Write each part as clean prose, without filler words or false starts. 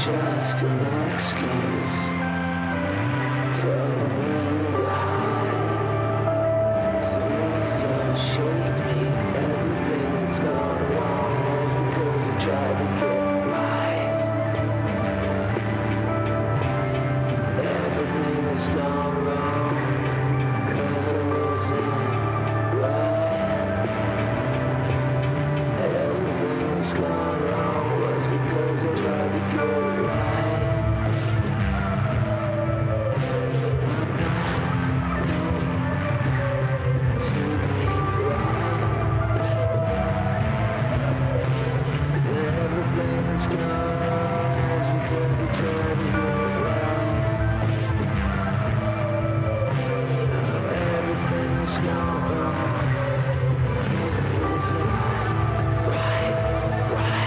just an excuse for me high. So please don't shake me. Everything that's gone wrong was because I tried to get right. Everything that's gone wrong, 'cause I wasn't right. Everything that's gone wrong was because I tried to get right. To be right. Everything that's gone wrong was because I tried to get right. Everything that's gone wrong was right, right.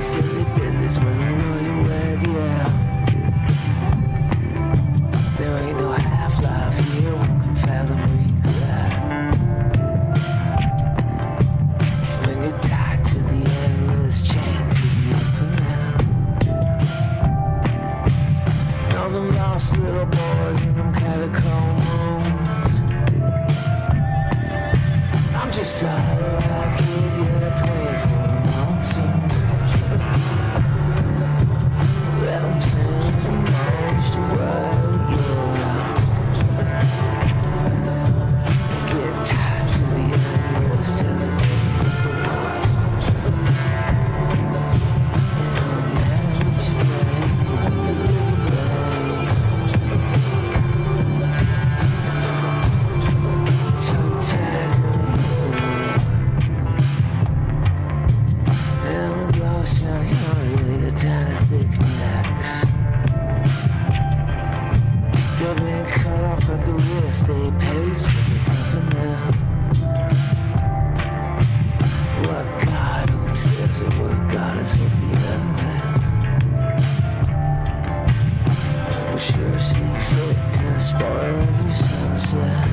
silly business when you know you're red, yeah. There ain't no half-life here, one can fathom regret. When you're tied to the endless chain to the infinite. All them lost little boys in them catacomb rooms. I'm just a rock kid, yeah, praying for a monsoon. Let them turn the most while you're out. Get tied to the endless and the day you belong. Manage your brain with the little brain. Toe tag and gloss your really the tiny thick necks. They're being cut off at the wrist, they pays for the temperament. What god of the desert, what goddess of the endless will sure see fit to spoil every sunset.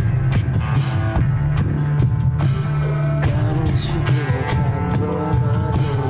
God is forbid, I try and blow my nose.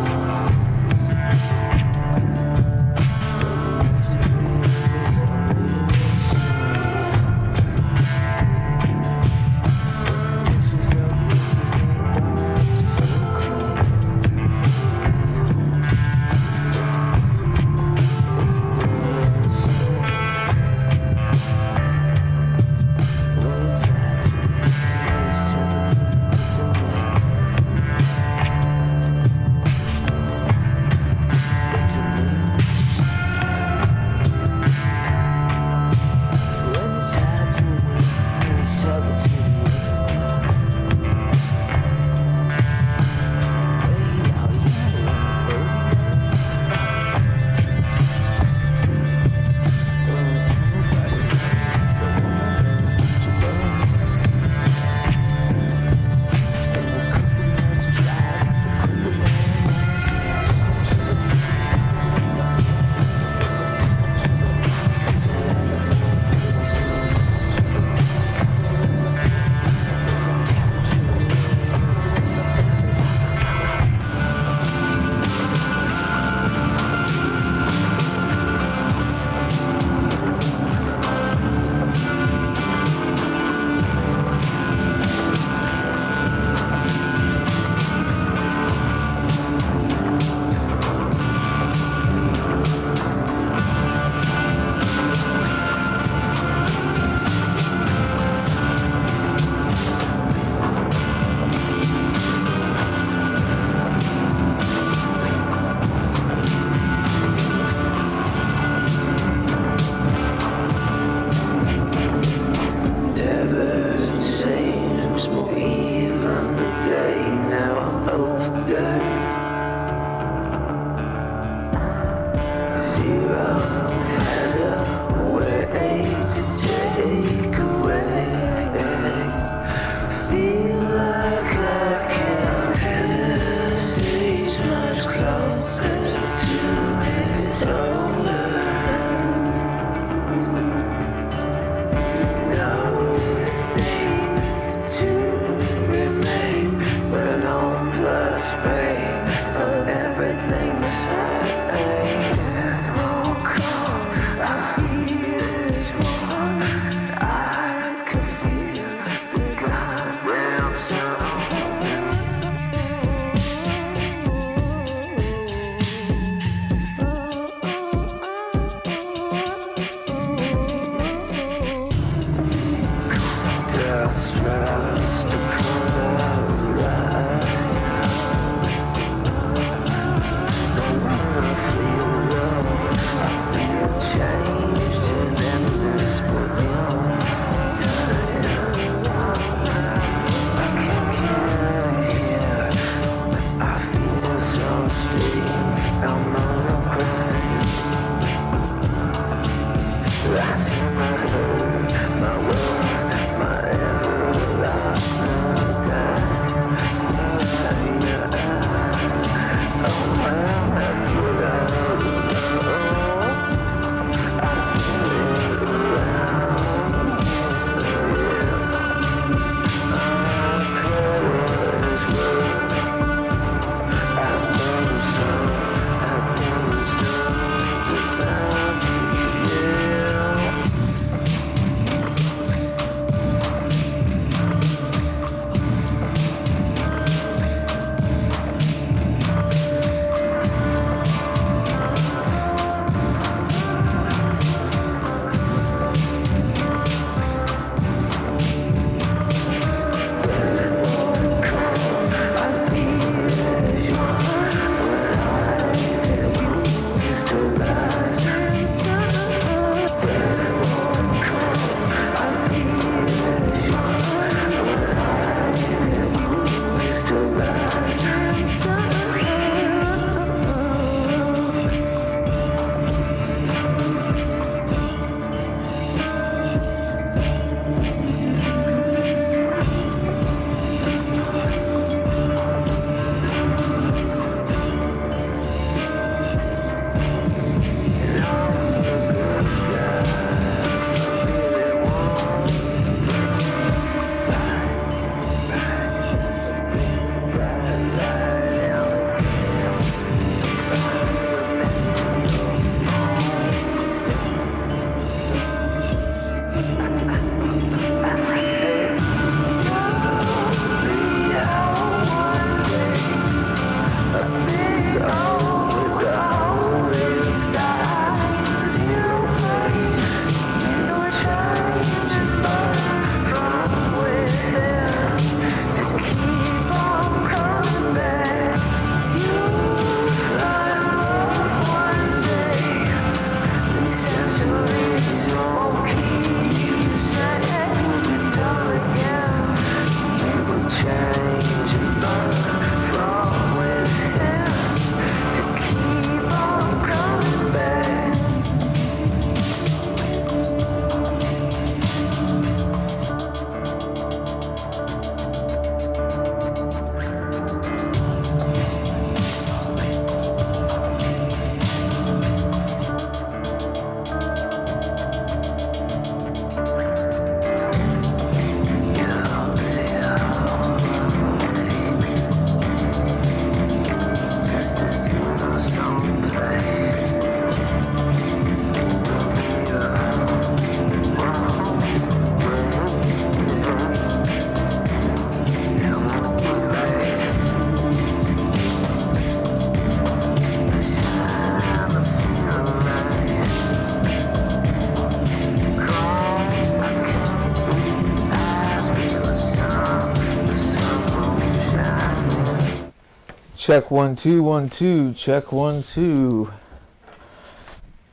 Check 1 2 1 2. Check 1 2.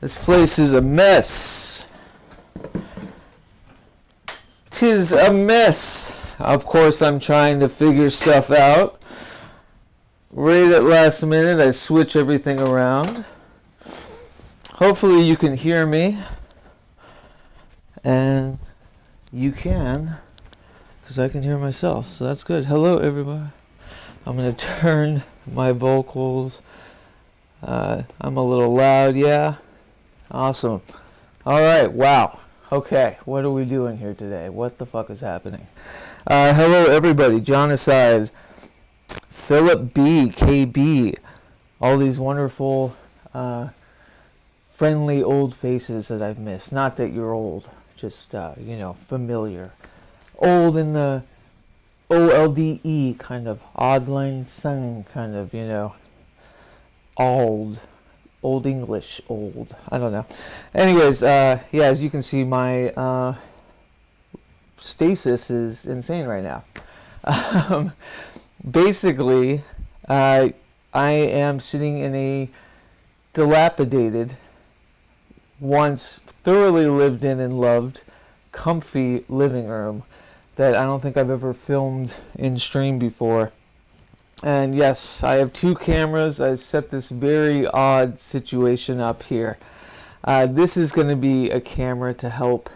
This place is a mess. 'Tis a mess. Of course, I'm trying to figure stuff out. Right at last minute, I switch everything around. Hopefully, you can hear me. And you can, because I can hear myself. So that's good. Hello, everybody. I'm going to turn my vocals. I'm a little loud, yeah. Awesome. All right, wow. Okay, what are we doing here today? What the fuck is happening? Hello, everybody. John Aside, Philip B, KB, all these wonderful, friendly old faces that I've missed. Not that you're old, just, familiar. Old in the OLDE kind of, odd line sung kind of, old English, old. I don't know. Anyways, as you can see, my stasis is insane right now. Basically, I am sitting in a dilapidated, once thoroughly lived in and loved, comfy living room that I don't think I've ever filmed in stream before. And yes, I have two cameras. I've set this very odd situation up here. This is going to be a camera to help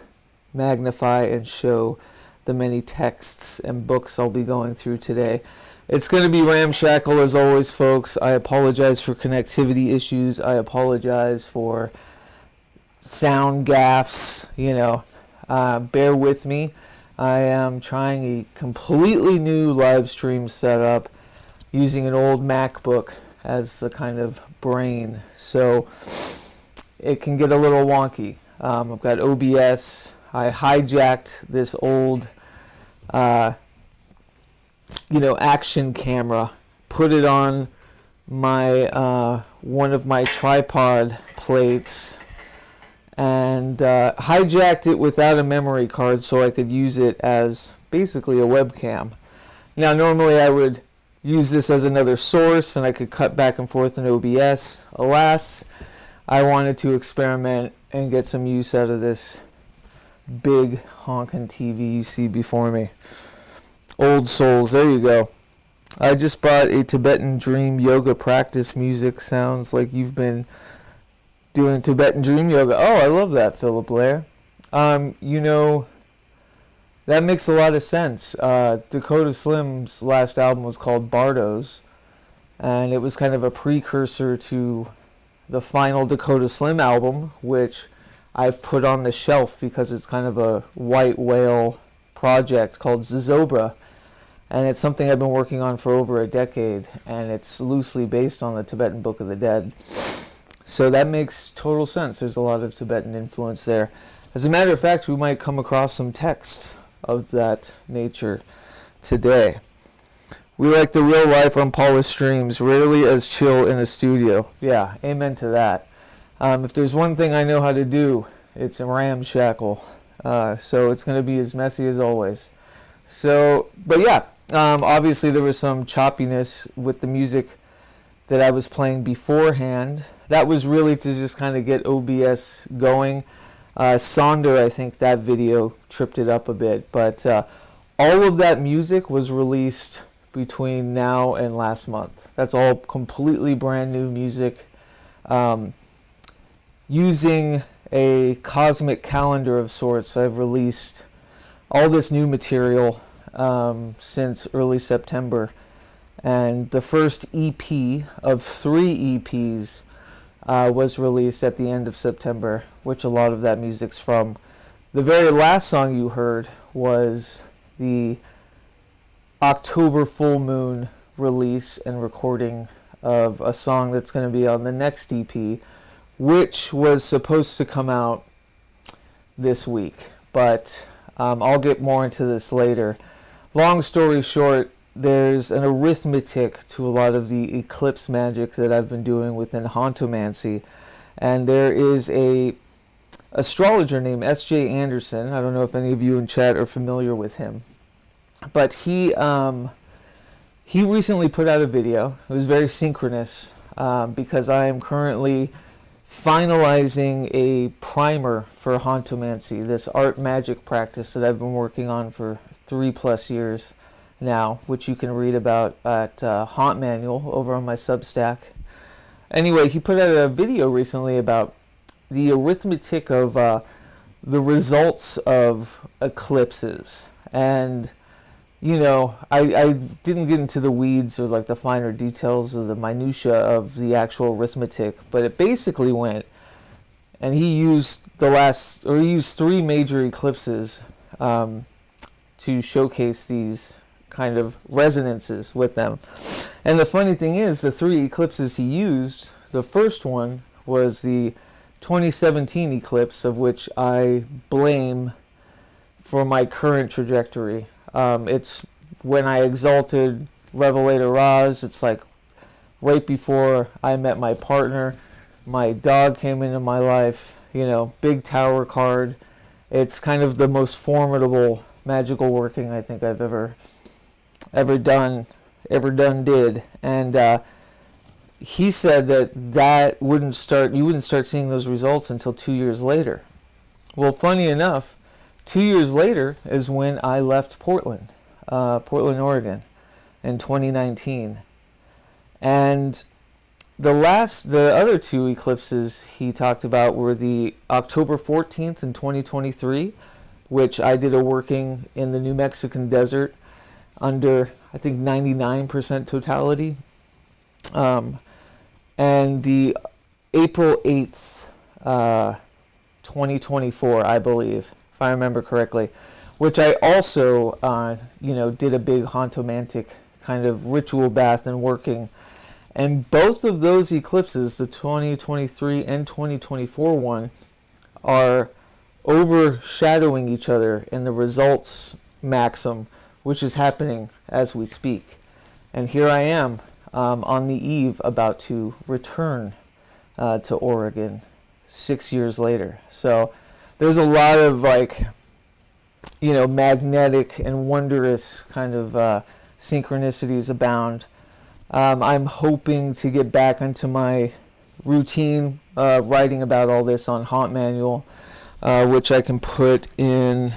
magnify and show the many texts and books I'll be going through today. It's going to be ramshackle as always, folks. I apologize for connectivity issues. I apologize for sound gaffes. Bear with me. I am trying a completely new live stream setup using an old MacBook as the kind of brain, so it can get a little wonky. I've got OBS. I hijacked this old, action camera, put it on my one of my tripod plates, and hijacked it without a memory card so I could use it as basically a webcam. Now, normally I would use this as another source and I could cut back and forth in OBS. Alas, I wanted to experiment and get some use out of this big honking TV you see before me. Old souls, there you go. I just bought a Tibetan Dream yoga practice. Music sounds like you've been doing Tibetan Dream yoga. Oh, I love that, Philip Blair. That makes a lot of sense. Dakota Slim's last album was called Bardos, and it was kind of a precursor to the final Dakota Slim album, which I've put on the shelf because it's kind of a white whale project called Zozobra, and it's something I've been working on for over a decade, and it's loosely based on the Tibetan Book of the Dead. So that makes total sense. There's a lot of Tibetan influence there. As a matter of fact, we might come across some texts of that nature today. We like the real life unpolished streams, rarely as chill in a studio. Yeah, amen to that. If there's one thing I know how to do, it's a ramshackle. So it's going to be as messy as always. Obviously there was some choppiness with the music that I was playing beforehand. That was really to just kind of get OBS going. Sonder, I think that video tripped it up a bit, but all of that music was released between now and last month. That's all completely brand new music, using a cosmic calendar of sorts. I've released all this new material since early September, and the first EP of 3 EPs was released at the end of September, which a lot of that music's from. The very last song you heard was the October full moon release and recording of a song that's going to be on the next EP, which was supposed to come out this week, but I'll get more into this later. Long story short, there's an arithmetic to a lot of the eclipse magic that I've been doing within Hauntomancy, and there is a astrologer named S.J. Anderson. I don't know if any of you in chat are familiar with him, but he he recently put out a video. It was very synchronous because I am currently finalizing a primer for Hauntomancy, this art magic practice that I've been working on for 3+ years now, which you can read about at Haunt Manual over on my Substack. Anyway, he put out a video recently about the arithmetic of the results of eclipses. And, you know, I didn't get into the weeds or like the finer details of the minutia of the actual arithmetic, but it basically went, and he used he used 3 major eclipses to showcase these kind of resonances with them. And the funny thing is, the 3 eclipses he used, the first one was the 2017 eclipse, of which I blame for my current trajectory. It's when I exalted Revelator Roz. It's like right before I met my partner. My dog came into my life, you know, big tower card. It's kind of the most formidable magical working I think I've ever done. And he said that you wouldn't start seeing those results until 2 years later. Well, funny enough, 2 years later is when I left Portland, Oregon, in 2019. And the other 2 eclipses he talked about were the October 14th in 2023, which I did a working in the New Mexican desert under, I think, 99% totality. And the April 8th, 2024, I believe, if I remember correctly, which I also, did a big Hauntomantik kind of ritual bath and working. And both of those eclipses, the 2023 and 2024 one, are overshadowing each other in the results maxim, which is happening as we speak. And here I am on the eve about to return to Oregon 6 years later. So there's a lot of magnetic and wondrous kind of synchronicities abound. I'm hoping to get back into my routine, writing about all this on Haunt Manual, which I can put in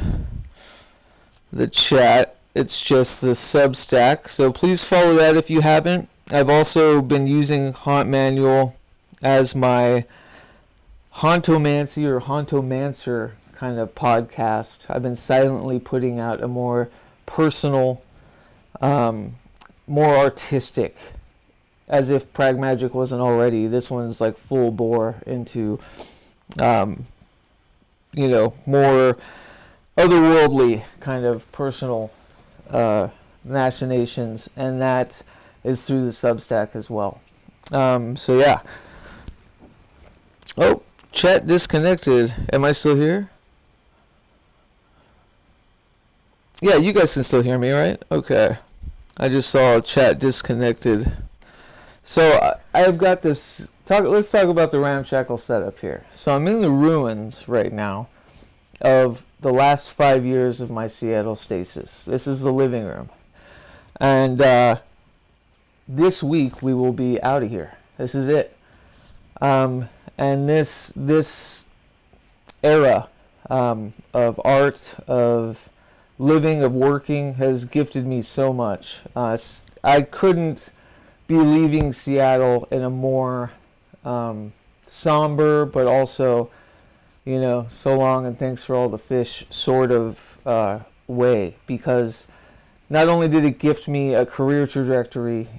the chat. It's just the Substack, so please follow that if you haven't. I've also been using Haunt Manual as my Hauntomancy or Hauntomancer kind of podcast. I've been silently putting out a more personal, more artistic, as if Pragmagic wasn't already. This one's like full bore into, more otherworldly kind of personal machinations, and that is through the Substack as well. So yeah. Oh, chat disconnected. Am I still here? Yeah, you guys can still hear me, right? Okay. I just saw chat disconnected. So I've got this. Let's talk about the ramshackle setup here. So I'm in the ruins right now of the last 5 years of my Seattle stasis. This is the living room. And this week we will be out of here. This is it. And this era of art, of living, of working has gifted me so much. I couldn't be leaving Seattle in a more somber, but also, so long and thanks for all the fish sort of way, because not only did it gift me a career trajectory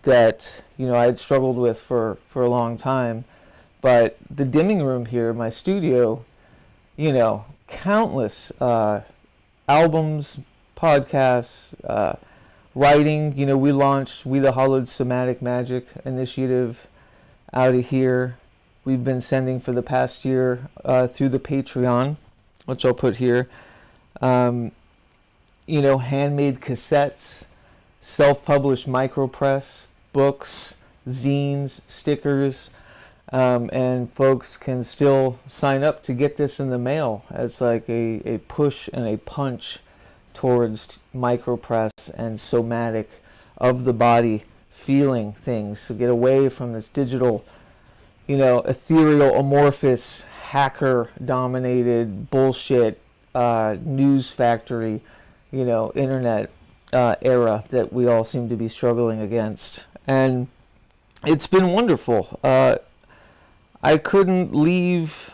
that I had struggled with for a long time, but the dimming room here, my studio, countless albums, podcasts, writing. We launched We the Hollowed Somatic Magic initiative out of here. We've been sending for the past year through the Patreon, which I'll put here. Handmade cassettes, self-published micropress, books, zines, stickers, and folks can still sign up to get this in the mail as like a push and a punch towards micropress and somatic of the body, feeling things, to get away from this digital, ethereal, amorphous, hacker-dominated bullshit news factory, internet era that we all seem to be struggling against. And it's been wonderful. I couldn't leave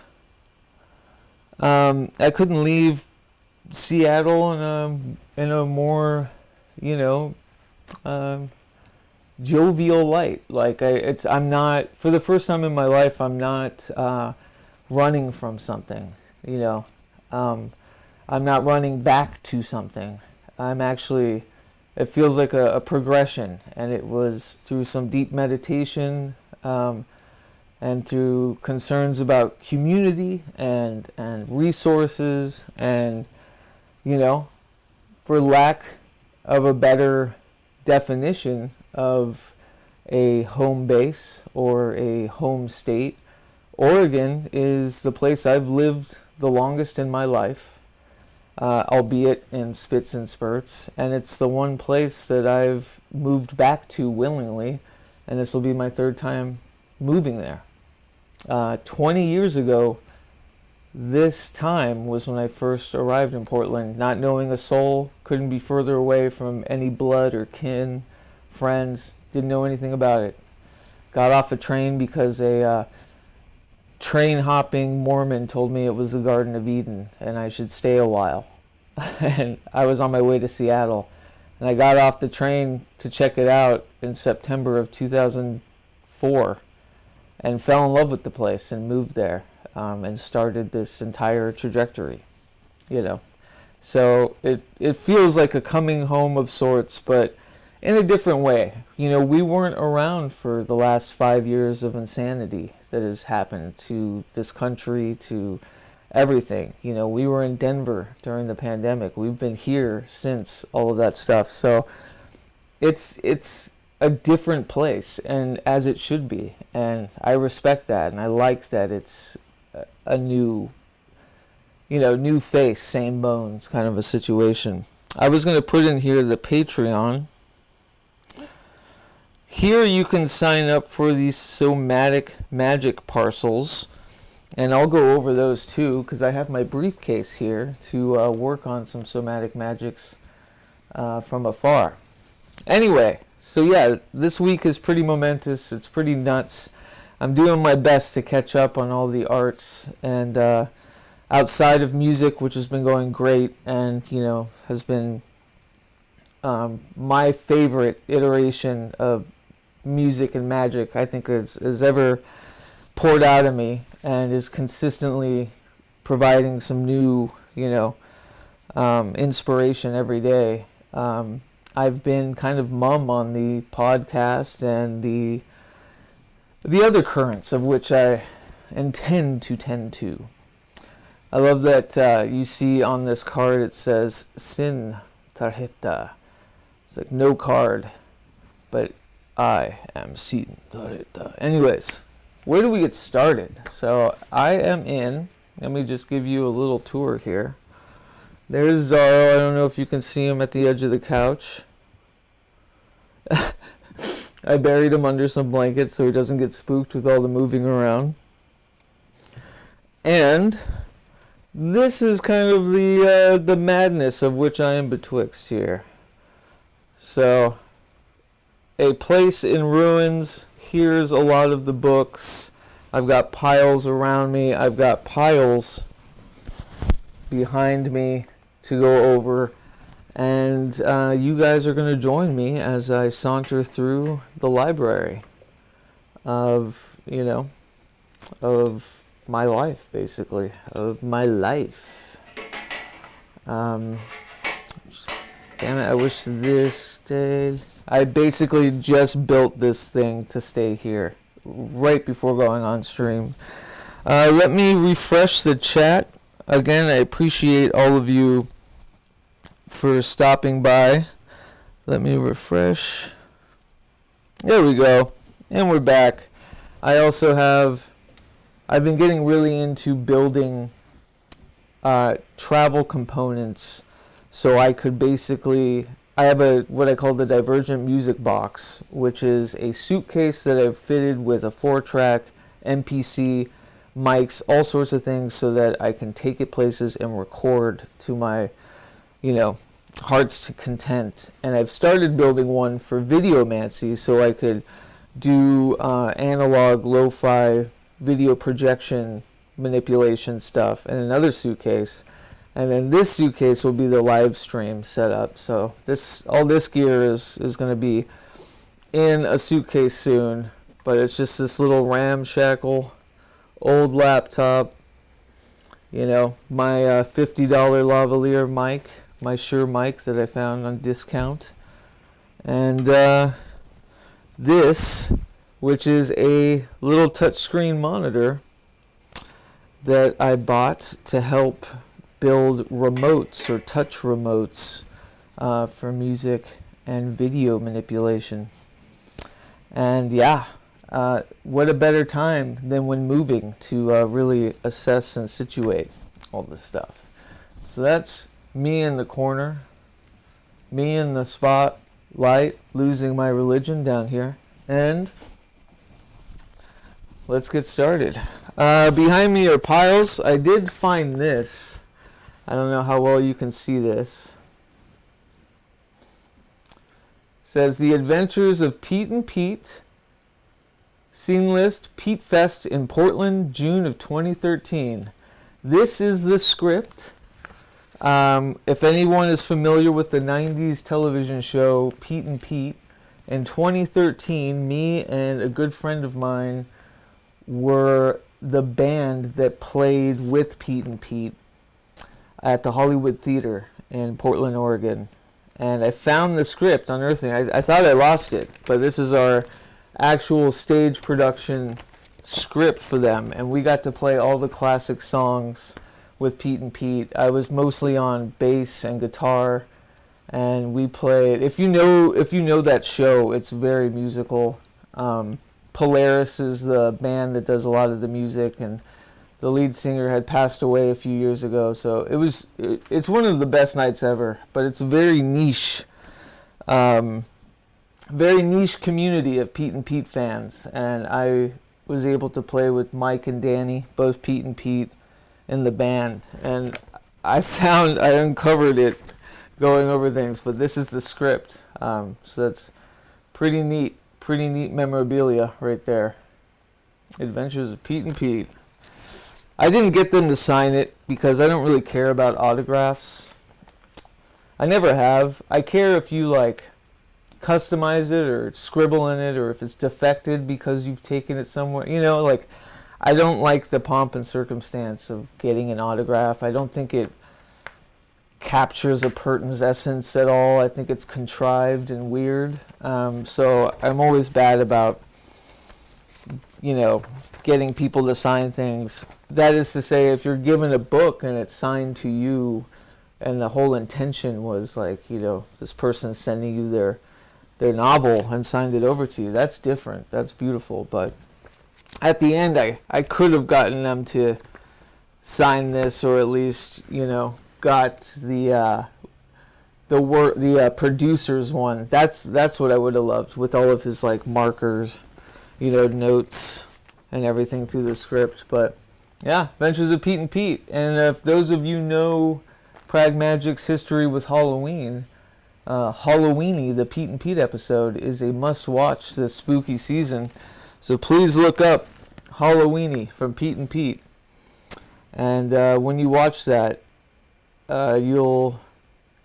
Seattle in a more, jovial light. Like I'm not, for the first time in my life, I'm not running from something. I'm not running back to something. I'm actually, it feels like a progression, and it was through some deep meditation, and through concerns about community and resources, and for lack of a better definition of a home base or a home state, Oregon is the place I've lived the longest in my life, albeit in spits and spurts, and it's the one place that I've moved back to willingly, and this will be my third time moving there. 20 years ago, this time was when I first arrived in Portland, not knowing a soul, couldn't be further away from any blood or kin, friends, didn't know anything about it. Got off a train because a train-hopping Mormon told me it was the Garden of Eden and I should stay a while. And I was on my way to Seattle. And I got off the train to check it out in September of 2004 and fell in love with the place and moved there, and started this entire trajectory, So it feels like a coming home of sorts, but in a different way. We weren't around for the last 5 years of insanity that has happened to this country, to everything. We were in Denver during the pandemic. We've been here since all of that stuff. So it's a different place, and as it should be. And I respect that, and I like that it's a new, new face, same bones kind of a situation. I was going to put in here the Patreon. Here you can sign up for these somatic magic parcels, and I'll go over those too, because I have my briefcase here to work on some somatic magics from afar. Anyway, so yeah, this week is pretty momentous. It's pretty nuts. I'm doing my best to catch up on all the arts, and outside of music, which has been going great, and has been my favorite iteration of music and magic I think is ever poured out of me, and is consistently providing some new inspiration every day. I've been kind of mum on the podcast and the other currents of which I intend to tend to. I love that you see on this card it says Sin Tarjeta. It's like no card, but I am Sin Tarjeta. Anyways, where do we get started? So I am in, let me just give you a little tour here. There's Zorro. I don't know if you can see him at the edge of the couch. I buried him under some blankets so he doesn't get spooked with all the moving around. And this is kind of the madness of which I am betwixt here. So, a place in ruins. Here's a lot of the books. I've got piles around me. I've got piles behind me to go over. And you guys are going to join me as I saunter through the library of, of my life, basically. Of my life. Damn it, I wish this stayed. I basically just built this thing to stay here right before going on stream. Let me refresh the chat. Again, I appreciate all of you for stopping by. Let me refresh. There we go. And we're back. I've been getting really into building travel components so I could basically, I have a what I call the Divergent Music Box, which is a suitcase that I've fitted with a 4-track MPC, mics, all sorts of things, so that I can take it places and record to my, heart's content. And I've started building one for Videomancy, so I could do analog lo-fi video projection manipulation stuff in another suitcase. And then this suitcase will be the live stream setup. So all this gear is going to be in a suitcase soon, but it's just this little ramshackle old laptop, my $50 lavalier mic, my Shure mic that I found on discount, and this, which is a little touchscreen monitor that I bought to help build remotes or touch remotes for music and video manipulation. And what a better time than when moving to really assess and situate all this stuff. So that's me in the corner, me in the spotlight, losing my religion down here. And let's get started. Behind me are piles. I did find this. I don't know how well you can see this. It says The Adventures of Pete and Pete. Scene list, Pete Fest in Portland, June of 2013. This is the script. If anyone is familiar with the 90s television show Pete and Pete, in 2013, me and a good friend of mine were the band that played with Pete and Pete at the Hollywood Theater in Portland, Oregon. And I found the script unearthing. I thought I lost it, but this is our actual stage production script for them, and we got to play all the classic songs with Pete and Pete. I was mostly on bass and guitar, and we played. If you know that show, it's very musical. Polaris is the band that does a lot of the music, and the lead singer had passed away a few years ago, so it's one of the best nights ever. But it's a very niche community of Pete and Pete fans, and I was able to play with Mike and Danny, both Pete and Pete, in the band. And I uncovered it going over things, but this is the script. So that's pretty neat memorabilia right there. Adventures of Pete and Pete. I didn't get them to sign it because I don't really care about autographs. I never have. I care if you customize it or scribble in it, or if it's defected because you've taken it somewhere. I don't like the pomp and circumstance of getting an autograph. I don't think it captures a person's essence at all. I think it's contrived and weird. So I'm always bad about, getting people to sign things. That is to say, if you're given a book and it's signed to you, and the whole intention was this person sending you their novel and signed it over to you, that's different. That's beautiful. But at the end, I could have gotten them to sign this, or at least got the producer's one. That's what I would have loved, with all of his markers, notes and everything through the script. But yeah, Adventures of Pete and Pete. And if those of you know Pragmagic's history with Halloween, Halloweeny, the Pete and Pete episode, is a must-watch this spooky season. So please look up Halloweeny from Pete and Pete. And when you watch that, you'll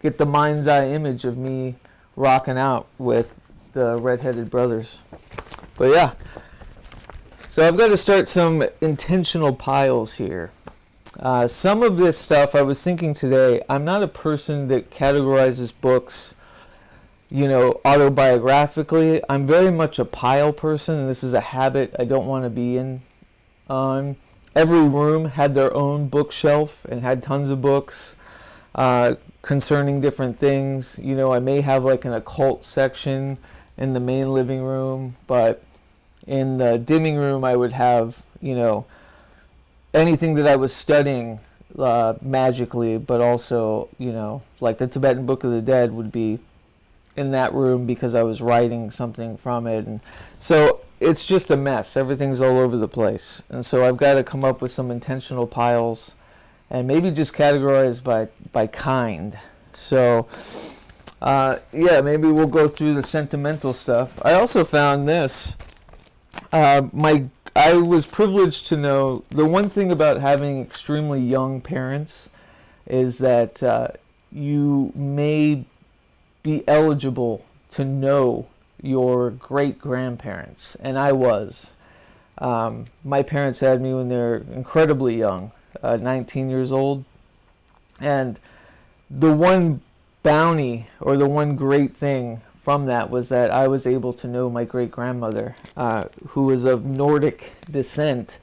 get the mind's eye image of me rocking out with the redheaded brothers. But yeah, so I've got to start some intentional piles here. Some of this stuff, I was thinking today, I'm not a person that categorizes books, autobiographically. I'm very much a pile person, and this is a habit I don't want to be in. Every room had their own bookshelf and had tons of books concerning different things. I may have an occult section in the main living room, but in the dimming room I would have, anything that I was studying magically, but also, you know, like the Tibetan Book of the Dead would be in that room because I was writing something from it. And so it's just a mess. Everything's all over the place. And so I've got to come up with some intentional piles and maybe just categorize by kind. So, yeah, maybe we'll go through the sentimental stuff. I also found this. I was privileged to know the one thing about having extremely young parents is that you may be eligible to know your great-grandparents, and I was. My parents had me when they were incredibly young, 19 years old, and the one bounty or the one great thing from that was that I was able to know my great-grandmother, who was of Nordic descent,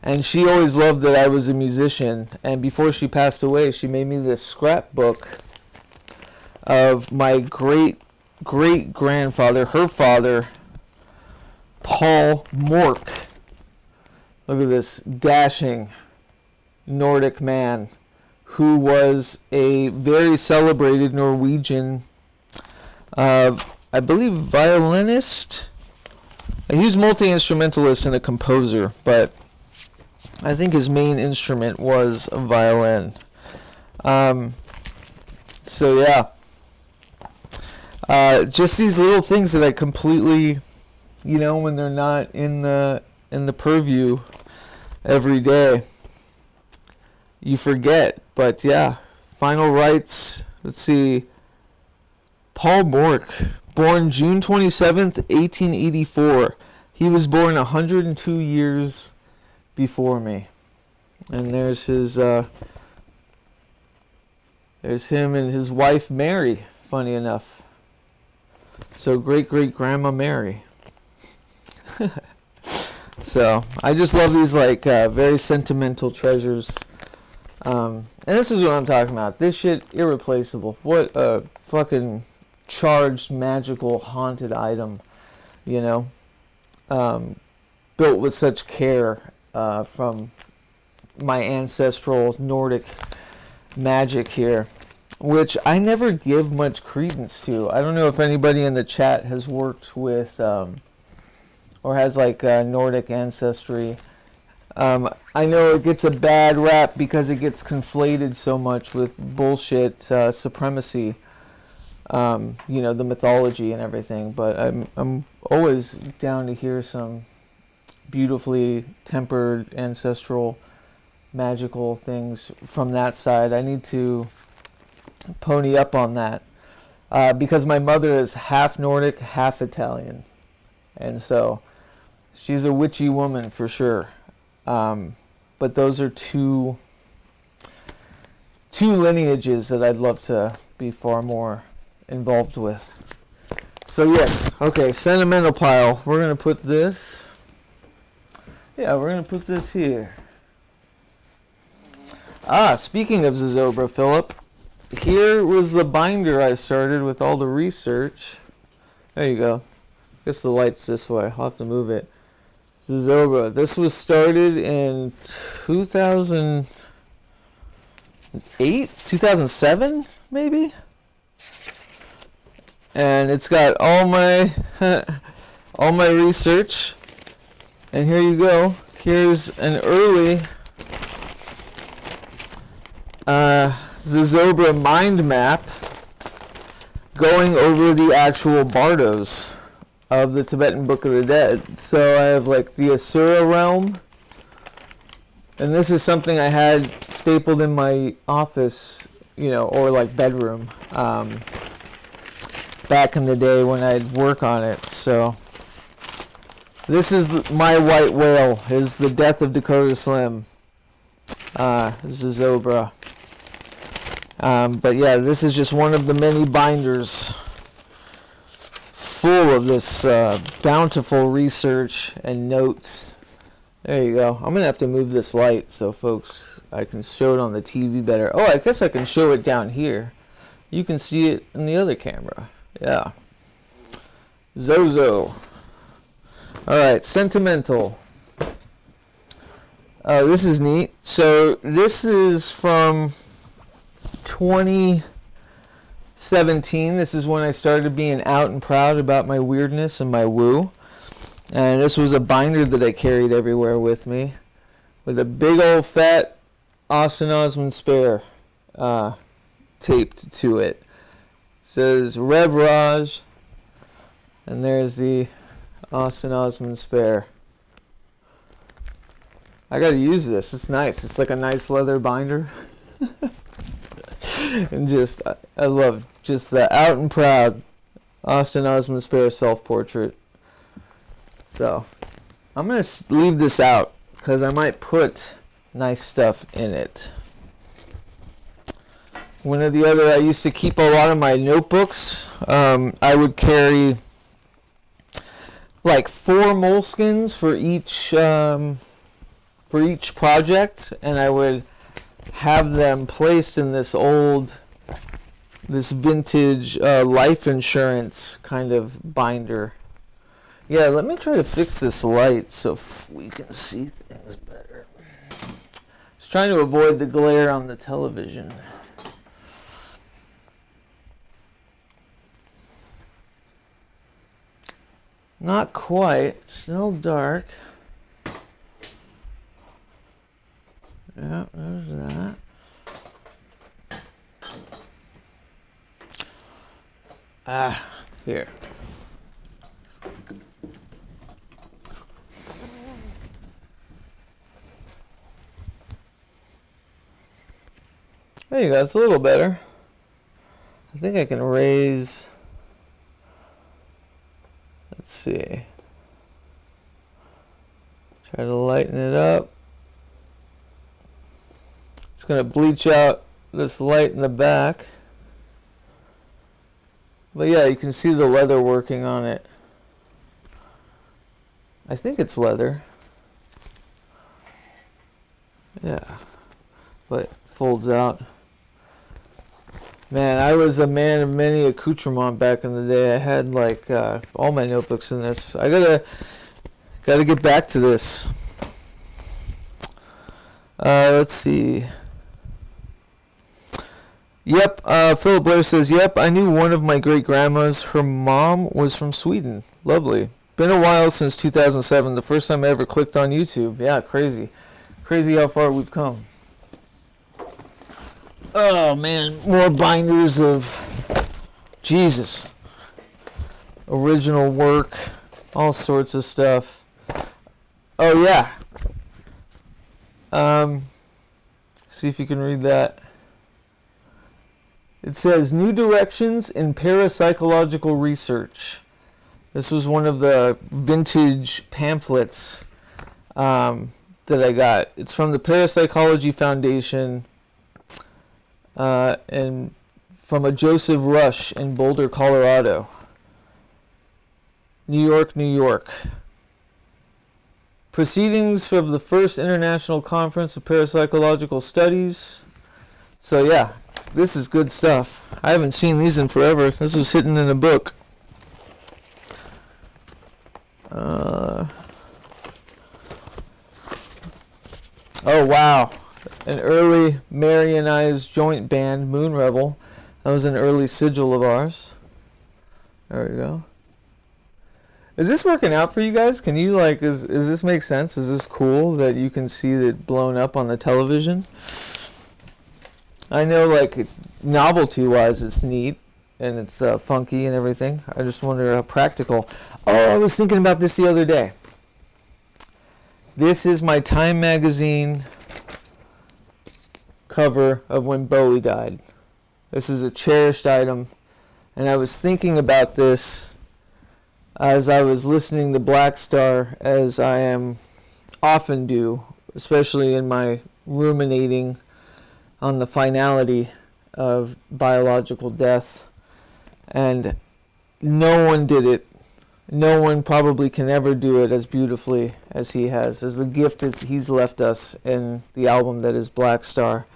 and she always loved that I was a musician, and before she passed away, she made me this scrapbook of my great-grandfather, her father, Paul Mork. Look at this dashing Nordic man who was a very celebrated Norwegian, I believe, violinist. He was multi-instrumentalist and a composer, but I think his main instrument was a violin. So yeah. Just these little things that I completely, you know, when they're not in the purview every day, you forget. But yeah, final rites. Let's see. Paul Mork, born June 27th, 1884. He was born 102 years before me. And there's his, there's him and his wife Mary, funny enough. So great-great-grandma Mary. So I just love these like very sentimental treasures. And this is what I'm talking about. This shit, irreplaceable. What a fucking charged, magical, haunted item, you know, built with such care from my ancestral Nordic magic here, which I never give much credence to. I don't know if anybody in the chat has worked with or has like Nordic ancestry. I know it gets a bad rap because it gets conflated so much with bullshit supremacy, you know, the mythology and everything, but I'm always down to hear some beautifully tempered ancestral magical things from that side. I need to pony up on that because my mother is half Nordic, half Italian, and so she's a witchy woman for sure. But those are two lineages that I'd love to be far more involved with. So yes, okay, sentimental pile. We're gonna put this. Yeah, we're gonna put this here. Speaking of Zozobra, Philip, here was the binder I started with all the research. There you go. I guess the light's this way. I'll have to move it. Zozobra. This was started in 2008, 2007, maybe. And it's got all my all my research. And here you go. Here's an early Zozobra mind map going over the actual bardos of the Tibetan Book of the Dead. So I have like the Asura realm, and this is something I had stapled in my office, you know, or like bedroom, back in the day when I'd work on it. So this is my white whale, is the Death of Dakota Slim, Zozobra. But yeah, this is just one of the many binders full of this bountiful research and notes. There you go. I'm going to have to move this light so folks, I can show it on the TV better. Oh, I guess I can show it down here. You can see it in the other camera. Yeah. Zozo. Alright, sentimental. Oh, this is neat. So this is from 2017. This is when I started being out and proud about my weirdness and my woo. And this was a binder that I carried everywhere with me, with a big old fat Austin Osman Spare taped to it. It says Rev Raj, and there's the Austin Osman Spare. I gotta use this. It's nice. It's like a nice leather binder. And just, I love just the out and proud Austin Osman Spare self-portrait. So, I'm going to leave this out because I might put nice stuff in it. One or the other, I used to keep a lot of my notebooks. I would carry like 4 moleskins for each project, and I would have them placed in this vintage life insurance kind of binder. Yeah, let me try to fix this light so we can see things better. Just trying to avoid the glare on the television. Not quite. Still dark. Yeah, there's that. Here. There you go, it's a little better. I think I can raise, let's see. Try to lighten it up. It's going to bleach out this light in the back. But yeah, you can see the leather working on it. I think it's leather. Yeah. But it folds out. Man, I was a man of many accoutrements back in the day. I had like all my notebooks in this. I gotta get back to this. Let's see. Yep, Philip Blair says, yep, I knew one of my great-grandmas. Her mom was from Sweden. Lovely. Been a while since 2007, the first time I ever clicked on YouTube. Yeah, crazy. Crazy how far we've come. Oh, man, more binders of Jesus. Original work, all sorts of stuff. Oh, yeah. See if you can read that. It says, New Directions in Parapsychological Research. This was one of the vintage pamphlets that I got. It's from the Parapsychology Foundation and from a Joseph Rush in Boulder, Colorado. New York, New York. Proceedings from the First International Conference of Parapsychological Studies. So yeah, this is good stuff. I haven't seen these in forever. This was hidden in a book. Oh wow, an early Marianized joint band, Moon Rebel. That was an early sigil of ours. There we go. Is this working out for you guys? Can you is this make sense? Is this cool that you can see it blown up on the television? I know novelty wise it's neat and it's funky and everything. I just wonder how practical. Oh, I was thinking about this the other day. This is my Time magazine cover of when Bowie died. This is a cherished item, and I was thinking about this as I was listening to Black Star, as I am often do, especially in my ruminating on the finality of biological death. And no one did it. No one probably can ever do it as beautifully as he has, as the gift that he's left us in the album that is Black Star.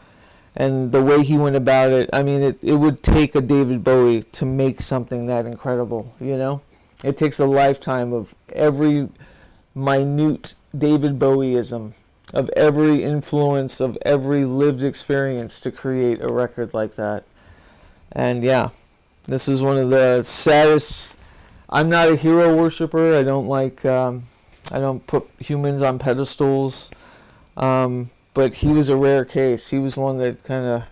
And the way he went about it, I mean, it would take a David Bowie to make something that incredible, you know? It takes a lifetime of every minute David Bowieism of every influence, of every lived experience to create a record like that. And yeah, this is one of the saddest. I'm not a hero worshiper. I don't like, I don't put humans on pedestals. But he was a rare case. He was one that kind of,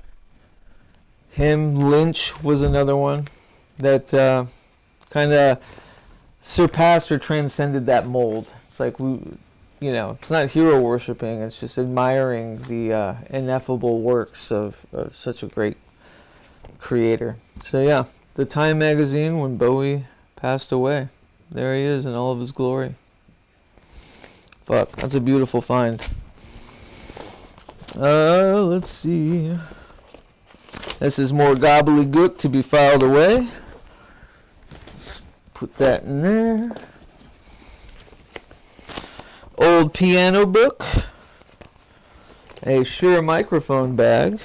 Lynch was another one that kind of surpassed or transcended that mold. It's like, it's not hero worshiping, it's just admiring the ineffable works of such a great creator. So yeah, the Time magazine when Bowie passed away. There he is in all of his glory. Fuck, that's a beautiful find. Let's see. This is more gobbledygook to be filed away. Let's put that in there. Old piano book. A Shure microphone bag.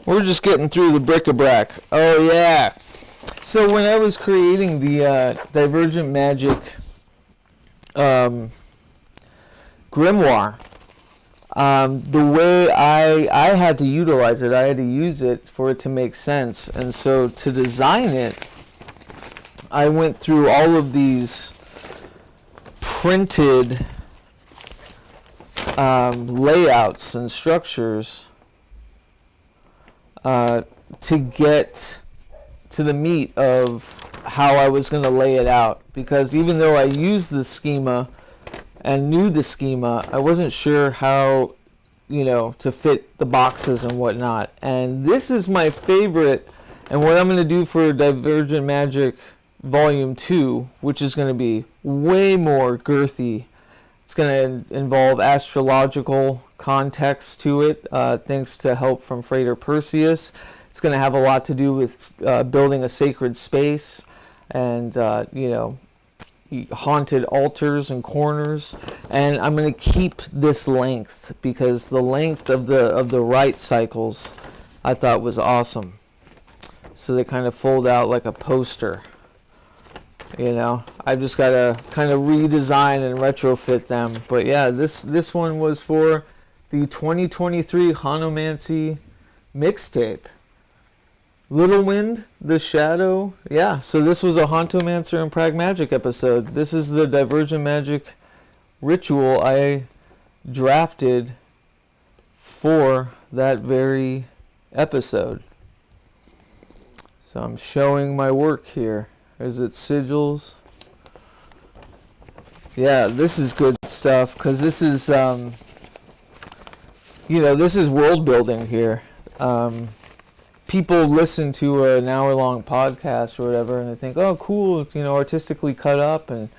We're just getting through the bric-a-brac. Oh yeah. So when I was creating the Divergent Magic grimoire, the way I had to utilize it, I had to use it for it to make sense. And so to design it, I went through all of these printed layouts and structures to get to the meat of how I was going to lay it out. Because even though I used the schema and knew the schema, I wasn't sure how, to fit the boxes and whatnot. And this is my favorite, and what I'm going to do for Divergent Magic Volume 2, which is going to be way more girthy. It's going to involve astrological context to it, thanks to help from Frater Perseus. It's going to have a lot to do with building a sacred space and, haunted altars and corners. And I'm going to keep this length because the length of the right cycles I thought was awesome. So they kind of fold out like a poster. I've just got to kind of redesign and retrofit them. But yeah, this one was for the 2023 Hauntomancy mixtape. Little Wind, The Shadow. Yeah, so this was a Hauntomancer and Pragmagic episode. This is the Divergent Magic ritual I drafted for that very episode. So I'm showing my work here. Is it sigils? Yeah, this is good stuff because this is, this is world building here. People listen to an hour-long podcast or whatever, and they think, "Oh, cool! It's artistically cut up," and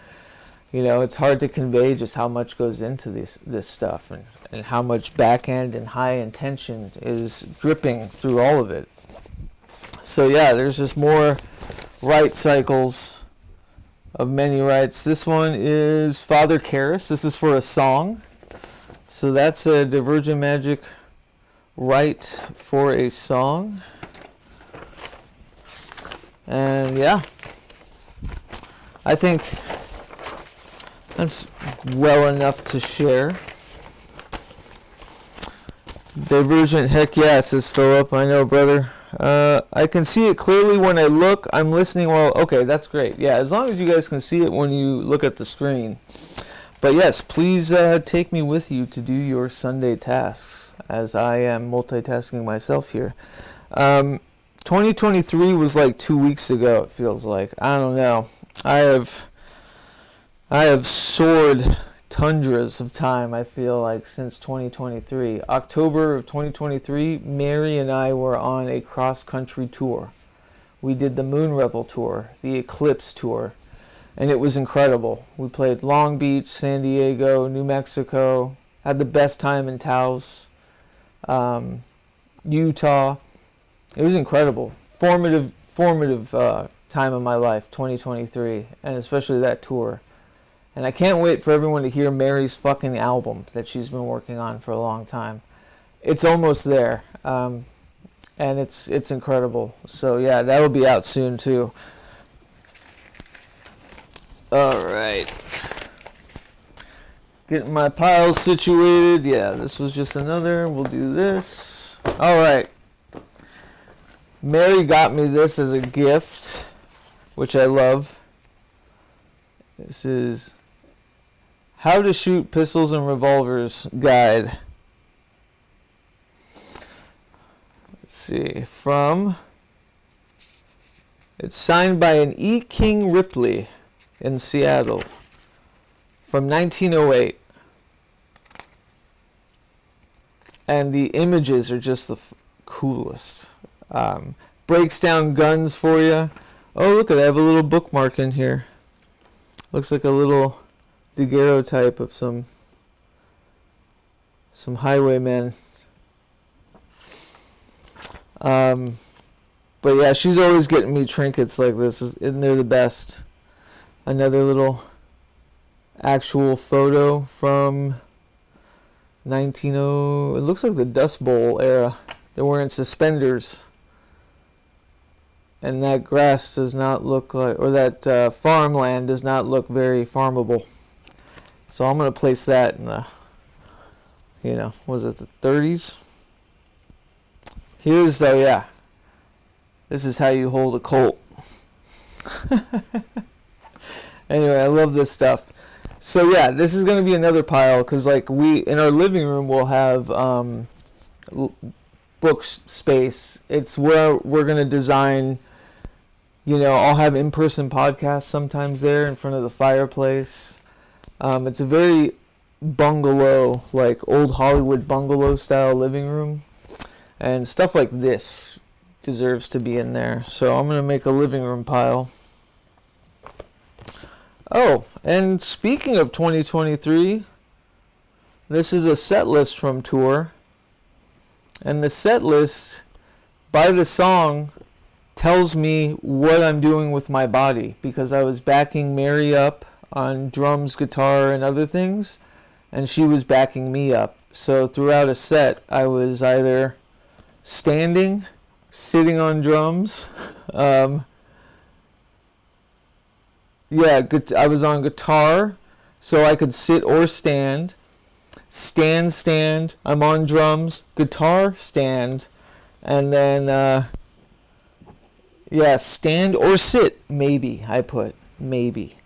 it's hard to convey just how much goes into this stuff and how much backhand and high intention is dripping through all of it. So yeah, there's just more right cycles of many rights. This one is Father Karras. This is for a song. So that's a Divergent Magic right for a song. And yeah, I think that's well enough to share. Divergent, heck yeah, says Philip. I know, brother. I can see it clearly when I look. I'm listening while... Okay, that's great. Yeah, as long as you guys can see it when you look at the screen. But yes, please take me with you to do your Sunday tasks, as I am multitasking myself here. 2023 was like 2 weeks ago, it feels like. I don't know. I have soared tundras of time, I feel like, since 2023. October of 2023, Mary and I were on a cross-country tour. We did the Moon Revel tour, the Eclipse tour, and it was incredible. We played Long Beach, San Diego, New Mexico, had the best time in Taos, Utah. It was incredible. Formative time of my life, 2023, and especially that tour. And I can't wait for everyone to hear Mary's fucking album that she's been working on for a long time. It's almost there, and it's incredible. So yeah, that'll be out soon too. All right. Getting my piles situated. Yeah, this was just another. We'll do this. All right. Mary got me this as a gift, which I love. This is How to Shoot Pistols and Revolvers Guide. Let's see. It's signed by an E. King Ripley in Seattle from 1908. And the images are just the coolest. Breaks down guns for you. Oh, look at it. I have a little bookmark in here. Looks like a little daguerreotype of some highwaymen. But yeah, she's always getting me trinkets like this, and they're the best. Another little actual photo from 1900. It looks like the Dust Bowl era. They're wearing suspenders. And that grass does not look like, or that farmland does not look very farmable. So I'm going to place that in the, was it the 30s? Here's, yeah. This is how you hold a Colt. Anyway, I love this stuff. So yeah, this is going to be another pile, because like in our living room we'll have book space. It's where we're going to design, I'll have in-person podcasts sometimes there in front of the fireplace. It's a very bungalow, like old Hollywood bungalow style living room. And stuff like this deserves to be in there. So I'm going to make a living room pile. Oh, and speaking of 2023, this is a set list from tour. And the set list, by the song, tells me what I'm doing with my body, because I was backing Mary up on drums, guitar, and other things, and she was backing me up. So throughout a set, I was either standing, sitting on drums, I was on guitar, so I could sit or stand. Stand, I'm on drums, guitar, stand, and then, stand or sit, maybe, I put, maybe.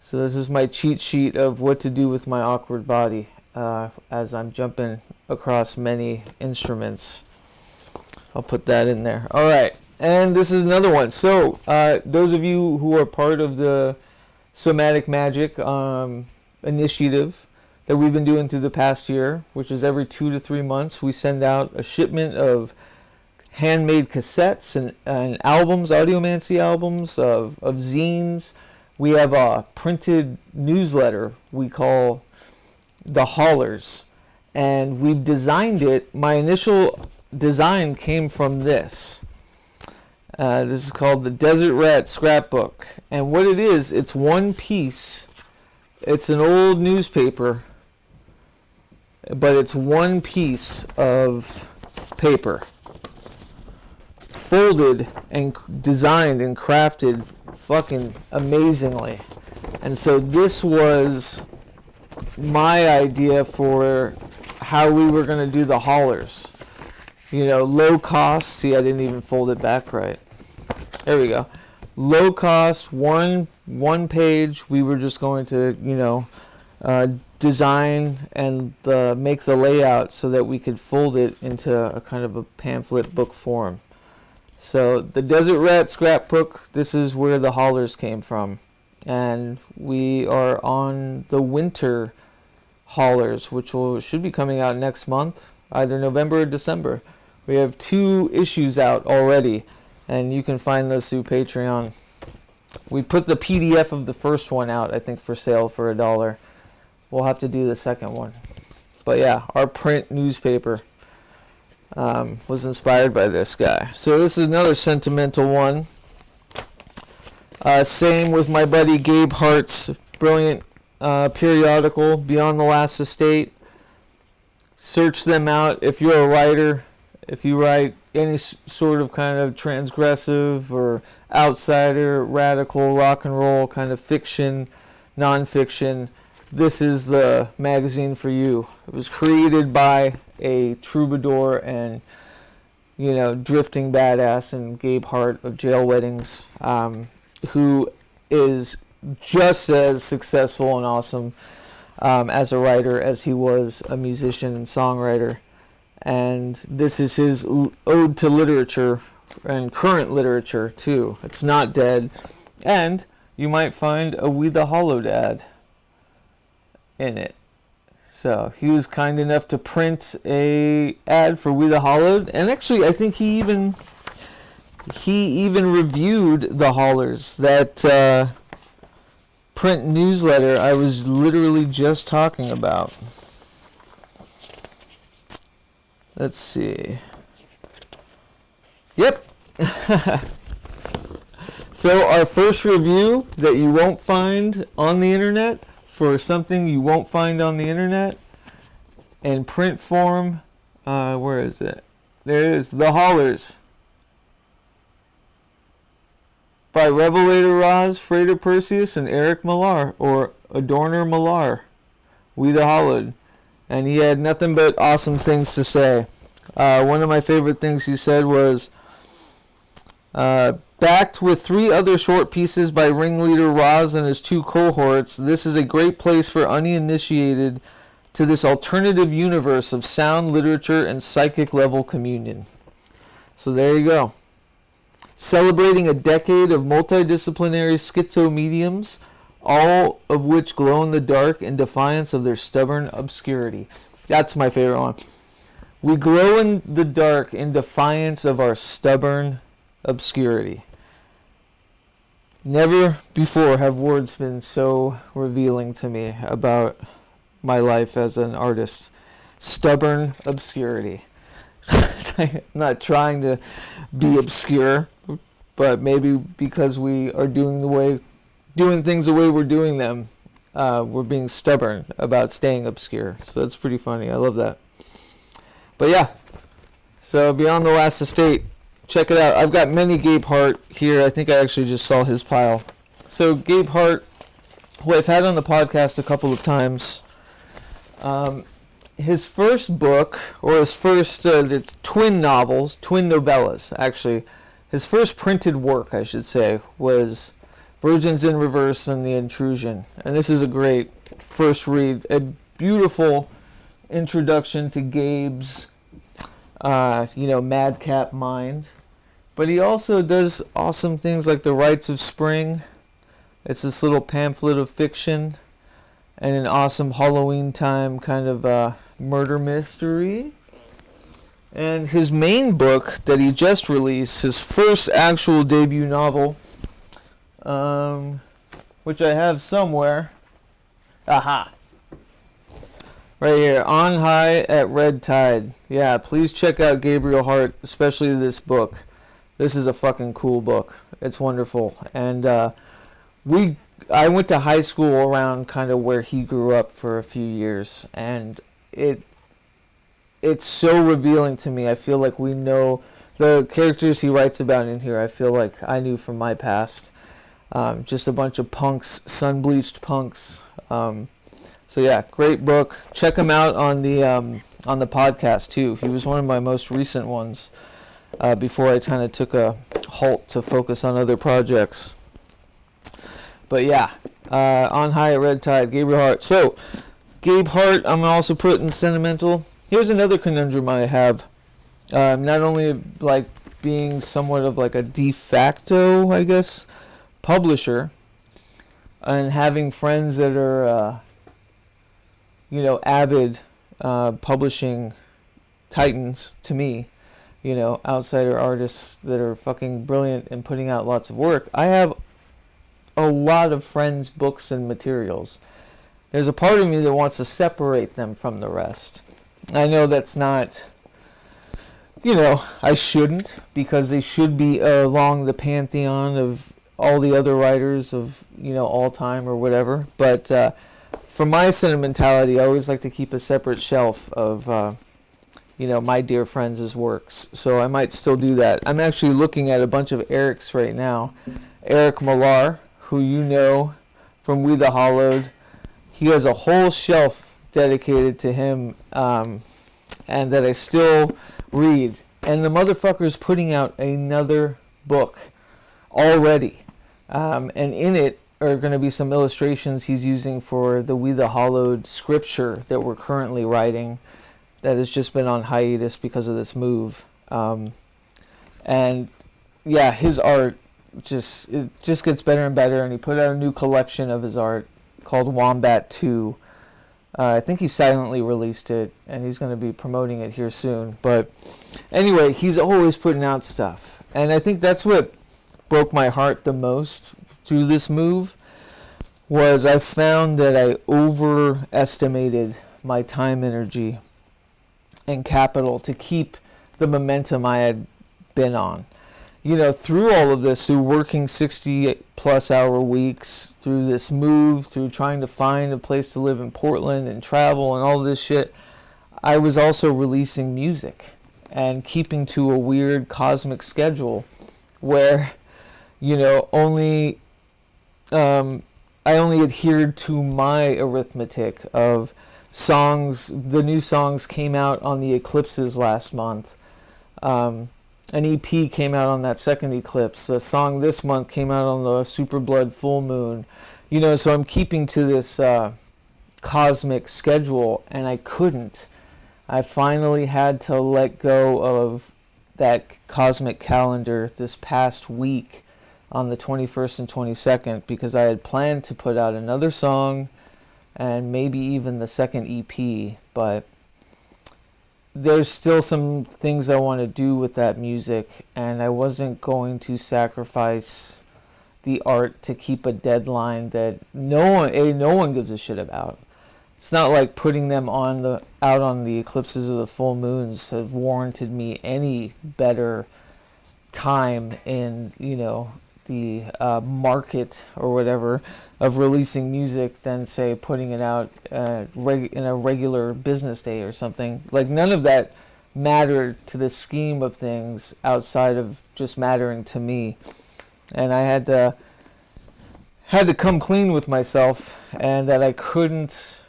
So this is my cheat sheet of what to do with my awkward body as I'm jumping across many instruments. I'll put that in there. All right, and this is another one. So those of you who are part of the Somatic Magic initiative that we've been doing through the past year, which is every 2 to 3 months, we send out a shipment of handmade cassettes and albums, Audiomancy albums, of zines. We have a printed newsletter we call the Haulers, and we've designed it. My initial design came from this. This is called the Desert Rat Scrapbook, and what it is, it's one piece. It's an old newspaper, but it's one piece of paper, folded and designed and crafted fucking amazingly. And so this was my idea for how we were going to do the haulers. Low cost. See, I didn't even fold it back right. There we go. Low cost, one page. We were just going to, design and make the layout so that we could fold it into a kind of a pamphlet book form. So the Desert Rat Scrapbook, this is where the haulers came from. And we are on the winter haulers, which should be coming out next month, either November or December. We have 2 issues out already, and you can find those through Patreon. We put the PDF of the first one out, I think, for sale for $1. We'll have to do the second one. But yeah, our print newspaper was inspired by this guy. So this is another sentimental one. Same with my buddy Gabe Hart's brilliant periodical, Beyond the Last Estate. Search them out if you're a writer. If you write any sort of kind of transgressive or outsider, radical, rock and roll kind of fiction, nonfiction, this is the magazine for you. It was created by a troubadour and, drifting badass and Gabe Hart of Jail Weddings, who is just as successful and awesome as a writer as he was a musician and songwriter. And this is his ode to literature and current literature too. It's not dead. And you might find a We the Hollowed ad in it. So he was kind enough to print a ad for We the Hollowed, and actually I think he even reviewed the Hollers, that print newsletter I was literally just talking about. Let's see. Yep. So our first review that you won't find on the internet, for something you won't find on the internet, in print form, where is it? There it is, The Hollers, by Revelator Roz, Frater Perseus, and Eric Millar, or Adorner Millar. We the Hollowed. And he had nothing but awesome things to say. One of my favorite things he said was, backed with 3 other short pieces by ringleader Roz and his 2 cohorts, this is a great place for uninitiated to this alternative universe of sound, literature, and psychic level communion. So there you go. Celebrating a decade of multidisciplinary schizo mediums, all of which glow in the dark in defiance of their stubborn obscurity. That's my favorite one. We glow in the dark in defiance of our stubborn obscurity. Never before have words been so revealing to me about my life as an artist. Stubborn obscurity. I'm not trying to be obscure, but maybe because we are doing things the way we're doing them, we're being stubborn about staying obscure. So that's pretty funny. I love that. But yeah, so Beyond the Last Estate, check it out. I've got many Gabe Hart here. I think I actually just saw his pile. So Gabe Hart, who I've had on the podcast a couple of times, his first book, or his first it's twin novellas, actually. His first printed work, I should say, was Virgins in Reverse and The Intrusion. And this is a great first read, a beautiful introduction to Gabe's, madcap mind. But he also does awesome things like The Rites of Spring. It's this little pamphlet of fiction and an awesome Halloween time kind of murder mystery. And his main book that he just released, his first actual debut novel, which I have somewhere. Aha! Right here, On High at Red Tide. Yeah, please check out Gabriel Hart, especially this book. This is a fucking cool book. It's wonderful. And I went to high school around kind of where he grew up for a few years, and it's so revealing to me. I feel like we know the characters he writes about in here. I feel like I knew from my past. Just a bunch of punks, sun-bleached punks. So yeah, great book. Check him out on the podcast too. He was one of my most recent ones before I kind of took a halt to focus on other projects. But yeah, On High at Red Tide, Gabriel Hart. So Gabe Hart, I'm also putting sentimental. Here's another conundrum I have. Not only like being somewhat of like a de facto, I guess, publisher, and having friends that are avid publishing titans to me, outsider artists that are fucking brilliant and putting out lots of work. I have a lot of friends' books and materials. There's a part of me that wants to separate them from the rest. I know that's not, I shouldn't, because they should be along the pantheon of all the other writers of, all time or whatever. But for my sentimentality, I always like to keep a separate shelf of, my dear friends' works. So I might still do that. I'm actually looking at a bunch of Eric's right now. Eric Millar, who you know from We the Hollowed. he has a whole shelf dedicated to him, and that I still read. And the motherfucker's putting out another book already. And in it are going to be some illustrations he's using for the We the Hollowed scripture that we're currently writing, that has just been on hiatus because of this move. And yeah, his art just gets better and better, and he put out a new collection of his art called Wombat 2. I think he silently released it, and he's going to be promoting it here soon. But anyway, he's always putting out stuff. And I think that's what broke my heart the most through this move, was I found that I overestimated my time, energy, and capital to keep the momentum I had been on. You know, through all of this, through working 60-plus hour weeks, through this move, through trying to find a place to live in Portland and travel and all this shit, I was also releasing music and keeping to a weird cosmic schedule where, you know, I only adhered to my arithmetic of songs. The new songs came out on the eclipses last month. An EP came out on that second eclipse. A song this month came out on the Super Blood full moon. You know, so I'm keeping to this cosmic schedule, and I couldn't. I finally had to let go of that cosmic calendar this past week on the 21st and 22nd, because I had planned to put out another song and maybe even the second EP, but there's still some things I want to do with that music, and I wasn't going to sacrifice the art to keep a deadline that no one gives a shit about. It's not like putting them out on the eclipses of the full moons have warranted me any better time in, you know, the market or whatever of releasing music than, say, putting it out in a regular business day or something. Like, none of that mattered to the scheme of things outside of just mattering to me. And I had to come clean with myself, and that I couldn't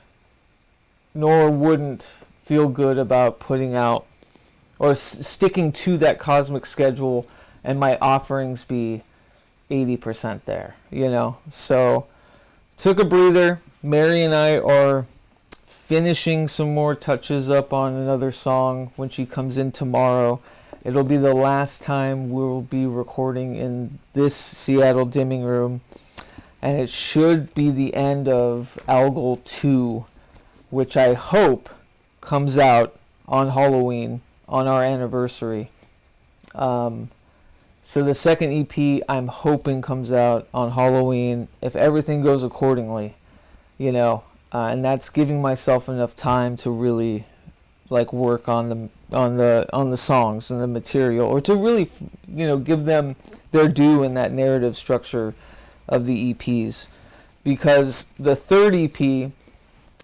nor wouldn't feel good about putting out or sticking to that cosmic schedule and my offerings be 80% there, you know. So took a breather. Mary and I are finishing some more touches up on another song when she comes in tomorrow. It'll be the last time we'll be recording in this Seattle dimming room, and it should be the end of Algol 2, which I hope comes out on Halloween, on our anniversary. So the second EP, I'm hoping, comes out on Halloween, if everything goes accordingly, you know, and that's giving myself enough time to really, like, work on the songs and the material, or to really, you know, give them their due in that narrative structure of the EPs, because the third EP,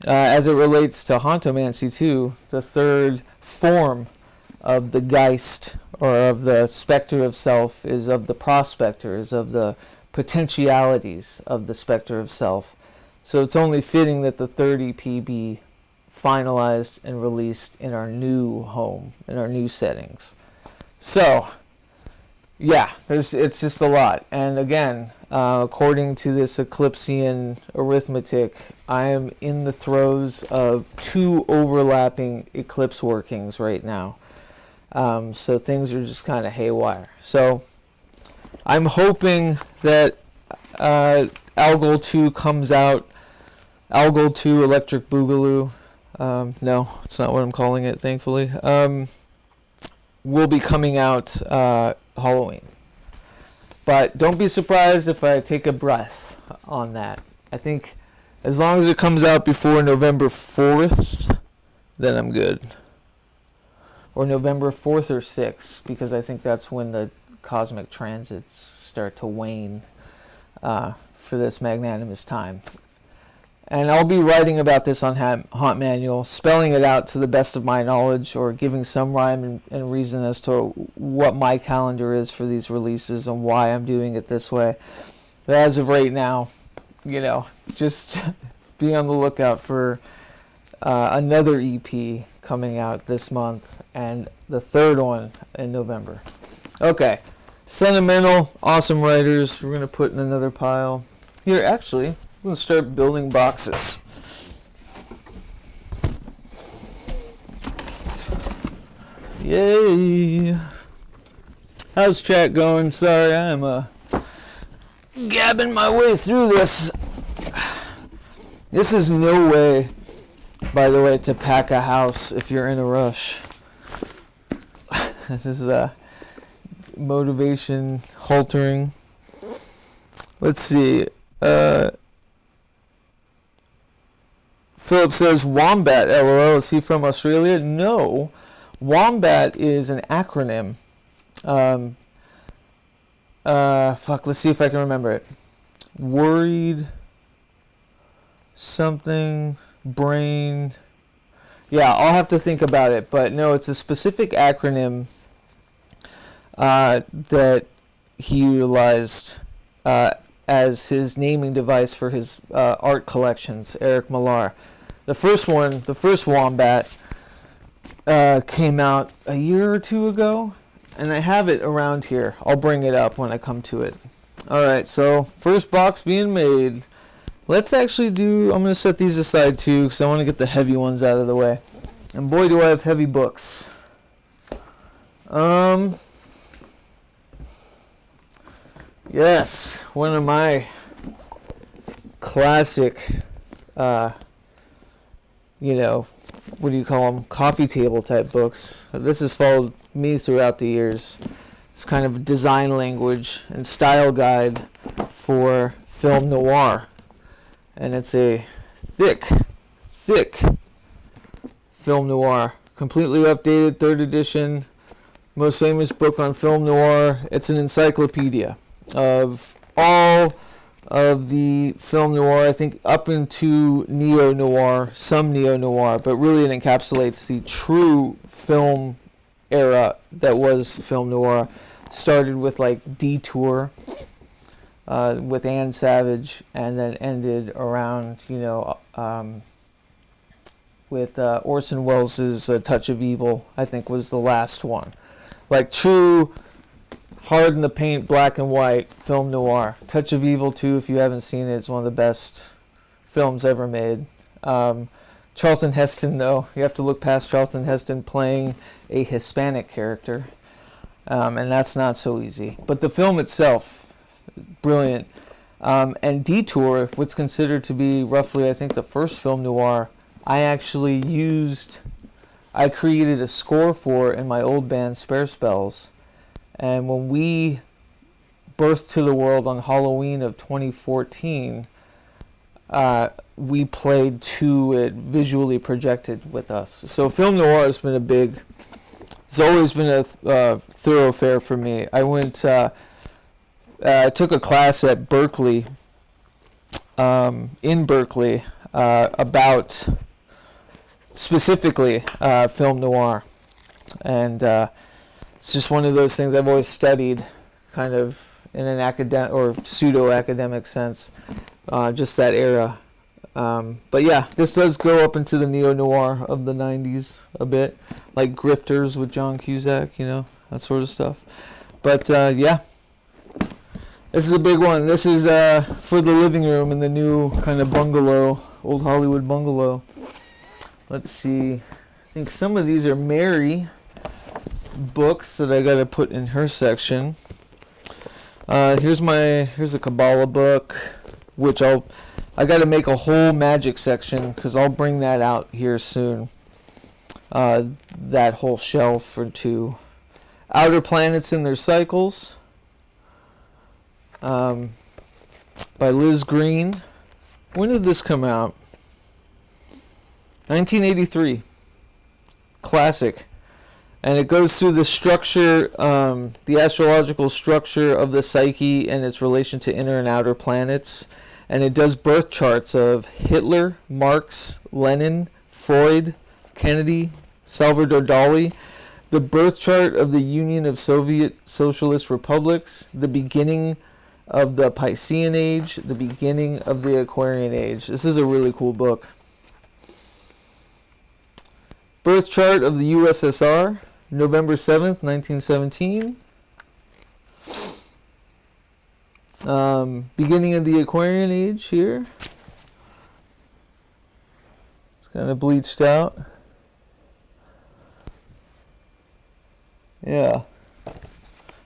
as it relates to Hauntomancy too, the third form of the Geist, or of the specter of self, is of the prospector, is of the potentialities of the specter of self. So it's only fitting that the third EP be finalized and released in our new home, in our new settings. So, yeah, it's just a lot. And again, according to this Eclipsean arithmetic, I am in the throes of 2 overlapping eclipse workings right now. So things are just kind of haywire. So I'm hoping that Algol 2 comes out. Algol 2 Electric Boogaloo. No, it's not what I'm calling it, thankfully. Will be coming out Halloween. But don't be surprised if I take a breath on that. I think as long as it comes out before November 4th, then I'm good. Or November 4th or 6th, because I think that's when the cosmic transits start to wane for this magnanimous time. And I'll be writing about this on Haunt Manual, spelling it out to the best of my knowledge, or giving some rhyme and reason as to what my calendar is for these releases and why I'm doing it this way. But as of right now, you know, just be on the lookout for another EP coming out this month, and the third one in November. Okay, sentimental, awesome writers. We're gonna put in another pile. Here, actually, I'm gonna start building boxes. Yay! How's chat going? Sorry, I'm gabbing my way through this. This is no way, by the way, to pack a house if you're in a rush. This is motivation haltering. Let's see. Philip says, Wombat, LOL. Is he from Australia? No. Wombat is an acronym. Let's see if I can remember it. Worried something brain. Yeah, I'll have to think about it, but no, it's a specific acronym that he utilized as his naming device for his art collections, Eric Millar. The first Wombat came out a year or two ago, and I have it around here. I'll bring it up when I come to it. Alright, so first box being made. Let's actually I'm going to set these aside too, because I want to get the heavy ones out of the way. And boy, do I have heavy books. Yes, one of my classic, what do you call them? Coffee table type books. This has followed me throughout the years. It's kind of a design language and style guide for film noir. And it's a thick film noir. Completely updated, 3rd edition. Most famous book on film noir. It's an encyclopedia of all of the film noir, I think up into neo-noir, some neo-noir, but really it encapsulates the true film era that was film noir. Started with like Detour with Anne Savage, and then ended around, with Orson Welles' Touch of Evil, I think was the last one. Like true hard in the paint, black and white film noir. Touch of Evil 2, if you haven't seen it, is one of the best films ever made. Charlton Heston, though, you have to look past Charlton Heston playing a Hispanic character, and that's not so easy. But the film itself, brilliant. And Detour, what's considered to be roughly, I think, the first film noir I created a score for in my old band, Spare Spells. And when we birthed to the world on Halloween of 2014, we played to it visually projected with us. So film noir has been it's always been a thoroughfare for me. I took a class at Berkeley, in Berkeley, about specifically film noir. And it's just one of those things I've always studied, kind of in an academic or pseudo-academic sense, just that era. But yeah, this does go up into the neo-noir of the 90s a bit, like Grifters with John Cusack, that sort of stuff. But yeah, this is a big one. This is for the living room in the new kind of bungalow, old Hollywood bungalow. Let's see. I think some of these are Mary books that I got to put in her section. Here's a Kabbalah book, which I got to make a whole magic section because I'll bring that out here soon. That whole shelf or two. Outer Planets and Their Cycles, by Liz Green. When did this come out? 1983. Classic. And it goes through the structure, the astrological structure of the psyche and its relation to inner and outer planets. And it does birth charts of Hitler, Marx, Lenin, Freud, Kennedy, Salvador Dali, the birth chart of the Union of Soviet Socialist Republics, the beginning of the Piscean Age, the beginning of the Aquarian Age. This is a really cool book. Birth chart of the USSR, November 7th, 1917. Beginning of the Aquarian Age here. It's kind of bleached out. Yeah.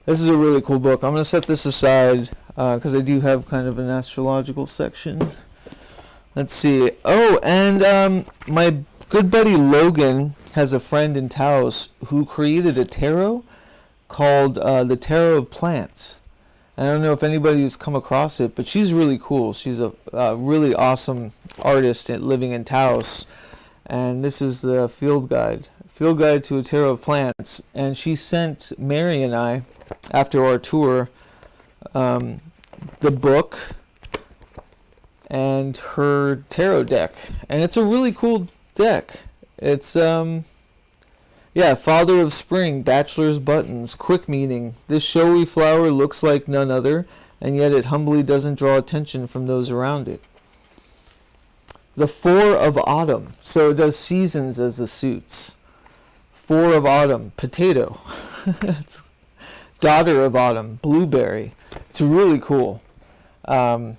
This is a really cool book. I'm going to set this aside because I do have kind of an astrological section. Let's see. Oh, and my good buddy Logan has a friend in Taos who created a tarot called the Tarot of Plants. I don't know if anybody's come across it, but she's really cool. She's a really awesome artist living in Taos. And this is the field guide to a tarot of plants. And she sent Mary and I, after our tour, the book and her tarot deck. And it's a really cool deck. It's Father of Spring, Bachelor's Buttons, Quick Meaning. This showy flower looks like none other, and yet it humbly doesn't draw attention from those around it. The Four of Autumn. So it does seasons as the suits. Four of Autumn, Potato. It's Daughter of Autumn, Blueberry. It's really cool. I'm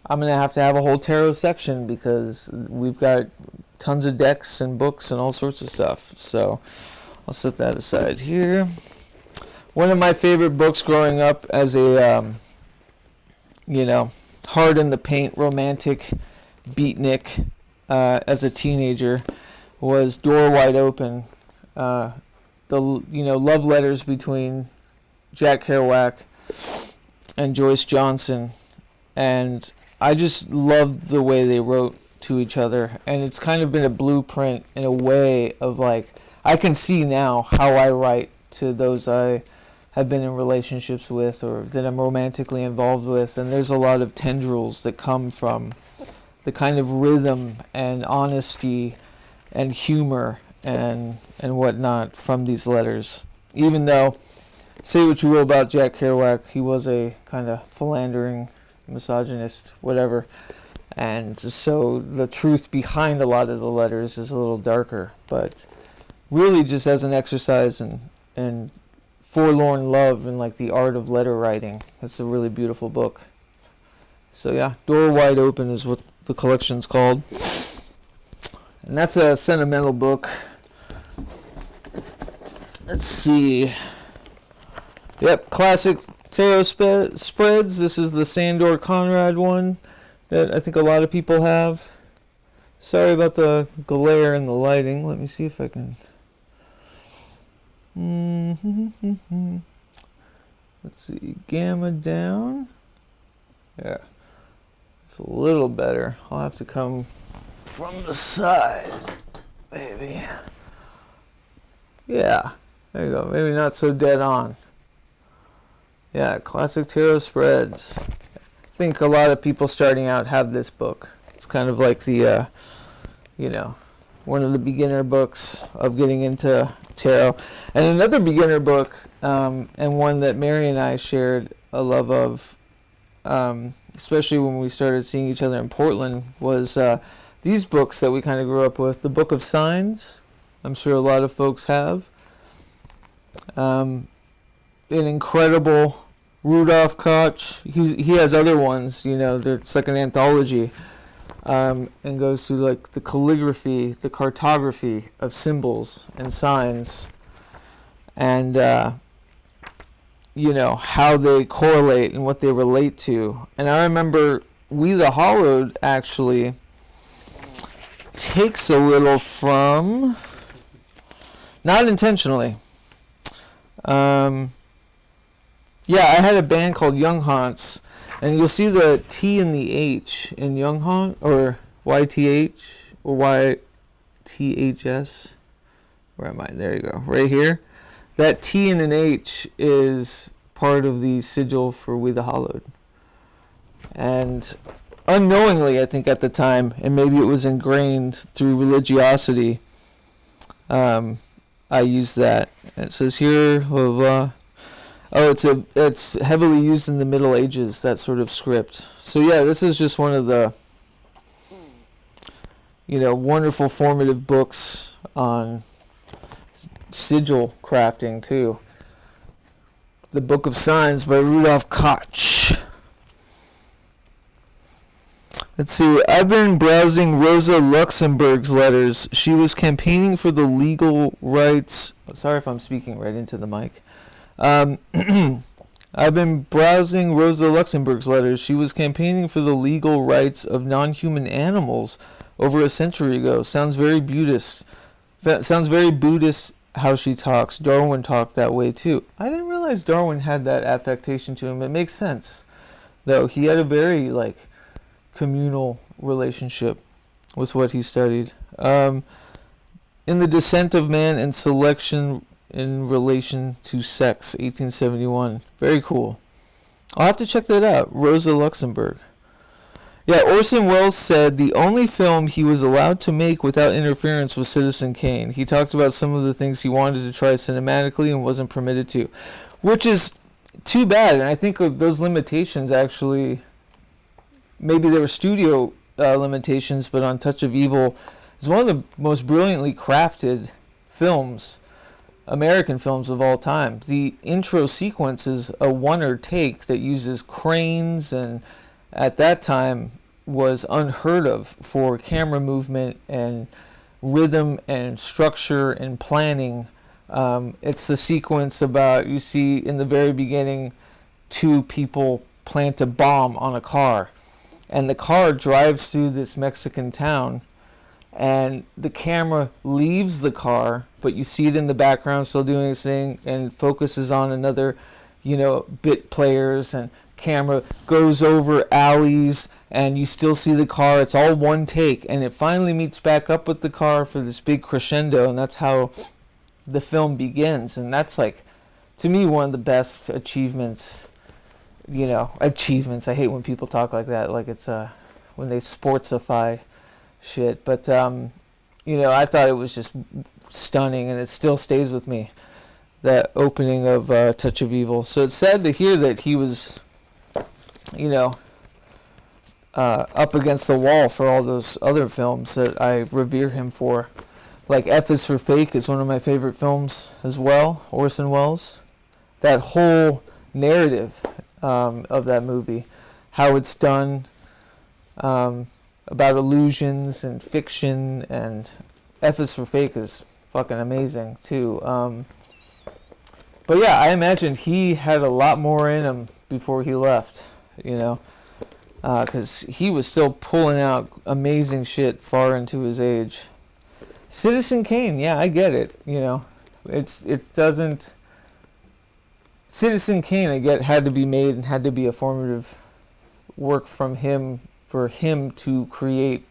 going to have a whole tarot section because we've got tons of decks and books and all sorts of stuff. So I'll set that aside here. One of my favorite books growing up as a, hard in the paint, romantic beatnik as a teenager was Door Wide Open. The love letters between Jack Kerouac and Joyce Johnson, and I just loved the way they wrote to each other, and it's kind of been a blueprint in a way of like I can see now how I write to those I have been in relationships with or that I'm romantically involved with, and there's a lot of tendrils that come from the kind of rhythm and honesty and humor and whatnot from these letters. Even though, say what you will about Jack Kerouac, he was a kind of philandering, misogynist, whatever. And so the truth behind a lot of the letters is a little darker. But really just as an exercise in forlorn love and like the art of letter writing. It's a really beautiful book. So yeah, Door Wide Open is what the collection's called. And that's a sentimental book. Let's see. Yep, classic tarot spreads. This is the Sandor Conrad one that I think a lot of people have. Sorry about the glare and the lighting. Let me see if I can. Let's see. Gamma down. Yeah. It's a little better. I'll have to come from the side, maybe. Yeah. There you go. Maybe not so dead on. Yeah, classic tarot spreads. I think a lot of people starting out have this book. It's kind of like the, one of the beginner books of getting into tarot. And another beginner book, and one that Mary and I shared a love of, especially when we started seeing each other in Portland, was these books that we kind of grew up with. The Book of Signs. I'm sure a lot of folks have. An incredible Rudolph Koch. He has other ones, it's like an anthology, and goes through like the calligraphy, the cartography of symbols and signs, and how they correlate and what they relate to. And I remember We the Hollowed actually takes a little from, not intentionally. I had a band called Young Haunts, and you'll see the T and the H in Young Haunt, or YTH, or YTHS. Where am I? There you go. Right here. That T and an H is part of the sigil for We the Hollowed. And unknowingly, I think at the time, and maybe it was ingrained through religiosity, I used that. And it says here, blah, blah, blah. Oh, it's heavily used in the Middle Ages, that sort of script. So yeah, this is just one of the wonderful formative books on sigil crafting too. The Book of Signs by Rudolf Koch. Let's see. I've been browsing Rosa Luxemburg's letters. She was campaigning for the legal rights. Sorry if I'm speaking right into the mic. I've been browsing Rosa Luxemburg's letters. She was campaigning for the legal rights of non-human animals over a century ago. Sounds very Buddhist. Sounds very Buddhist how she talks. Darwin talked that way too. I didn't realize Darwin had that affectation to him. It makes sense, though. He had a very communal relationship with what he studied. In The Descent of Man and Selection in Relation to Sex, 1871. Very cool. I'll have to check that out. Rosa Luxemburg. Yeah, Orson Welles said the only film he was allowed to make without interference was Citizen Kane. He talked about some of the things he wanted to try cinematically and wasn't permitted to, which is too bad. And I think those limitations actually, maybe there were studio limitations, but on Touch of Evil is one of the most brilliantly crafted films, American films of all time. The intro sequence is a one-er take that uses cranes, and at that time was unheard of for camera movement and rhythm and structure and planning. It's the sequence about, you see in the very beginning, two people plant a bomb on a car, and the car drives through this Mexican town, and the camera leaves the car, but you see it in the background still doing its thing, and focuses on another, bit players, and camera goes over alleys, and you still see the car. It's all one take, and it finally meets back up with the car for this big crescendo, and that's how the film begins. And that's to me, one of the best achievements. Achievements. I hate when people talk like that, like it's when they sportsify shit. But I thought it was just stunning, and it still stays with me. That opening of Touch of Evil. So it's sad to hear that he was, up against the wall for all those other films that I revere him for. Like F is for Fake is one of my favorite films as well, Orson Welles. That whole narrative of that movie, how it's done, about illusions and fiction, and F is for Fake is fucking amazing too. But yeah, I imagine he had a lot more in him before he left, because he was still pulling out amazing shit far into his age. Citizen Kane, yeah, I get it. It doesn't. Citizen Kane, I get, had to be made and had to be a formative work from him for him to create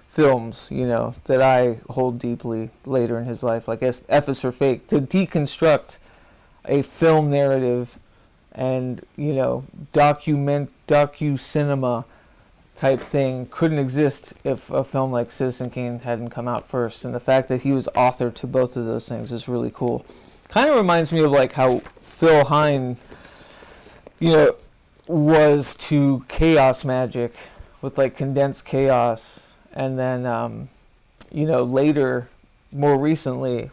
films, that I hold deeply later in his life, like F is for Fake, to deconstruct a film narrative and docu-cinema type thing couldn't exist if a film like Citizen Kane hadn't come out first. And the fact that he was author to both of those things is really cool. Kind of reminds me of how Phil Hine, was to chaos magic with condensed chaos, and then later, more recently,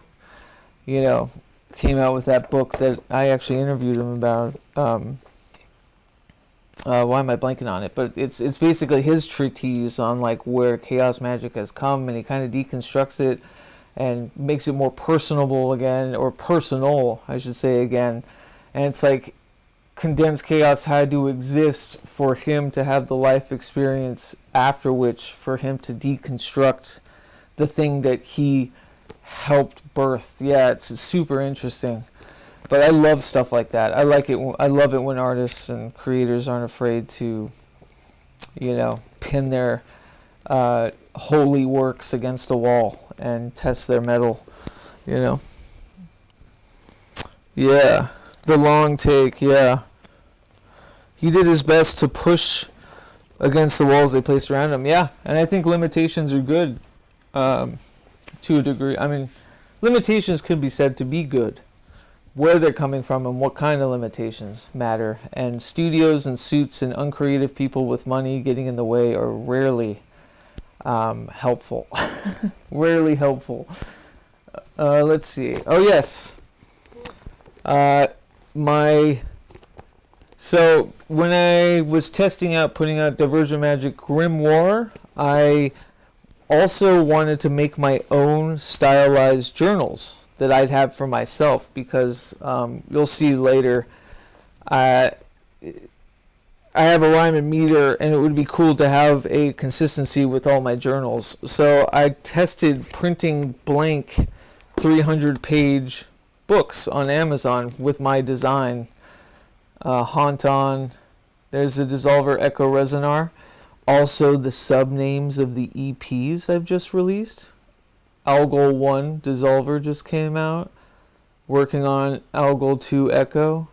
came out with that book that I actually interviewed him about. Why am I blanking on it? But it's basically his treatise on where chaos magic has come, and he kind of deconstructs it and makes it more personable again, or personal, I should say again. And it's condensed chaos had to exist for him to have the life experience after which, for him to deconstruct the thing that he helped birth. Yeah, it's super interesting. But I love stuff like that. I like it. I love it when artists and creators aren't afraid to, pin their holy works against a wall and test their mettle. Yeah. The long take. Yeah. He did his best to push against the walls they placed around him. Yeah, and I think limitations are good, to a degree. I mean, limitations could be said to be good. where they're coming from and what kind of limitations matter. And studios and suits and uncreative people with money getting in the way are rarely helpful. Rarely helpful. Let's see. Oh, yes. So when I was testing out, putting out Divergent Magic Grimoire, I also wanted to make my own stylized journals that I'd have for myself, because you'll see later, I have a rhyme and meter, and it would be cool to have a consistency with all my journals. So I tested printing blank 300-page books on Amazon with my design. There's the Dissolver Echo Resonar. Also the sub-names of the EPs I've just released. Algol 1 Dissolver just came out. Working on Algol 2 Echo.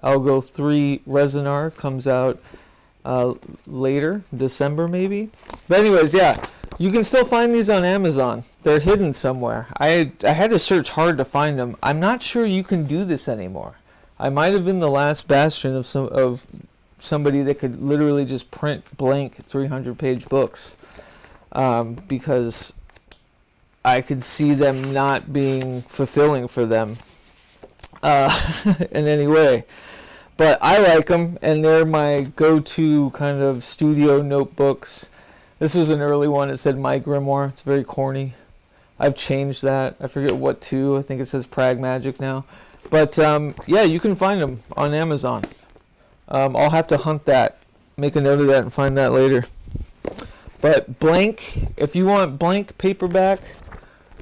Algol 3 Resonar comes out later, December maybe. But anyways, yeah, you can still find these on Amazon. They're hidden somewhere. I had to search hard to find them. I'm not sure you can do this anymore. I might have been the last bastion of somebody that could literally just print blank 300-page books, because I could see them not being fulfilling for them in any way. But I like them, and they're my go-to kind of studio notebooks. This was an early one. It said My Grimoire. It's very corny. I've changed that. I forget what to. I think it says Prag Magic now. But yeah, you can find them on Amazon. I'll have to hunt that, make a note of that, and find that later. But blank, if you want blank paperback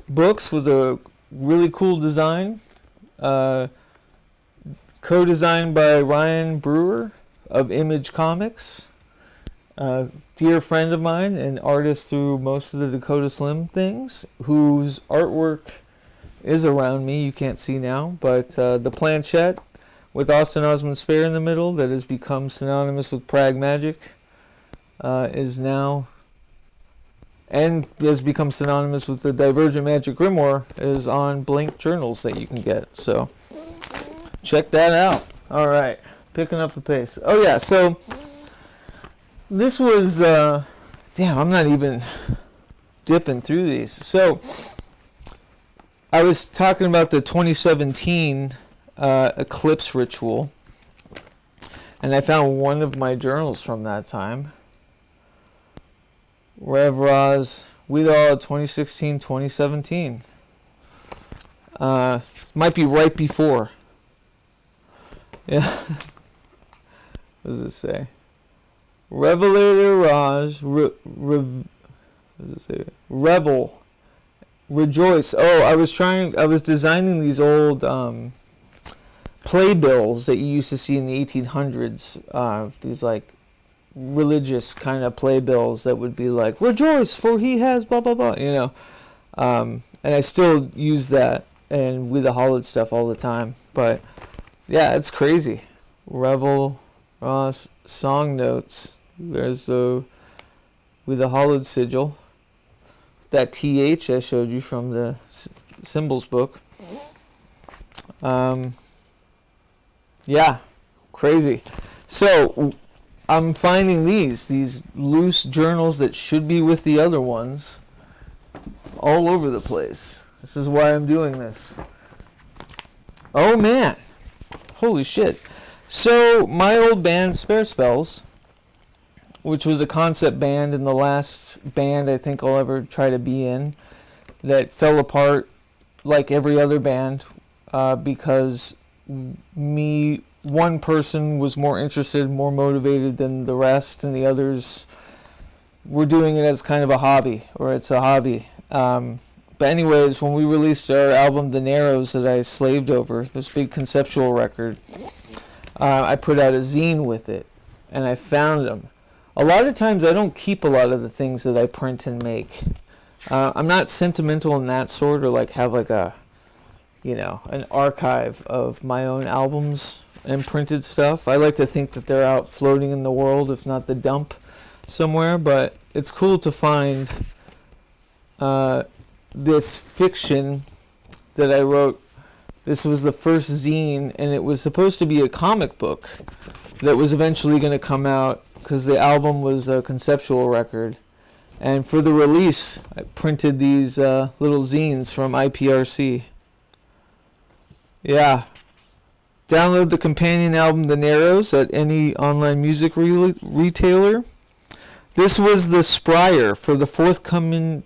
books with a really cool design, co-designed by Ryan Brewer of Image Comics, dear friend of mine and artist through most of the Dakota Slim things, whose artwork is around me, you can't see now, but the planchette with Austin Osman Spare in the middle that has become synonymous with Prag Magic is now, and has become synonymous with the Divergent Magic Grimoire, is on blank journals that you can get. So check that out. All right, picking up the pace. Oh yeah, so this was, damn, I'm not even dipping through these. So I was talking about the 2017 eclipse ritual, and I found one of my journals from that time. Rev Raz, Weedall 2016-2017. Might be right before. Yeah. What does it say? Revelator Raj, what does it say? Revel. Rejoice. Oh, I was designing these old playbills that you used to see in the 1800s. These like religious kind of playbills that would be like, rejoice for he has blah blah blah, you know. And I still use that and with the hollowed stuff all the time. But yeah, it's crazy. Revel Ross song notes. There's the with the hollowed sigil. That TH I showed you from the symbols book. Yeah, crazy. So I'm finding these loose journals that should be with the other ones all over the place. This is why I'm doing this. Oh man, holy shit. So my old band Spare Spells, which was a concept band and the last band I think I'll ever try to be in, that fell apart like every other band because one person was more interested, more motivated than the rest, and the others were doing it as kind of a hobby, or it's a hobby. But anyways, when we released our album The Narrows that I slaved over, this big conceptual record, I put out a zine with it, and I found them. A lot of times I don't keep a lot of the things that I print and make. I'm not sentimental in that sort, or like have like a, you know, an archive of my own albums and printed stuff. I like to think that they're out floating in the world, if not the dump somewhere, but it's cool to find this fiction that I wrote This was the first zine, and it was supposed to be a comic book that was eventually going to come out because the album was a conceptual record. And for the release, I printed these little zines from IPRC. Yeah. Download the companion album, The Narrows, at any online music retailer. This was the Spryer for the forthcoming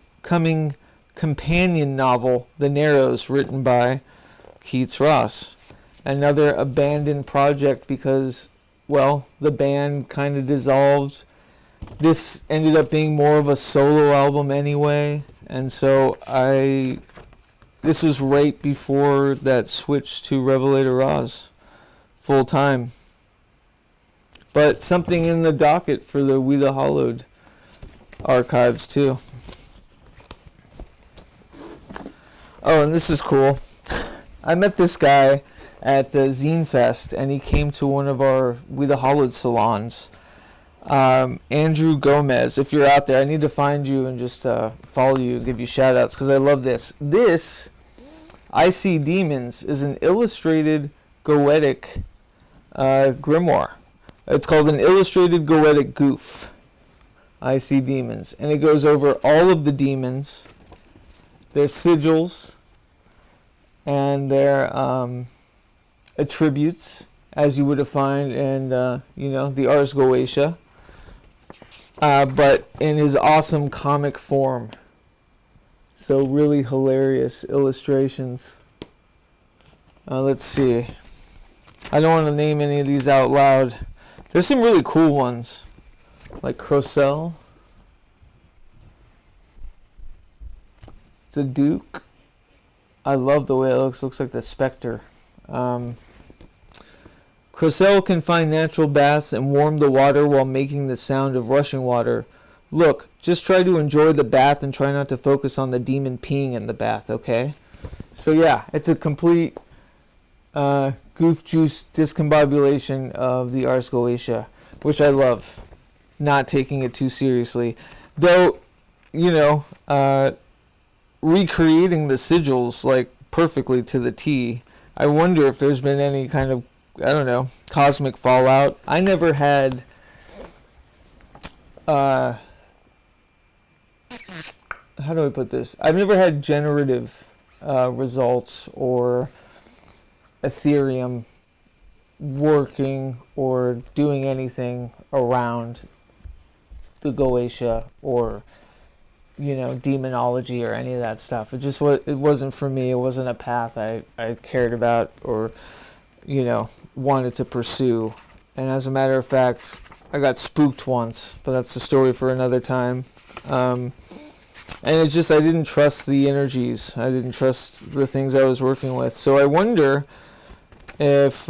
companion novel, The Narrows, written by Keats Ross. Another abandoned project because, well, the band kind of dissolved. This ended up being more of a solo album anyway, and so this was right before that switch to Revelator Ross full time. But something in the docket for the We the Hollowed archives too. Oh, and this is cool. I met this guy at the Zine Fest, and he came to one of our We the Hollowed salons. Andrew Gomez, if you're out there, I need to find you and just follow you and give you shout outs because I love this. This, I See Demons, is an illustrated goetic grimoire. It's called an illustrated goetic goof. I See Demons. And it goes over all of the demons, their sigils, and their attributes, as you would have found in, the Ars Goetia. But in his awesome comic form. So really hilarious illustrations. Let's see. I don't want to name any of these out loud. There's some really cool ones. Like Crocell. It's a Duke. I love the way it looks. Looks like the Spectre. Crocell can find natural baths and warm the water while making the sound of rushing water. Look, just try to enjoy the bath and try not to focus on the demon peeing in the bath, okay? So yeah, it's a complete goof juice discombobulation of the Ars Goetia, which I love. Not taking it too seriously. Though, recreating the sigils like perfectly to the T. I wonder if there's been any kind of, I don't know, cosmic fallout. I never had how do I put this? I've never had generative results or Ethereum working or doing anything around the Goetia or demonology or any of that stuff. It wasn't for me. It wasn't a path I cared about or wanted to pursue. And as a matter of fact, I got spooked once, but that's a story for another time. And it's just I didn't trust the energies. I didn't trust the things I was working with. So I wonder if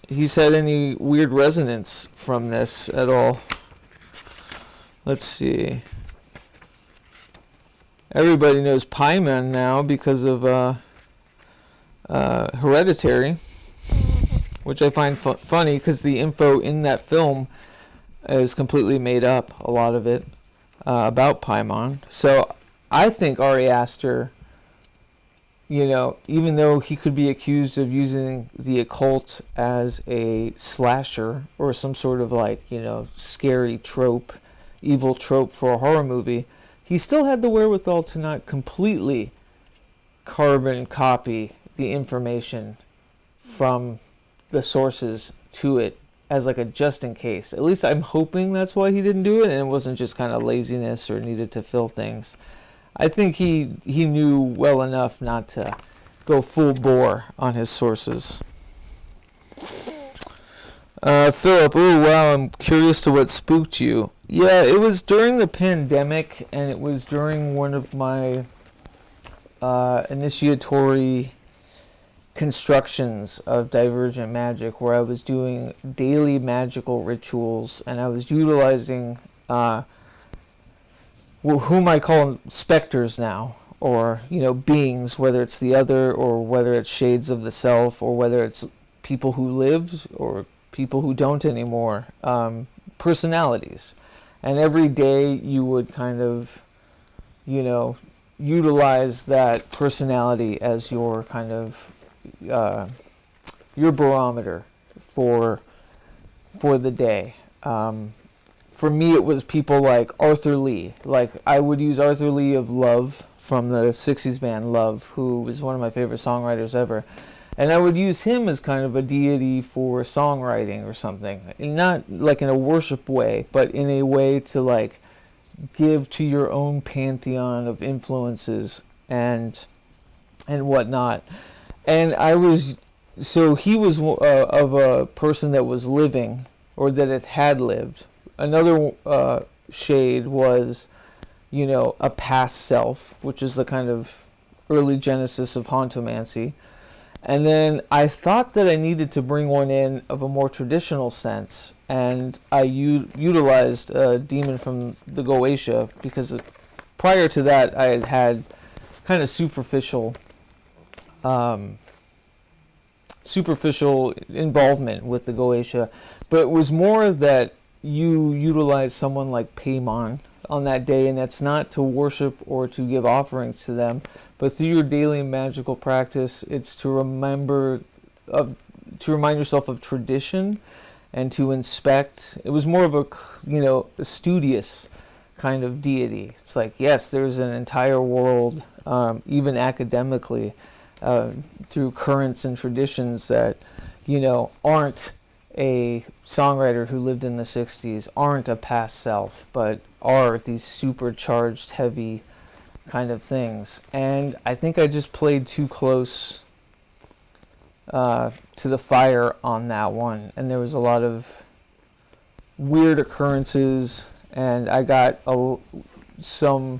he's had any weird resonance from this at all. Let's see. Everybody knows Paimon now because of Hereditary, which I find funny because the info in that film is completely made up, a lot of it, about Paimon. So I think Ari Aster, even though he could be accused of using the occult as a slasher or some sort of scary trope, evil trope for a horror movie, he still had the wherewithal to not completely carbon copy the information from the sources to it as a just in case. At least I'm hoping that's why he didn't do it and it wasn't just kind of laziness or needed to fill things. I think he knew well enough not to go full bore on his sources. Philip, oh wow, I'm curious to what spooked you. Yeah, it was during the pandemic, and it was during one of my initiatory constructions of Divergent Magic, where I was doing daily magical rituals, and I was utilizing whom I call specters now, or beings, whether it's the other, or whether it's shades of the self, or whether it's people who lived, or people who don't anymore, personalities. And every day you would kind of, utilize that personality as your kind of your barometer for the day. For me, it was people like Arthur Lee. Like, I would use Arthur Lee of Love from the 60s band Love, who was one of my favorite songwriters ever. And I would use him as kind of a deity for songwriting or something. Not like in a worship way, but in a way to like give to your own pantheon of influences and whatnot. And he was of a person that was living, or that it had lived. Another shade was, a past self, which is the kind of early genesis of Hauntomancy. And then I thought that I needed to bring one in of a more traditional sense, and I utilized a demon from the Goetia, because prior to that I had kind of superficial involvement with the Goetia, but it was more that you utilize someone like Paimon on that day, and that's not to worship or to give offerings to them, but through your daily magical practice, it's to remind yourself of tradition and to inspect. It was more of a studious kind of deity. It's like, yes, there's an entire world, even academically, through currents and traditions that, aren't a songwriter who lived in the 60s, aren't a past self, but are these supercharged, heavy kind of things. And I think I just played too close to the fire on that one, and there was a lot of weird occurrences, and I got some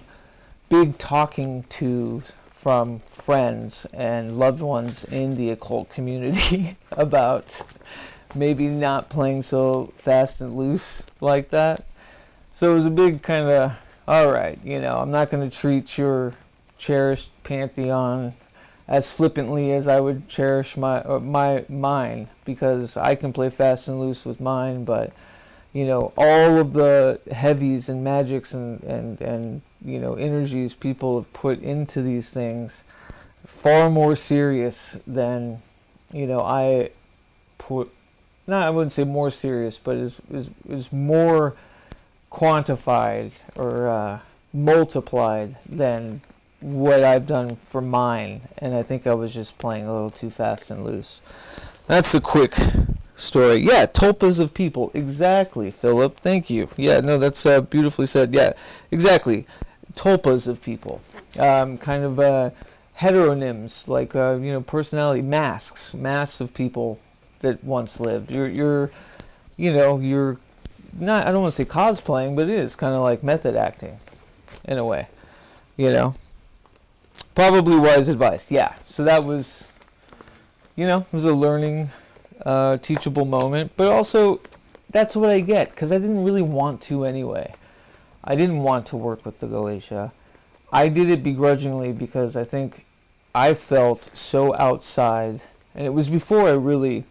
big talking to from friends and loved ones in the occult community about maybe not playing so fast and loose like that. So it was a big kind of, all right, I'm not going to treat your cherished pantheon as flippantly as I would cherish mine, because I can play fast and loose with mine, but all of the heavies and magics and energies people have put into these things, far more serious than I put. No, I wouldn't say more serious, but is more quantified or multiplied than what I've done for mine. And I think I was just playing a little too fast and loose. That's the quick story. Yeah, tulpas of people. Exactly, Philip. Thank you. Yeah, no, that's beautifully said. Yeah, exactly. Tulpas of people. Kind of heteronyms, like personality masks of people that once lived. You're not, I don't want to say cosplaying, but it is kind of like method acting in a way, probably wise advice. Yeah, so that was it was a learning teachable moment, but also that's what I get, because I didn't really want to anyway. I didn't want to work with the Goetia. I did it begrudgingly because I think I felt so outside, and it was before I really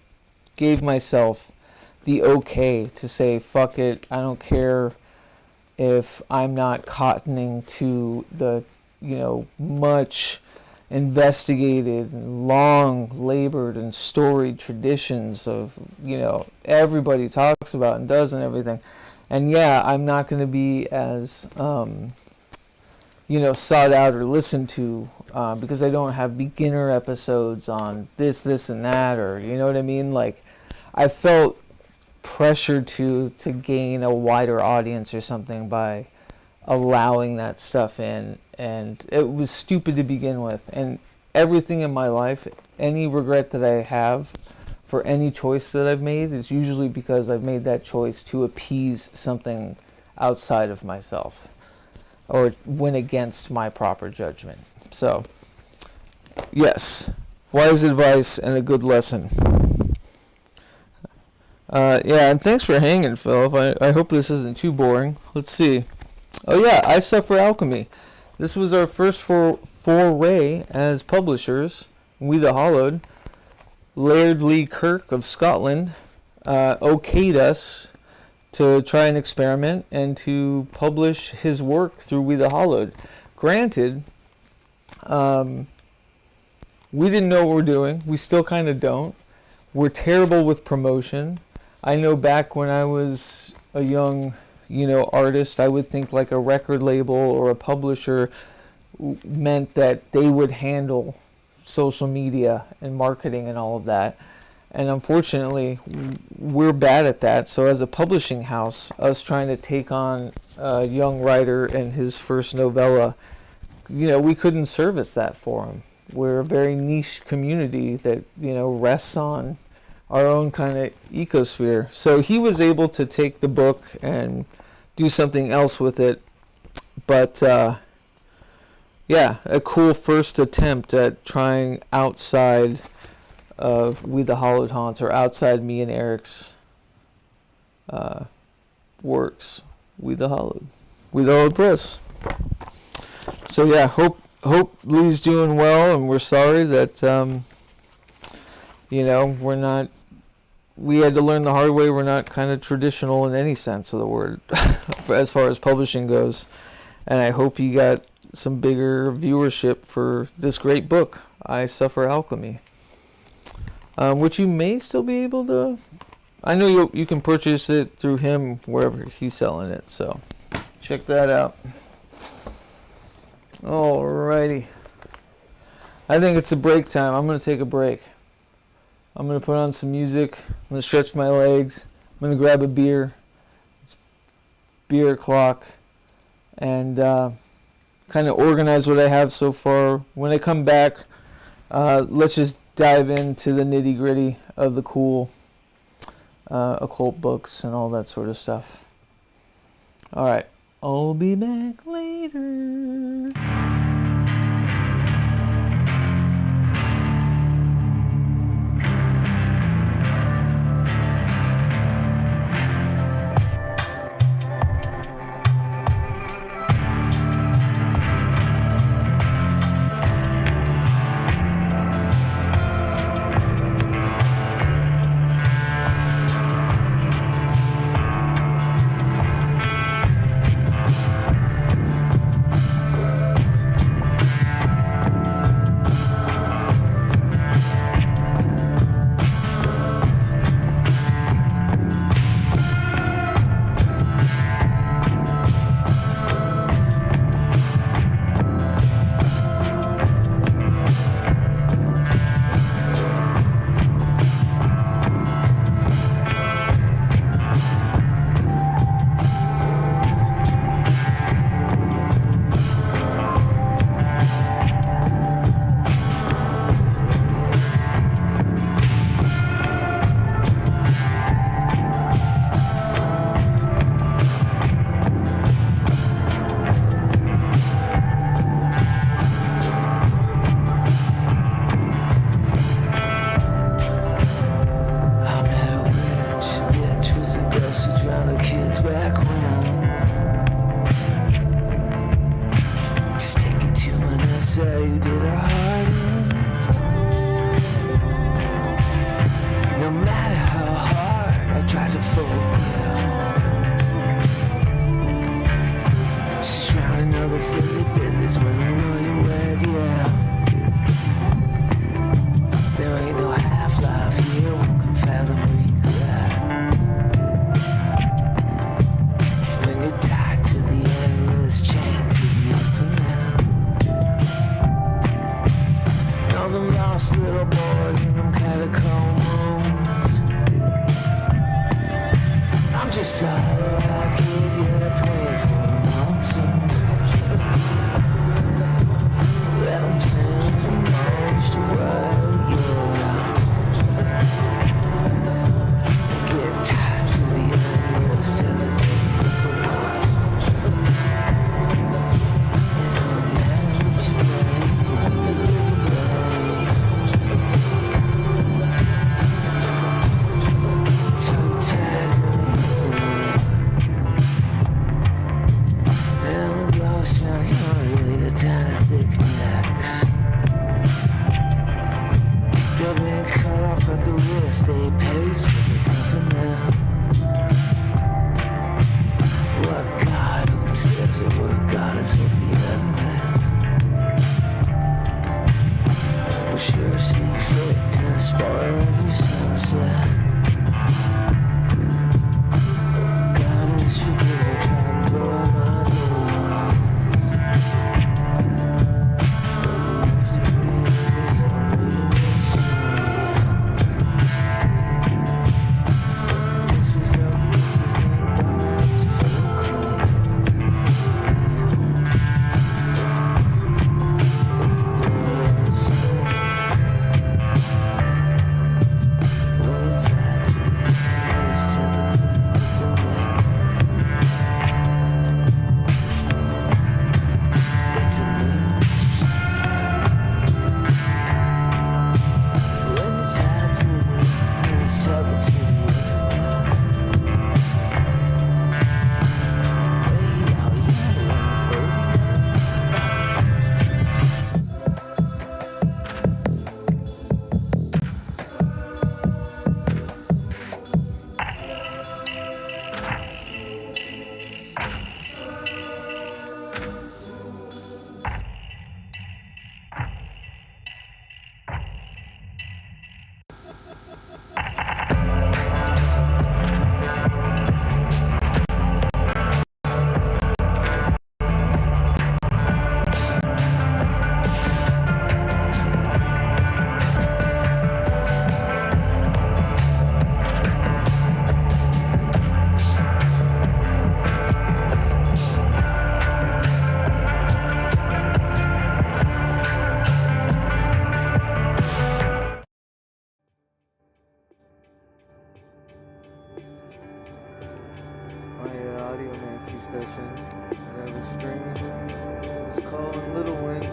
gave myself the okay to say, fuck it, I don't care if I'm not cottoning to the, much investigated and long labored and storied traditions of, everybody talks about and does and everything. And yeah, I'm not going to be as, sought out or listened to because I don't have beginner episodes on this, and that, or, you know what I mean? Like, I felt pressured to gain a wider audience or something by allowing that stuff in, and it was stupid to begin with. And everything in my life, any regret that I have for any choice that I've made, is usually because I've made that choice to appease something outside of myself, or went against my proper judgment. So, yes, wise advice and a good lesson. Yeah, and thanks for hanging, Philip. I hope this isn't too boring. Let's see. Oh yeah, I Suffer Alchemy. This was our first foray as publishers. We the Hollowed. Laird Lee Kirk of Scotland okayed us to try an experiment and to publish his work through We the Hollowed. Granted, We didn't know what we're doing. We still kind of don't. We're terrible with promotion. I know back when I was a young, artist, I would think like a record label or a publisher meant that they would handle social media and marketing and all of that. And unfortunately, we're bad at that. So as a publishing house, us trying to take on a young writer and his first novella, we couldn't service that for him. We're a very niche community that, rests on our own kind of ecosphere. So he was able to take the book and do something else with it. But, a cool first attempt at trying outside of We the Hollowed Haunts, or outside me and Eric's works. We the Hollowed Press. So yeah, hope Lee's doing well, and we're sorry that we're not. We had to learn the hard way. We're not kind of traditional in any sense of the word, as far as publishing goes. And I hope you got some bigger viewership for this great book, I Suffer Alchemy, which you may still be able to. I know you can purchase it through him wherever he's selling it. So check that out. Alrighty. I think it's a break time. I'm going to take a break. I'm going to put on some music. I'm going to stretch my legs. I'm going to grab a beer. It's beer o'clock. And kind of organize what I have so far. When I come back, let's just dive into the nitty gritty of the cool occult books and all that sort of stuff. Alright. I'll be back later. What God of the stairs of what God is of the endless. tell it to you. Hey, how you doing, My Audiomancy session that I was streaming was called Little Wing.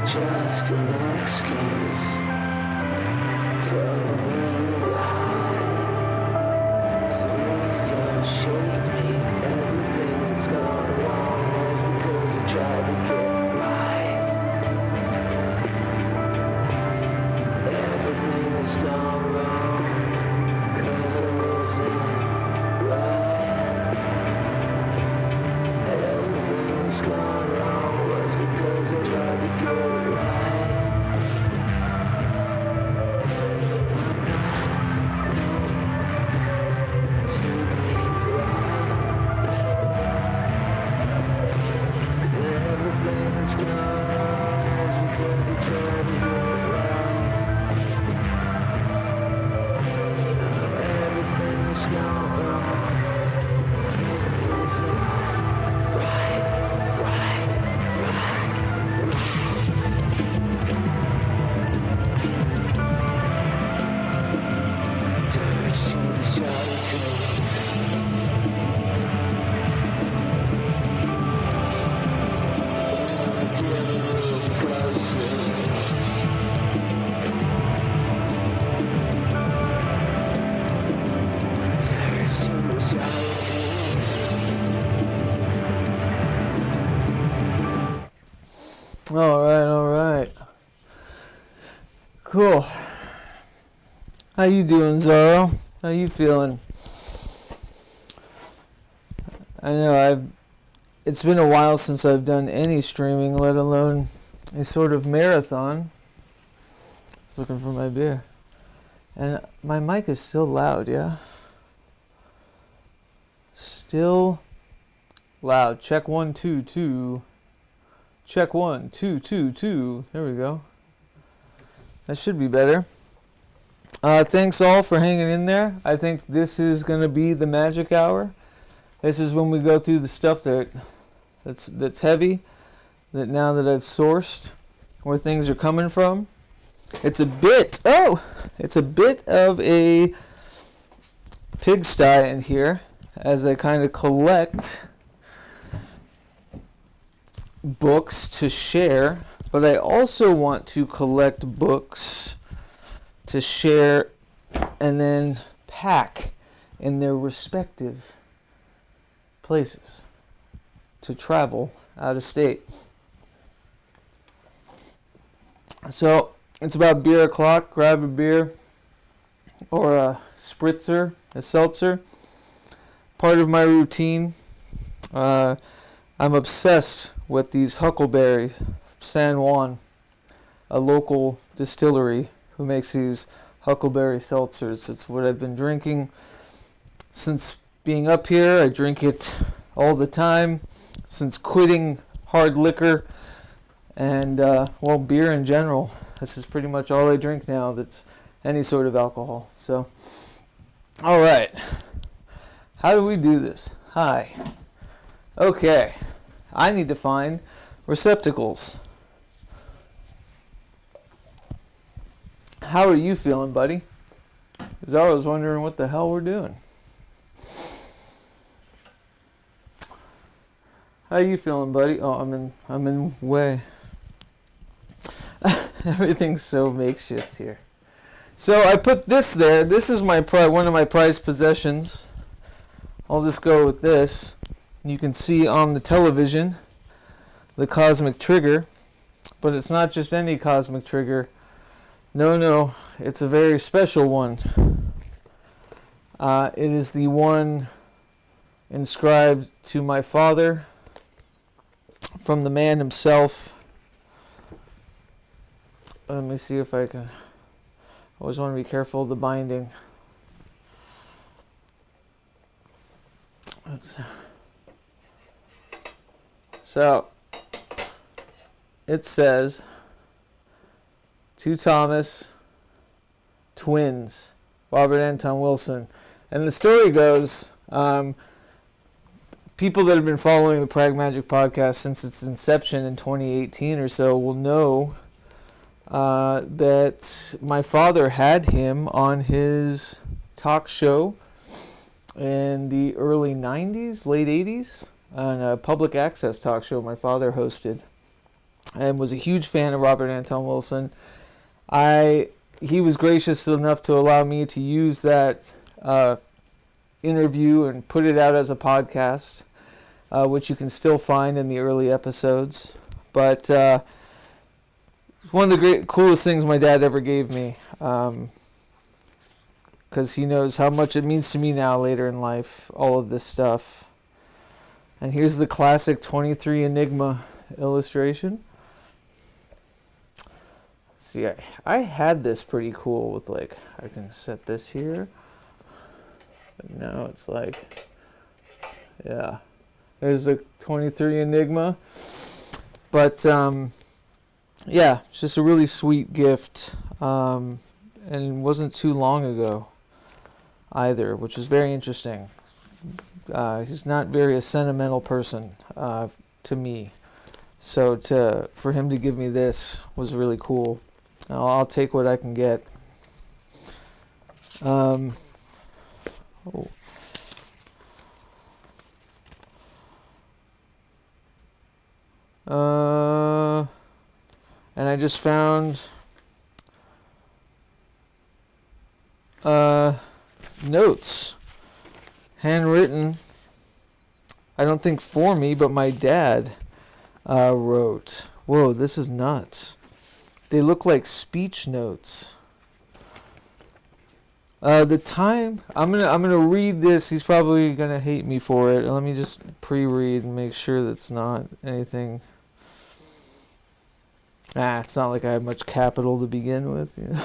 Just an excuse for the high. So please don't shake me. Everything that's gone wrong is because I tried to get right. Everything that's gone wrong, 'cause I wasn't right. Everything that's gone wrong was because I tried to get right. All right. Cool. How you doing, Zorro? How you feeling? I know it's been a while since I've done any streaming, let alone a sort of marathon. I was looking for my beer. And my mic is still loud, yeah? Still loud. Check 1 2 2. Check 1 2 2 2. There we go. That should be better. Thanks all for hanging in there. I think this is going to be the magic hour. This is when we go through the stuff that's heavy, that now that I've sourced where things are coming from. It's a bit of a pigsty in here as I kind of collect books to share, but I also want to collect books to share and then pack in their respective places to travel out of state. So it's about beer o'clock. Grab a beer or a spritzer, a seltzer. Part of my routine. I'm obsessed with these huckleberries. San Juan, a local distillery who makes these huckleberry seltzers. It's what I've been drinking since being up here. I drink it all the time since quitting hard liquor and beer in general. This is pretty much all I drink now that's any sort of alcohol. So, all right. How do we do this? Hi. Okay. I need to find receptacles. How are you feeling, buddy? Because I was wondering what the hell we're doing. How you feeling, buddy? Oh, I'm in way. Everything's so makeshift here. So I put this there. This is one of my prized possessions. I'll just go with this. You can see on the television the cosmic trigger, but it's not just any cosmic trigger. No, it's a very special one. It is the one inscribed to my father from the man himself. Let me see if I can. Always want to be careful of the binding. So it says, to Thomas, twins, Robert Anton Wilson. And the story goes, people that have been following the Prag Magic podcast since its inception in 2018 or so will know that my father had him on his talk show in the early 90s, late 80s, on a public access talk show my father hosted, and was a huge fan of Robert Anton Wilson. He was gracious enough to allow me to use that interview and put it out as a podcast, which you can still find in the early episodes. But it's one of the coolest things my dad ever gave me, because he knows how much it means to me now later in life, all of this stuff. And here's the classic 23 Enigma illustration. See, I had this pretty cool with, like, I can set this here. But now it's like, yeah. There's the 23 Enigma. But yeah, it's just a really sweet gift, and it wasn't too long ago either, which was very interesting. He's not very a sentimental person to me, so for him to give me this was really cool. I'll take what I can get. Oh. And I just found notes, handwritten. I don't think for me, but my dad wrote. Whoa, this is nuts. They look like speech notes. The time I'm gonna read this. He's probably gonna hate me for it. Let me just pre-read and make sure that's not anything. It's not like I have much capital to begin with. You know?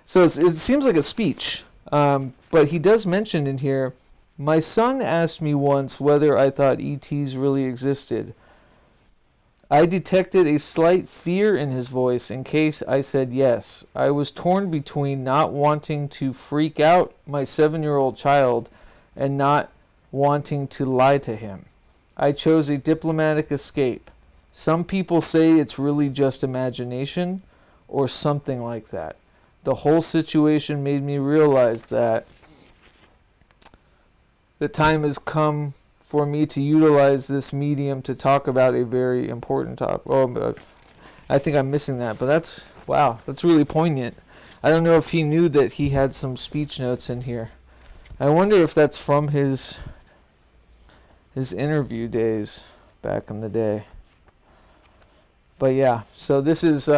So it seems like a speech, but he does mention in here, my son asked me once whether I thought ETs really existed. I detected a slight fear in his voice in case I said yes. I was torn between not wanting to freak out my 7-year-old child and not wanting to lie to him. I chose a diplomatic escape. Some people say it's really just imagination or something like that. The whole situation made me realize that the time has come for me to utilize this medium to talk about a very important topic. Oh, I think I'm missing that, but that's really poignant. I don't know if he knew that he had some speech notes in here. I wonder if that's from his interview days back in the day. But yeah, so this is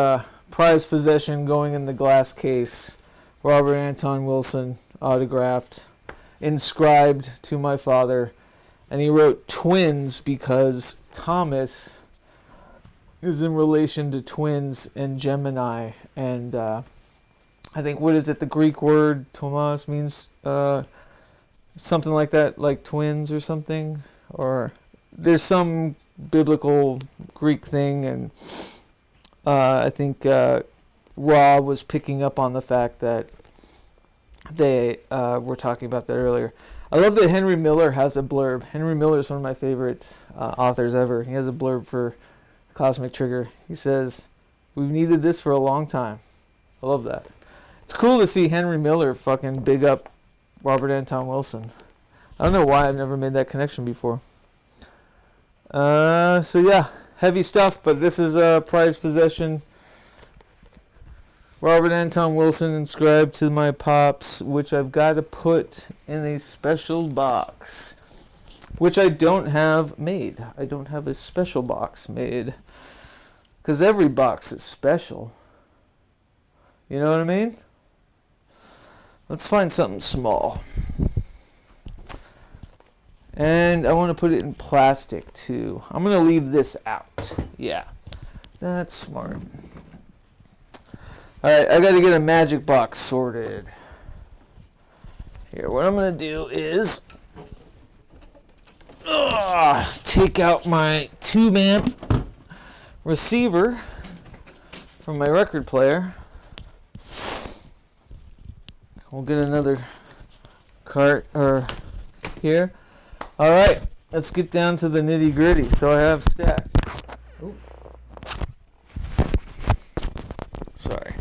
prized possession going in the glass case. Robert Anton Wilson, autographed, inscribed to my father. And he wrote twins because Thomas is in relation to twins and Gemini. And I think, what is it, the Greek word Thomas means something like that, like twins or something? Or there's some biblical Greek thing, and I think Ra was picking up on the fact that they were talking about that earlier. I love that Henry Miller has a blurb. Henry Miller is one of my favorite authors ever. He has a blurb for Cosmic Trigger. He says, "We've needed this for a long time." I love that. It's cool to see Henry Miller fucking big up Robert Anton Wilson. I don't know why I've never made that connection before. So yeah, heavy stuff, but this is a prized possession. Robert Anton Wilson inscribed to my pops, which I've got to put in a special box, which I don't have made. I don't have a special box made, because every box is special. You know what I mean? Let's find something small. And I want to put it in plastic too. I'm going to leave this out. Yeah, that's smart. Alright, I gotta get a magic box sorted. Here, what I'm gonna do is take out my tube amp receiver from my record player. We'll get another cart here. Alright, let's get down to the nitty gritty. So I have stacks. Ooh. Sorry.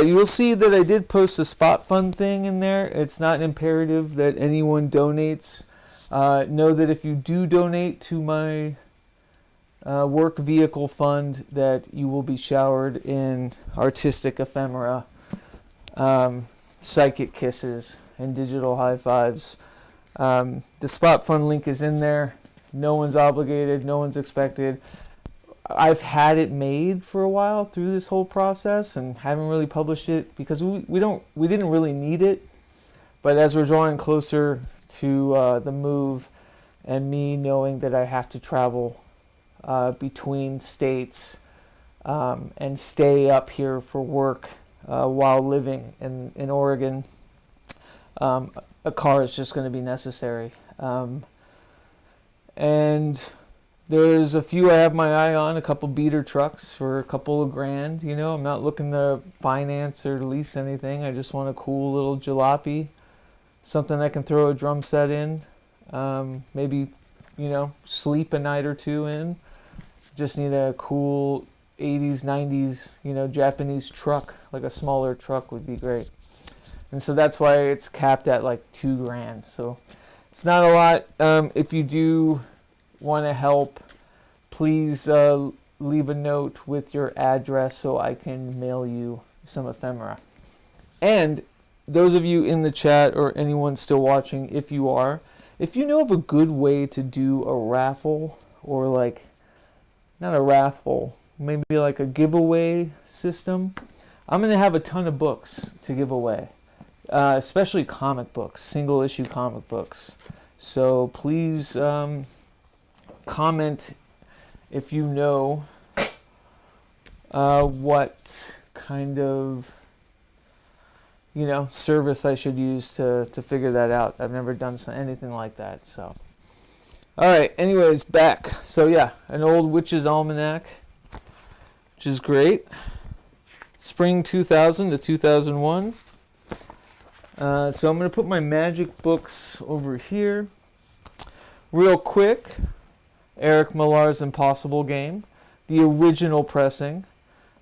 You will see that I did post a spot fund thing in there. It's not imperative that anyone donates. Know that if you do donate to my work vehicle fund, that you will be showered in artistic ephemera, psychic kisses, and digital high fives. The spot fund link is in there. No one's obligated. No one's expected. I've had it made for a while through this whole process and haven't really published it because we didn't really need it. But as we're drawing closer to the move, and me knowing that I have to travel between states and stay up here for work while living in Oregon, a car is just going to be necessary. And there's a few I have my eye on, a couple beater trucks for a couple of grand. You know, I'm not looking to finance or lease anything. I just want a cool little jalopy, something I can throw a drum set in, maybe, you know, sleep a night or two in. Just need a cool 80s, 90s, you know, Japanese truck, like a smaller truck would be great. And so that's why it's capped at like 2 grand. So it's not a lot. If you do want to help, please leave a note with your address so I can mail you some ephemera. And those of you in the chat or anyone still watching, if you know of a good way to do a raffle, or like, not a raffle, maybe like a giveaway system, I'm going to have a ton of books to give away, especially comic books, single issue comic books. So please comment if you know what kind of, you know, service I should use to figure that out. I've never done anything like that. So, all right. Anyways, back. So yeah, an old Witch's Almanac, which is great. Spring 2000 to 2001. So I'm going to put my magic books over here. Real quick, Eric Millar's Impossible Game, the original pressing,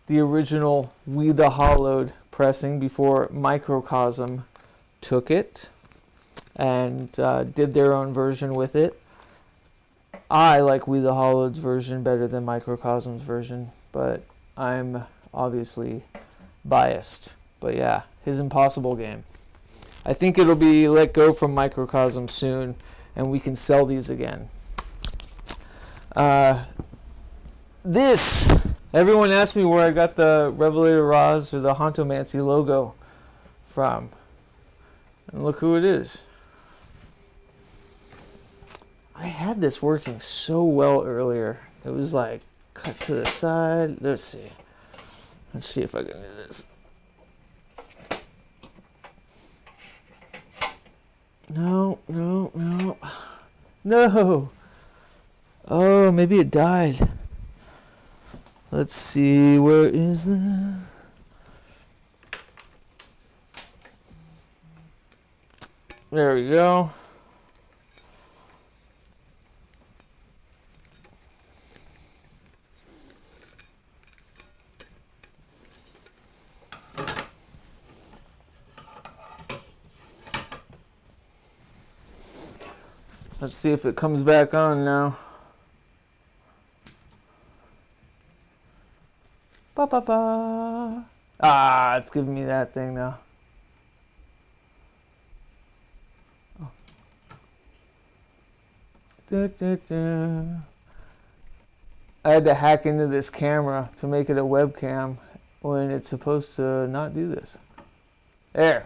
the original We the Hollowed pressing before Microcosm took it and did their own version with it. I like We the Hollowed's version better than Microcosm's version, but I'm obviously biased. But yeah, his Impossible Game. I think it'll be let go from Microcosm soon, and we can sell these again. Everyone asked me where I got the Revelator Roz or the Hauntomancy logo from. And look who it is. I had this working so well earlier. It was like cut to the side. Let's see. Let's see if I can do this. No. No. Oh, maybe it died. Let's see, where is that? There we go. Let's see if it comes back on now. Ba ba ba. Ah, it's giving me that thing now. Oh. Da, da, da. I had to hack into this camera to make it a webcam when it's supposed to not do this. There.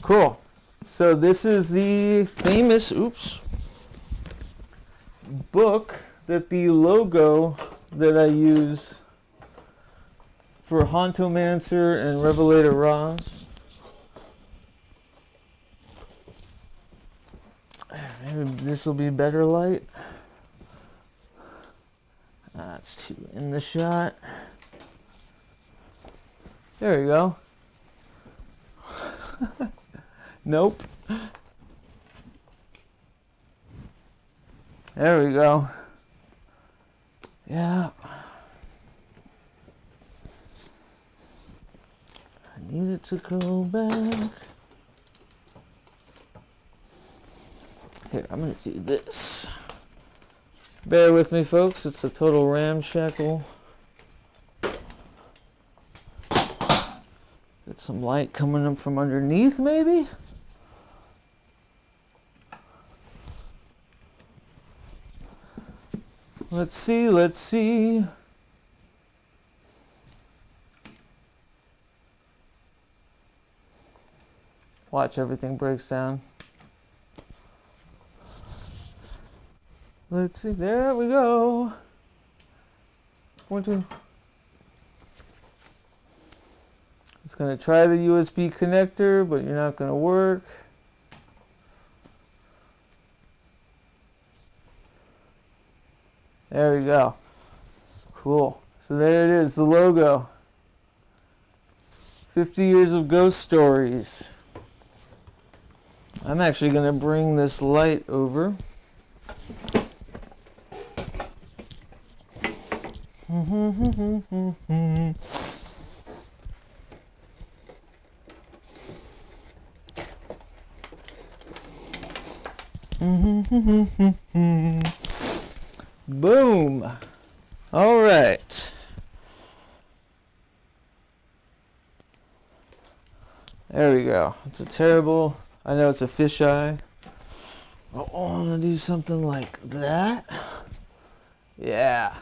Cool. So this is the famous, book that the logo that I use for Hauntomancer and Revelator Roz. Maybe this will be better light. That's too in the shot. There you go. Nope. There we go. Yeah. I need it to go back. Here, I'm going to do this. Bear with me, folks. It's a total ramshackle. Get some light coming up from underneath, maybe? Let's see. Watch, everything breaks down. Let's see, there we go. 1, 2. It's gonna try the USB connector, but you're not gonna work. There we go. Cool. So there it is, the logo. 50 years of ghost stories. I'm actually going to bring this light over. Boom. All right. There we go. It's a terrible, I know it's a fisheye. I want to do something like that. Yeah.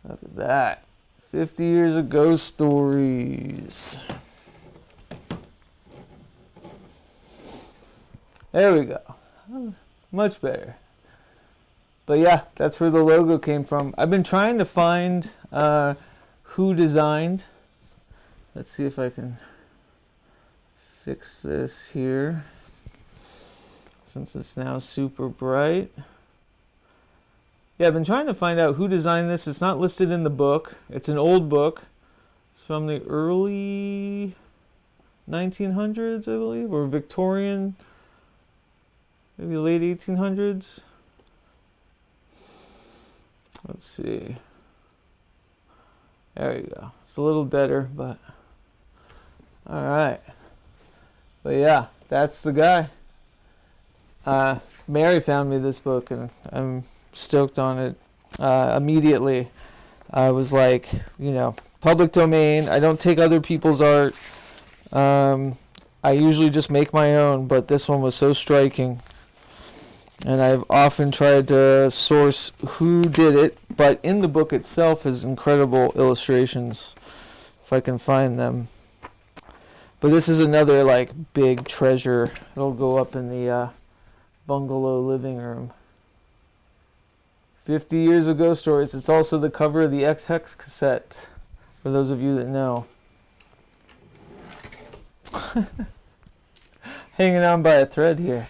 Look at that. 50 years of ghost stories. There we go. Much better. But yeah, that's where the logo came from. I've been trying to find who designed. Let's see if I can fix this here, since it's now super bright. Yeah, I've been trying to find out who designed this. It's not listed in the book. It's an old book. It's from the early 1900s, I believe, or Victorian, maybe late 1800s. Let's see. There we go. It's a little deader, but all right. But yeah, that's the guy. Mary found me this book, and I'm stoked on it immediately. I was like, you know, public domain. I don't take other people's art. I usually just make my own, but this one was so striking. And I've often tried to source who did it, but in the book itself is incredible illustrations, if I can find them. But this is another like big treasure. It'll go up in the bungalow living room. 50 years of ghost stories. It's also the cover of the X-Hex cassette, for those of you that know. Hanging on by a thread here.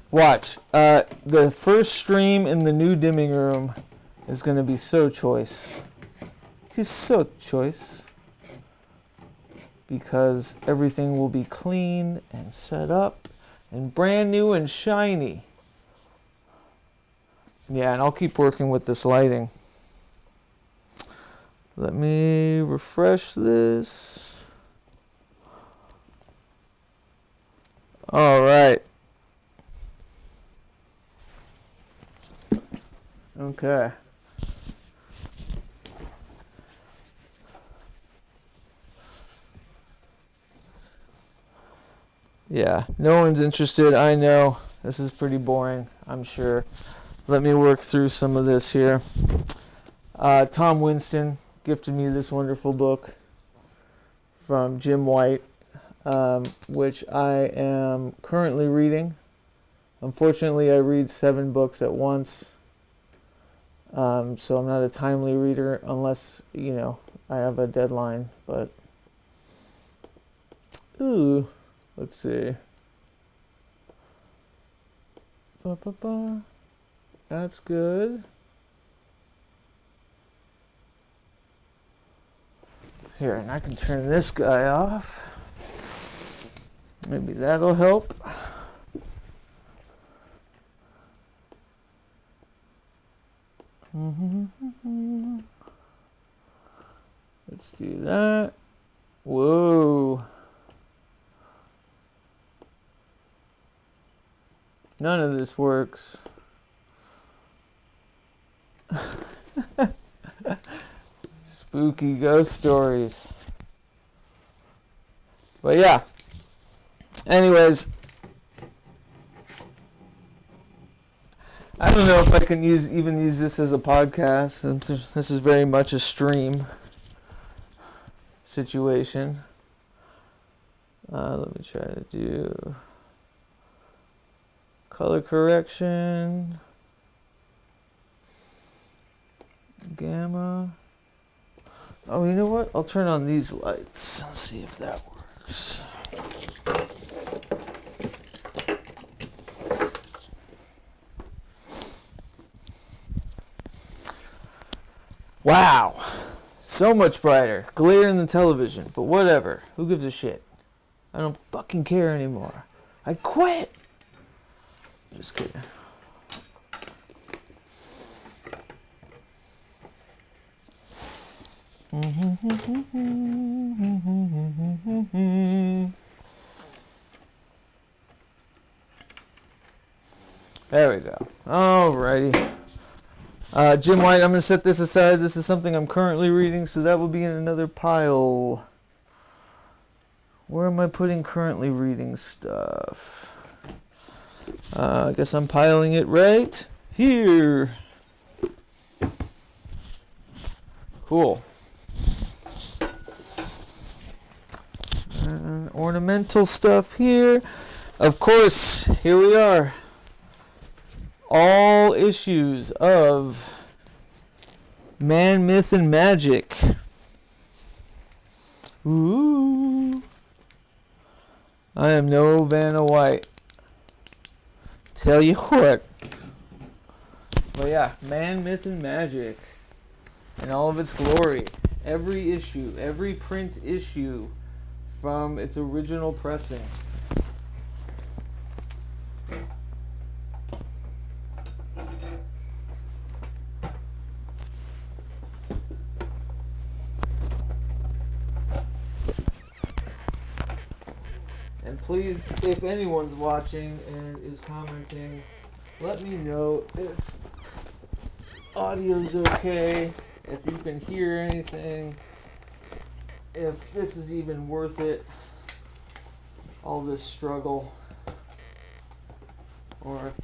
Watch. The first stream in the new dimming room is going to be so choice. It is so choice. Because everything will be clean and set up and brand new and shiny. Yeah, and I'll keep working with this lighting. Let me refresh this. All right. Okay. Yeah, no one's interested. I know. This is pretty boring, I'm sure. Let me work through some of this here. Tom Winston gifted me this wonderful book from Jim White, which I am currently reading. Unfortunately, I read 7 books at once. So I'm not a timely reader unless, you know, I have a deadline. But, ooh, let's see. That's good. Here, and I can turn this guy off. Maybe that'll help. Let's do that. Whoa. None of this works. Spooky ghost stories. But yeah. Anyways, I don't know if I can even use this as a podcast. This is very much a stream situation. Let me try to do color correction, gamma. Oh, you know what? I'll turn on these lights and see if that works. Wow. So much brighter. Glare in the television. But whatever. Who gives a shit? I don't fucking care anymore. I quit. Just kidding. There we go. Alrighty. Jim White, I'm going to set this aside. This is something I'm currently reading, so that will be in another pile. Where am I putting currently reading stuff? I guess I'm piling it right here. Cool. Ornamental stuff here. Of course, here we are. All issues of Man, Myth, and Magic. Ooh. I am no Vanna White. Tell you what. But yeah, Man, Myth, and Magic. In all of its glory. Every issue, every print issue from its original pressing. And please, if anyone's watching and is commenting, let me know if audio's okay, if you can hear anything, if this is even worth it, all this struggle, or if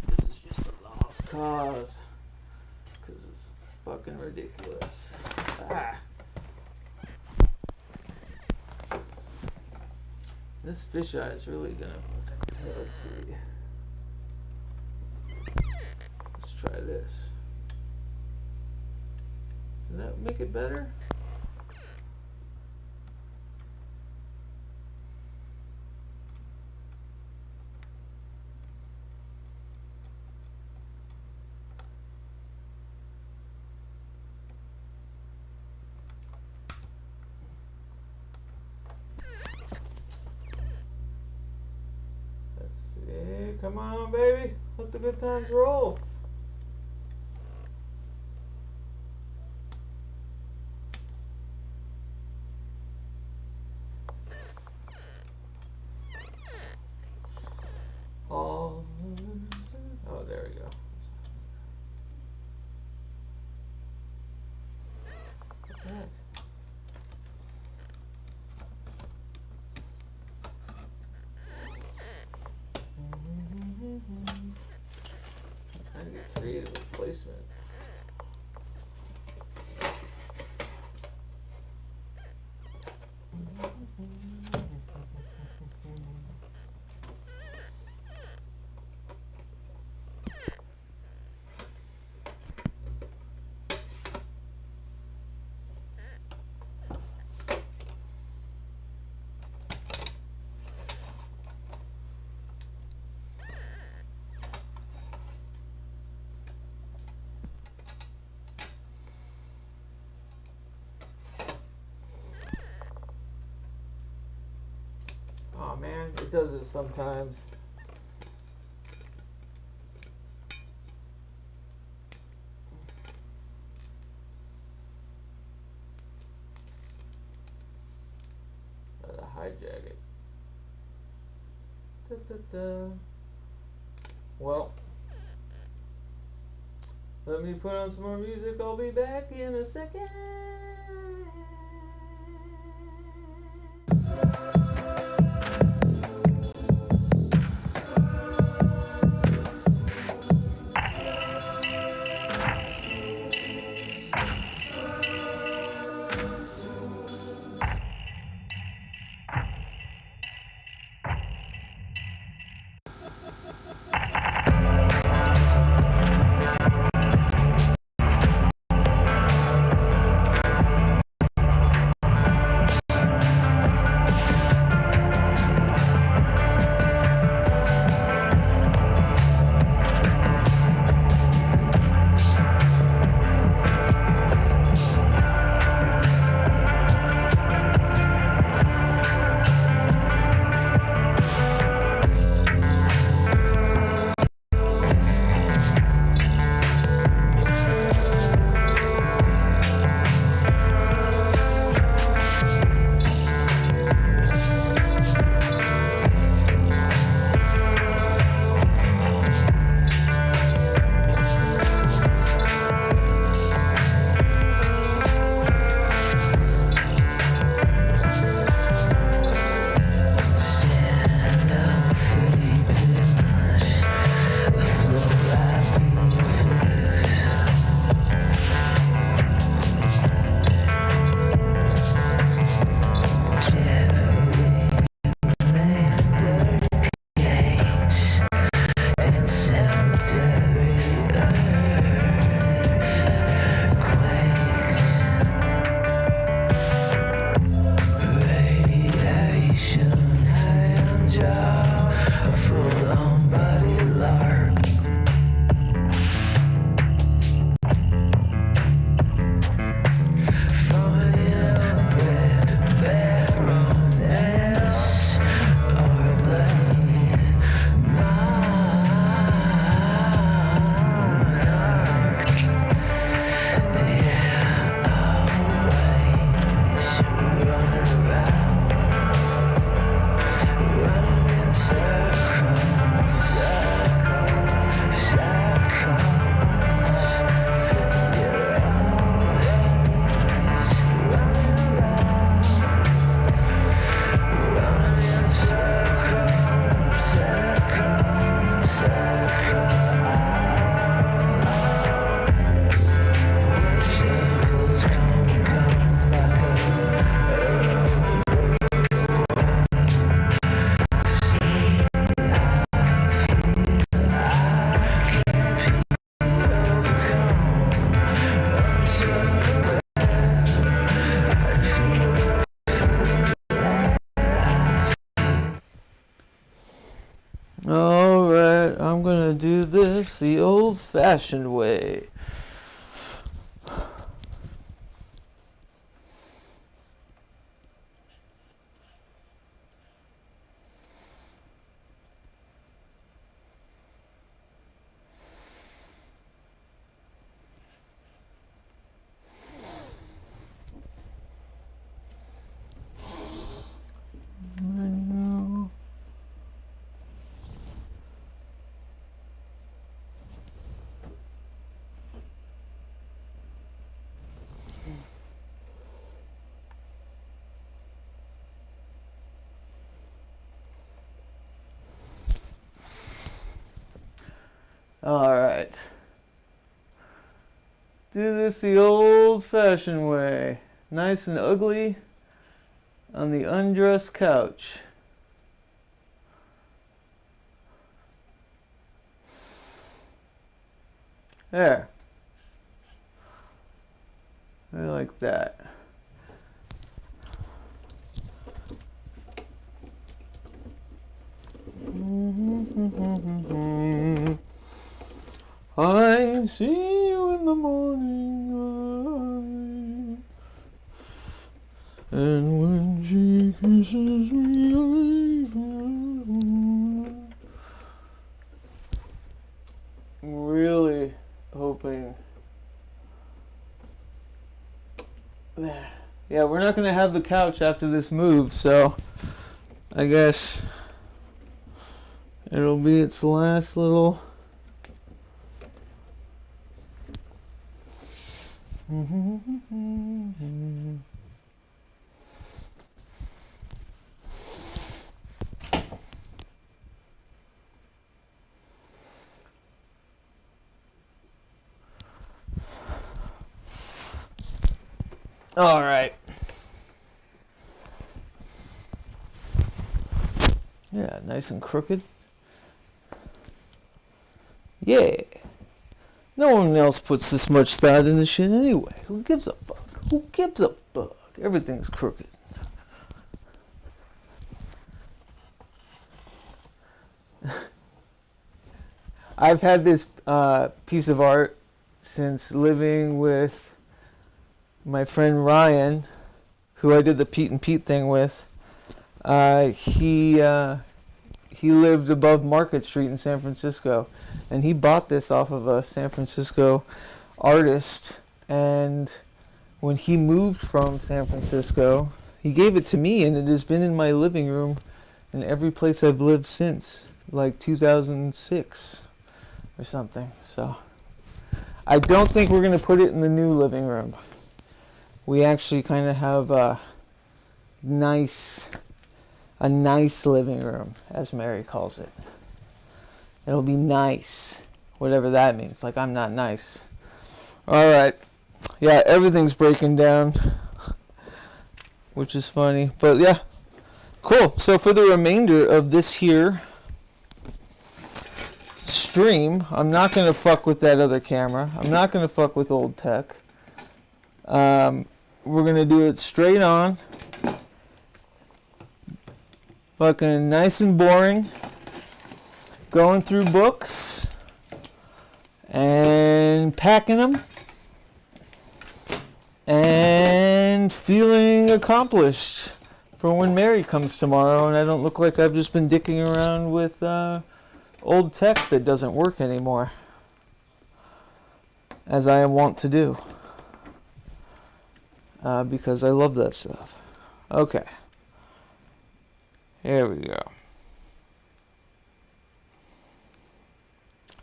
this is just a lost cause, because it's fucking ridiculous. This fisheye is really gonna fucking, let's see. Let's try this. Does that make it better? Let's see. Come on, baby. Let the good times roll. Oh, there we go. What the heck? I'm trying to get creative with placement. Oh man, it does it sometimes. Gotta hijack it. Da, da, da. Well, let me put on some more music. I'll be back in a second. Alright, I'm gonna do this the old-fashioned way. Alright. Do this the old-fashioned way. Nice and ugly on the undressed couch. There. I like that. I see you in the morning light, and when she kisses me, I'm really hoping. Yeah, we're not going to have the couch after this move, so I guess it'll be its last little... All right. Yeah, nice and crooked. Yeah. No one else puts this much thought into shit anyway. Who gives a fuck? Who gives a fuck? Everything's crooked. I've had this piece of art since living with my friend Ryan, who I did the Pete and Pete thing with. He lived above Market Street in San Francisco, and he bought this off of a San Francisco artist. And when he moved from San Francisco, he gave it to me, and it has been in my living room in every place I've lived since, like 2006 or something. So I don't think we're going to put it in the new living room. We actually kind of have a nice living room, as Mary calls it. It'll be nice, whatever that means. Like, I'm not nice. All right. Yeah, everything's breaking down, which is funny. But yeah, cool. So for the remainder of this here stream, I'm not going to fuck with that other camera. I'm not going to fuck with old tech. We're going to do it straight on. Fucking nice and boring. Going through books. And packing them. And feeling accomplished for when Mary comes tomorrow and I don't look like I've just been dicking around with old tech that doesn't work anymore. As I am wont to do. Because I love that stuff. Okay. Here we go.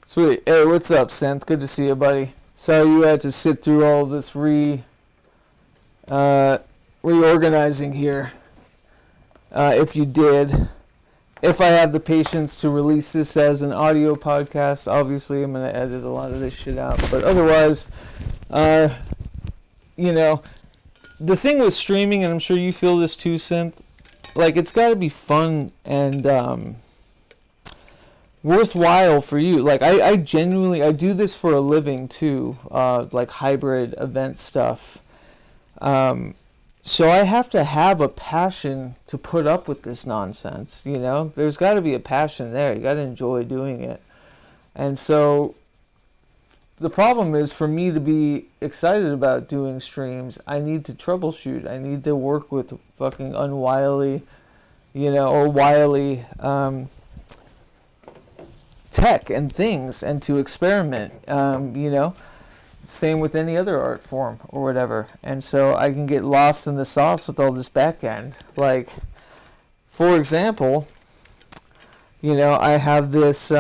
Sweet. Hey, what's up, Synth? Good to see you, buddy. Sorry you had to sit through all this reorganizing here. If you did. If I have the patience to release this as an audio podcast, obviously I'm going to edit a lot of this shit out. But otherwise, you know, the thing with streaming, and I'm sure you feel this too, Synth, like, it's got to be fun and worthwhile for you. Like, I genuinely, I do this for a living too, like hybrid event stuff. So I have to have a passion to put up with this nonsense, you know? There's got to be a passion there. You got to enjoy doing it. And so the problem is, for me to be excited about doing streams, I need to troubleshoot. I need to work with fucking unwily, you know, or wily tech and things, and to experiment, you know? Same with any other art form or whatever. And so I can get lost in the sauce with all this back end. Like, for example, you know, I have this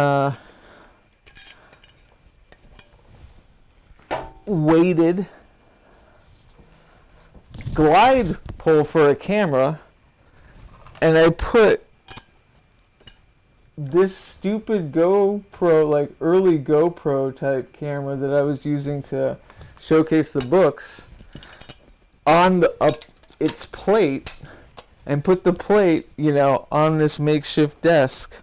weighted glide pole for a camera, and I put this stupid GoPro, like early GoPro type camera that I was using to showcase the books, on the its plate, and put the plate, you know, on this makeshift desk,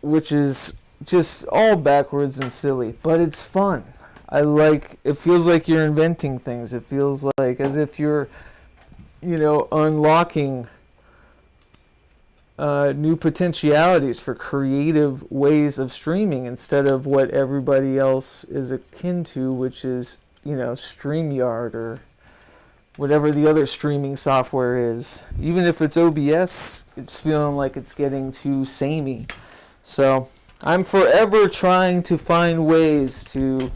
which is just all backwards and silly, but it's fun. I like, it feels like you're inventing things. It feels like as if you're, you know, unlocking new potentialities for creative ways of streaming, instead of what everybody else is akin to, which is, you know, StreamYard or whatever the other streaming software is. Even if it's OBS, it's feeling like it's getting too samey. So I'm forever trying to find ways to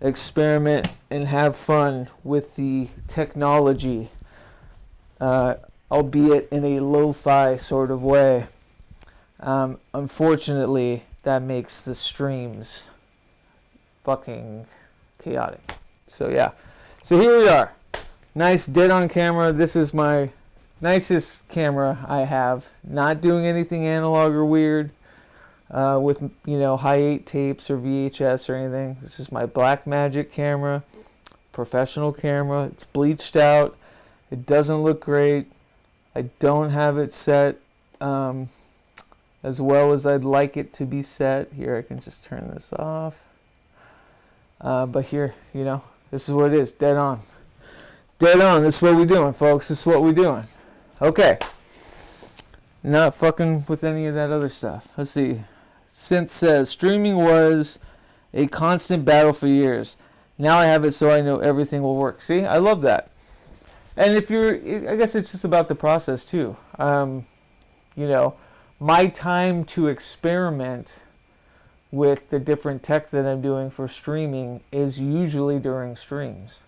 experiment and have fun with the technology, albeit in a lo-fi sort of way. Unfortunately, that makes the streams fucking chaotic. So yeah, so here we are. Nice dead on camera. This is my nicest camera I have. Not doing anything analog or weird with, you know, high 8 tapes or VHS or anything. This is my Blackmagic camera, professional camera. It's bleached out. It doesn't look great. I don't have it set as well as I'd like it to be set. Here, I can just turn this off. But here, you know, this is what it is. Dead on. Dead on. This is what we're doing, folks. This is what we're doing. Okay. Not fucking with any of that other stuff. Let's see. Synth says, streaming was a constant battle for years. Now I have it so I know everything will work. See, I love that. And if you're, I guess it's just about the process too. You know, my time to experiment with the different tech that I'm doing for streaming is usually during streams.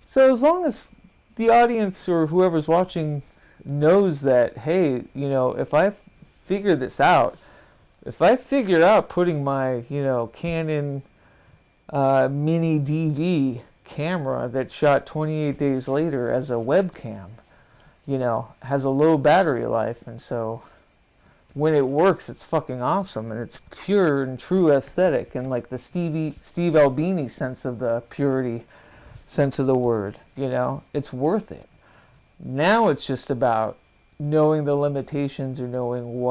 So as long as the audience or whoever's watching knows that, hey, you know, if I figure this out, if I figure out putting my, you know, Canon mini DV camera that shot 28 days later as a webcam, you know, has a low battery life, and so when it works, it's fucking awesome, and it's pure and true aesthetic, and like the Steve Albini sense of the purity sense of the word, you know, it's worth it. Now it's just about knowing the limitations or knowing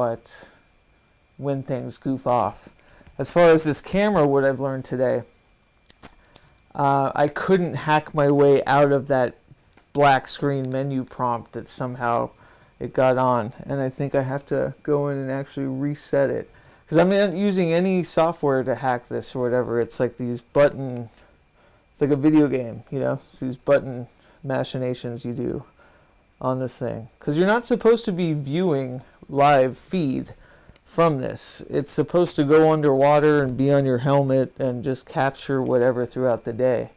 when things goof off. As far as this camera, what I've learned today, I couldn't hack my way out of that black screen menu prompt that somehow it got on, and I think I have to go in and actually reset it, because I'm not using any software to hack this or whatever. It's like these button, it's like a video game, you know, it's these button machinations you do on this thing, because you're not supposed to be viewing live feed from this. It's supposed to go underwater and be on your helmet and just capture whatever throughout the day.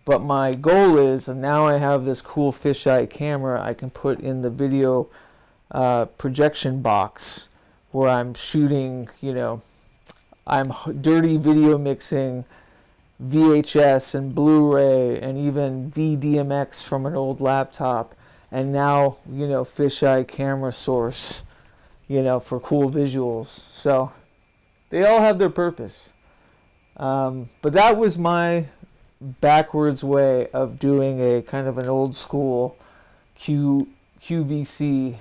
But my goal is, and now I have this cool fisheye camera I can put in the video projection box where I'm shooting, you know, I'm dirty video mixing VHS and Blu-ray and even VDMX from an old laptop, and now, you know, fisheye camera source, you know, for cool visuals. So they all have their purpose. But that was my backwards way of doing a kind of an old school QVC,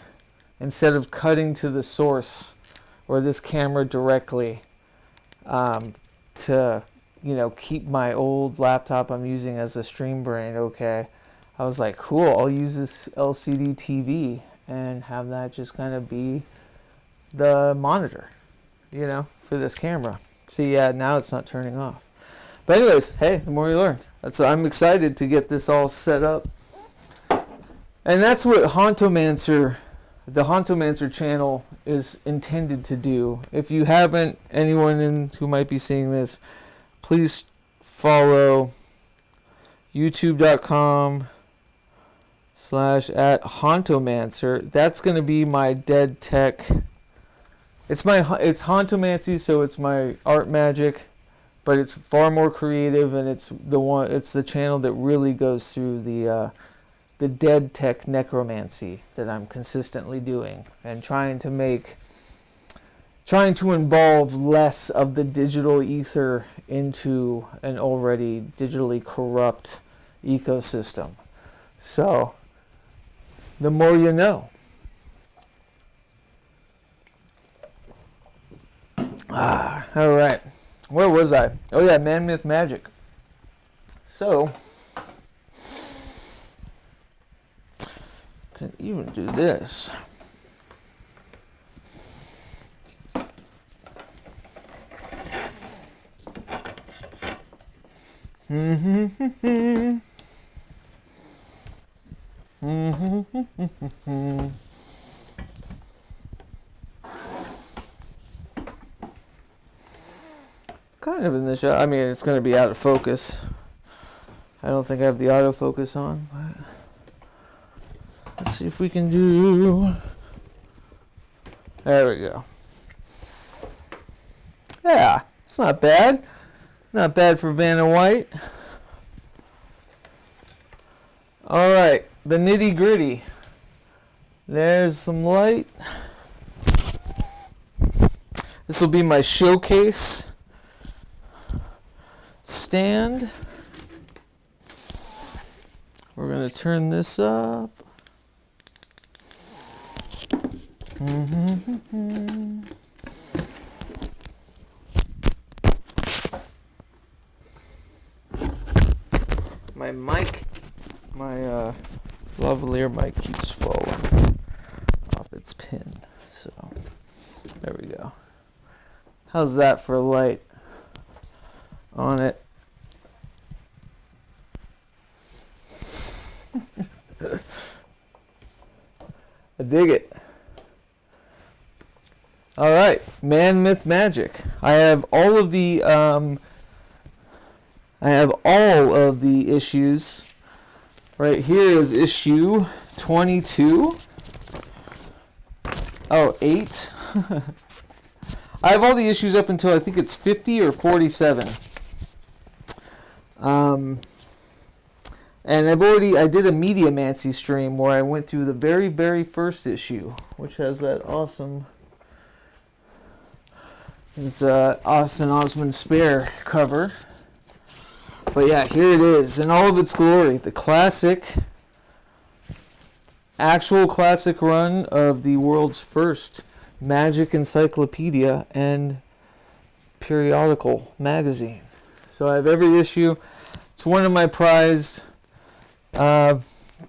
instead of cutting to the source or this camera directly, to, you know, keep my old laptop I'm using as a stream brain. Okay, I was like, cool, I'll use this LCD TV and have that just kind of be the monitor, you know, for this camera. See, yeah, now it's not turning off. But anyways, hey, the more you learn. I'm excited to get this all set up. And that's what the Hauntomancer channel is intended to do. If you haven't, anyone who might be seeing this, please follow youtube.com/@Hauntomancer. That's going to be my dead tech. It's Hauntomancy, so it's my art magic, but it's far more creative, and it's the channel that really goes through the dead tech necromancy that I'm consistently doing, and trying to involve less of the digital ether into an already digitally corrupt ecosystem. So, the more you know. All right. Where was I? Oh yeah, Man, Myth, Magic. So, can even do this. Kind of in the shot. I mean, it's going to be out of focus. I don't think I have the autofocus on, but let's see if we can do. There we go. Yeah, it's not bad. Not bad for Vanna White. All right, the nitty gritty. There's some light. This will be my showcase stand. We're going to turn this up. My mic, my lavalier mic keeps falling off its pin. So, there we go. How's that for light on it? I dig it. All right, Man, Myth, Magic. I have all of the issues. Right here is issue 22. Oh, 8. I have all the issues up until I think it's 50 or 47. And I did a Videomancy stream where I went through the very, very first issue, which has that awesome, it's Austin Osman Spare cover. But yeah, here it is in all of its glory. The actual classic run of the world's first magic encyclopedia and periodical magazine. So I have every issue. It's one of my prized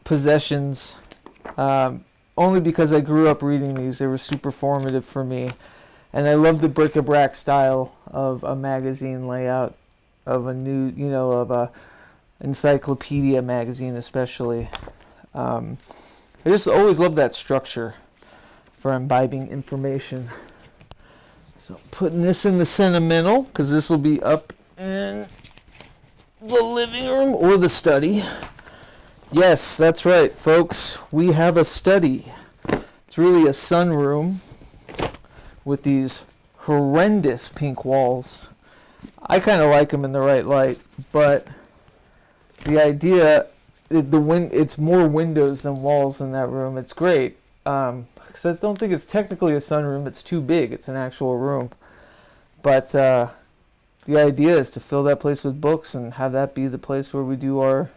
possessions, only because I grew up reading these. They were super formative for me, and I love the bric-a-brac style of a magazine layout, of of a encyclopedia magazine especially. I just always love that structure for imbibing information. So putting this in the sentimental, because this will be up in the living room or the study. Yes, that's right, folks. We have a study. It's really a sunroom with these horrendous pink walls. I kind of like them in the right light, but the idea, it's more windows than walls in that room. It's great, because I don't think it's technically a sunroom. It's too big. It's an actual room. But the idea is to fill that place with books and have that be the place where we do our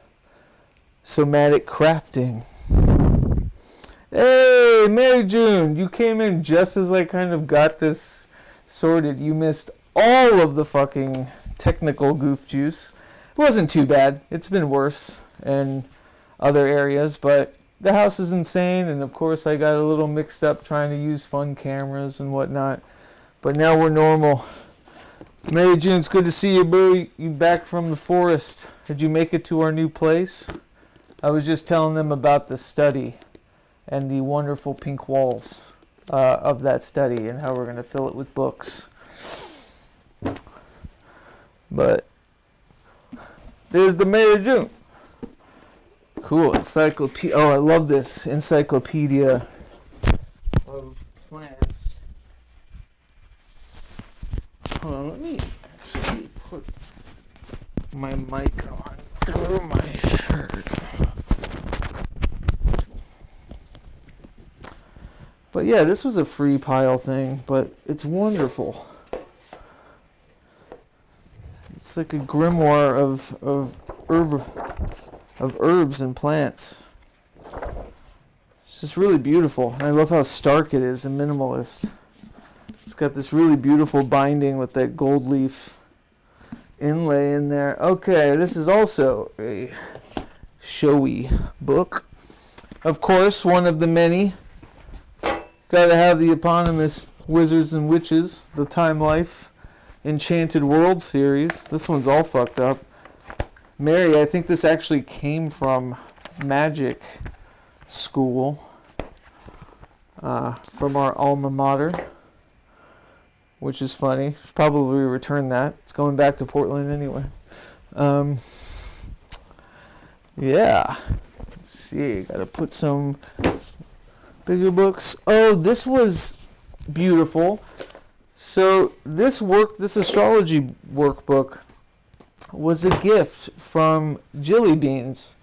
somatic crafting. Hey, Mary June, you came in just as I kind of got this sorted. You missed all of the fucking technical goof juice. It wasn't too bad. It's been worse. And other areas, but the house is insane, and of course I got a little mixed up trying to use fun cameras and whatnot, but now we're normal. Mary June, it's good to see you, boo. You back from the forest. Did you make it to our new place? I was just telling them about the study and the wonderful pink walls of that study and how we're going to fill it with books. But there's the Mary June. Cool encyclopedia. Oh, I love this encyclopedia of plants. Hold on, let me actually put my mic on through my shirt. But yeah, this was a free pile thing, but it's wonderful. It's like a grimoire of herbs and plants. It's just really beautiful. And I love how stark it is and minimalist. It's got this really beautiful binding with that gold leaf inlay in there. Okay, this is also a showy book. Of course, one of the many. Gotta have the eponymous Wizards and Witches, the Time Life Enchanted World series. This one's all fucked up. Mary, I think this actually came from Magic School, from our alma mater, which is funny. Should probably return that. It's going back to Portland anyway. Yeah. Let's see. Gotta put some bigger books. Oh, this was beautiful. So this astrology workbook was a gift from Jilly Beans.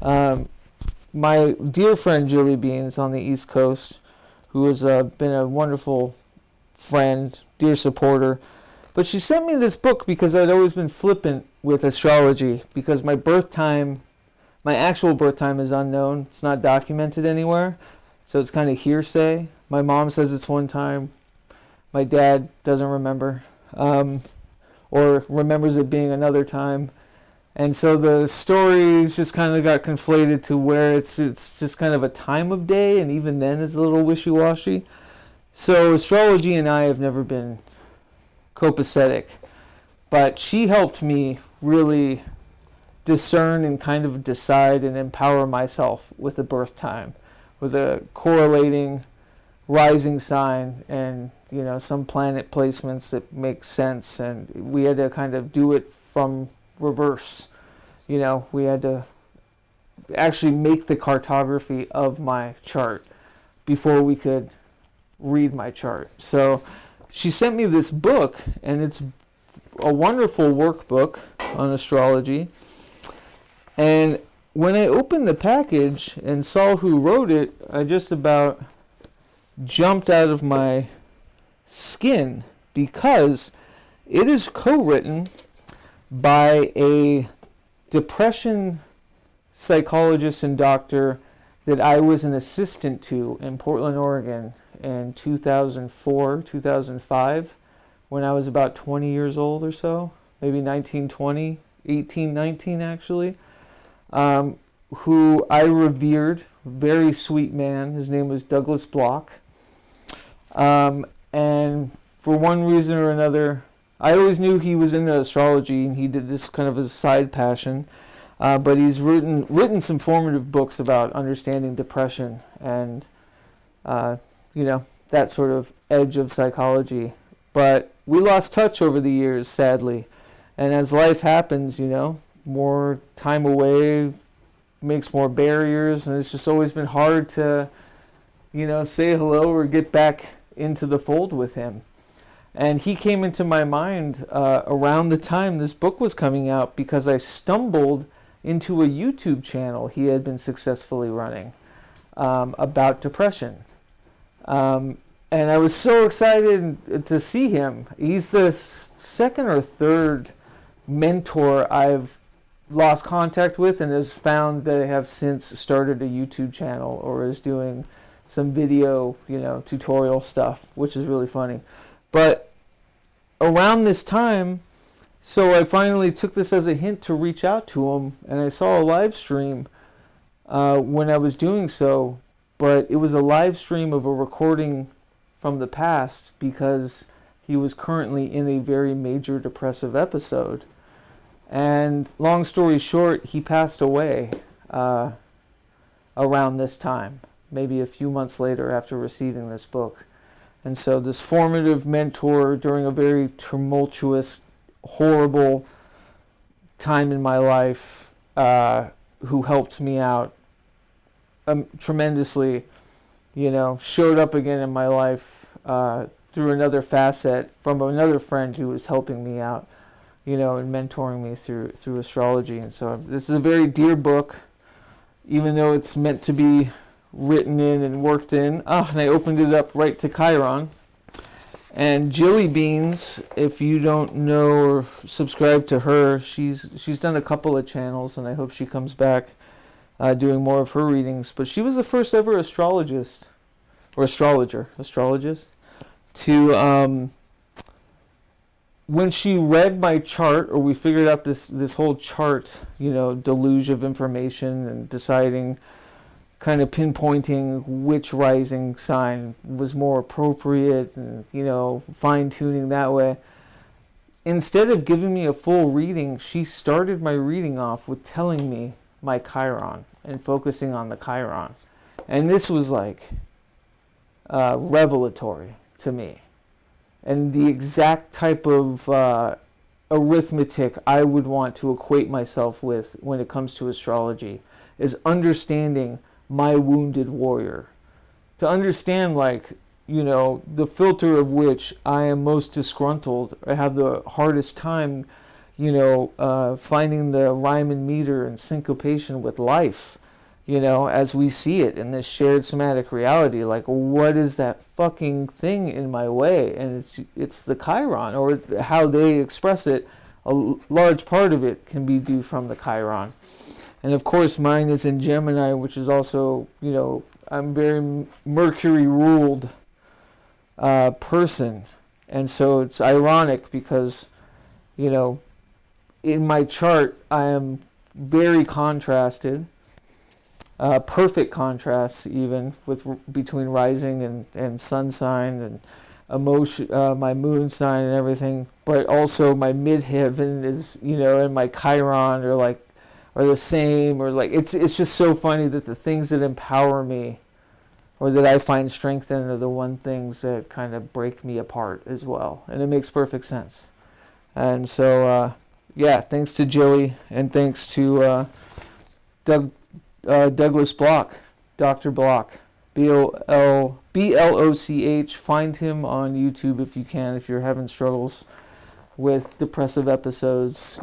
My dear friend Jilly Beans on the East Coast, who has been a wonderful friend, dear supporter. But she sent me this book because I'd always been flippant with astrology, because my actual birth time is unknown. It's not documented anywhere. So it's kind of hearsay. My mom says it's one time. My dad doesn't remember. Or remembers it being another time. And so the stories just kind of got conflated to where it's just kind of a time of day, and even then it's a little wishy-washy. So astrology and I have never been copacetic. But she helped me really discern and kind of decide and empower myself with the birth time, with a correlating rising sign and, you know, some planet placements that make sense. And we had to kind of do it from reverse. You know, we had to actually make the cartography of my chart before we could read my chart. So she sent me this book, and it's a wonderful workbook on astrology. And when I opened the package and saw who wrote it, I just about jumped out of my skin, because it is co-written by a depression psychologist and doctor that I was an assistant to in Portland, Oregon in 2004, 2005, when I was about 20 years old or so, maybe 19, 20, 18, 19 actually, who I revered, very sweet man. His name was Douglas Block. And for one reason or another, I always knew he was into astrology, and he did this kind of as a side passion. But he's written some formative books about understanding depression and, you know, that sort of edge of psychology. But we lost touch over the years, sadly. And as life happens, you know, more time away makes more barriers, and it's just always been hard to, you know, say hello or get back into the fold with him. And he came into my mind around the time this book was coming out, because I stumbled into a YouTube channel he had been successfully running about depression. And I was so excited to see him. He's the second or third mentor I've lost contact with, and has found that I have since started a YouTube channel or is doing some video, you know, tutorial stuff, which is really funny. But around this time, so I finally took this as a hint to reach out to him, and I saw a live stream when I was doing so, but it was a live stream of a recording from the past because he was currently in a very major depressive episode. And long story short, he passed away around this time, maybe a few months later after receiving this book. And so this formative mentor during a very tumultuous, horrible time in my life, who helped me out tremendously, showed up again in my life through another facet from another friend who was helping me out, and mentoring me through astrology. And so this is a very dear book, even though it's meant to be written in and worked in. And I opened it up right to Chiron. And Jilly Beans, if you don't know or subscribe to her, she's done a couple of channels, and I hope she comes back doing more of her readings. But she was the first ever astrologist to, when she read my chart, or we figured out this whole chart, deluge of information, and deciding, kind of pinpointing which rising sign was more appropriate, and fine-tuning that way. Instead of giving me a full reading, she started my reading off with telling me my Chiron and focusing on the Chiron. And this was like revelatory to me, and the exact type of arithmetic I would want to equate myself with when it comes to astrology is understanding my wounded warrior. To understand, the filter of which I am most disgruntled, I have the hardest time, finding the rhyme and meter and syncopation with life, as we see it in this shared somatic reality. Like, what is that fucking thing in my way? And it's the Chiron, or how they express it. A large part of it can be due from the Chiron. And of course, mine is in Gemini, which is also, I'm very Mercury-ruled person. And so it's ironic because, in my chart, I am very contrasted, perfect contrasts even between rising and sun sign, and emotion, my moon sign and everything. But also my midheaven is, and my Chiron are the same, or it's just so funny that the things that empower me or that I find strength in are the one things that kind of break me apart as well. And it makes perfect sense. And so, thanks to Jilly, and thanks to Douglas Block, Dr. Block, BLOCH. Find him on YouTube if you can, if you're having struggles with depressive episodes.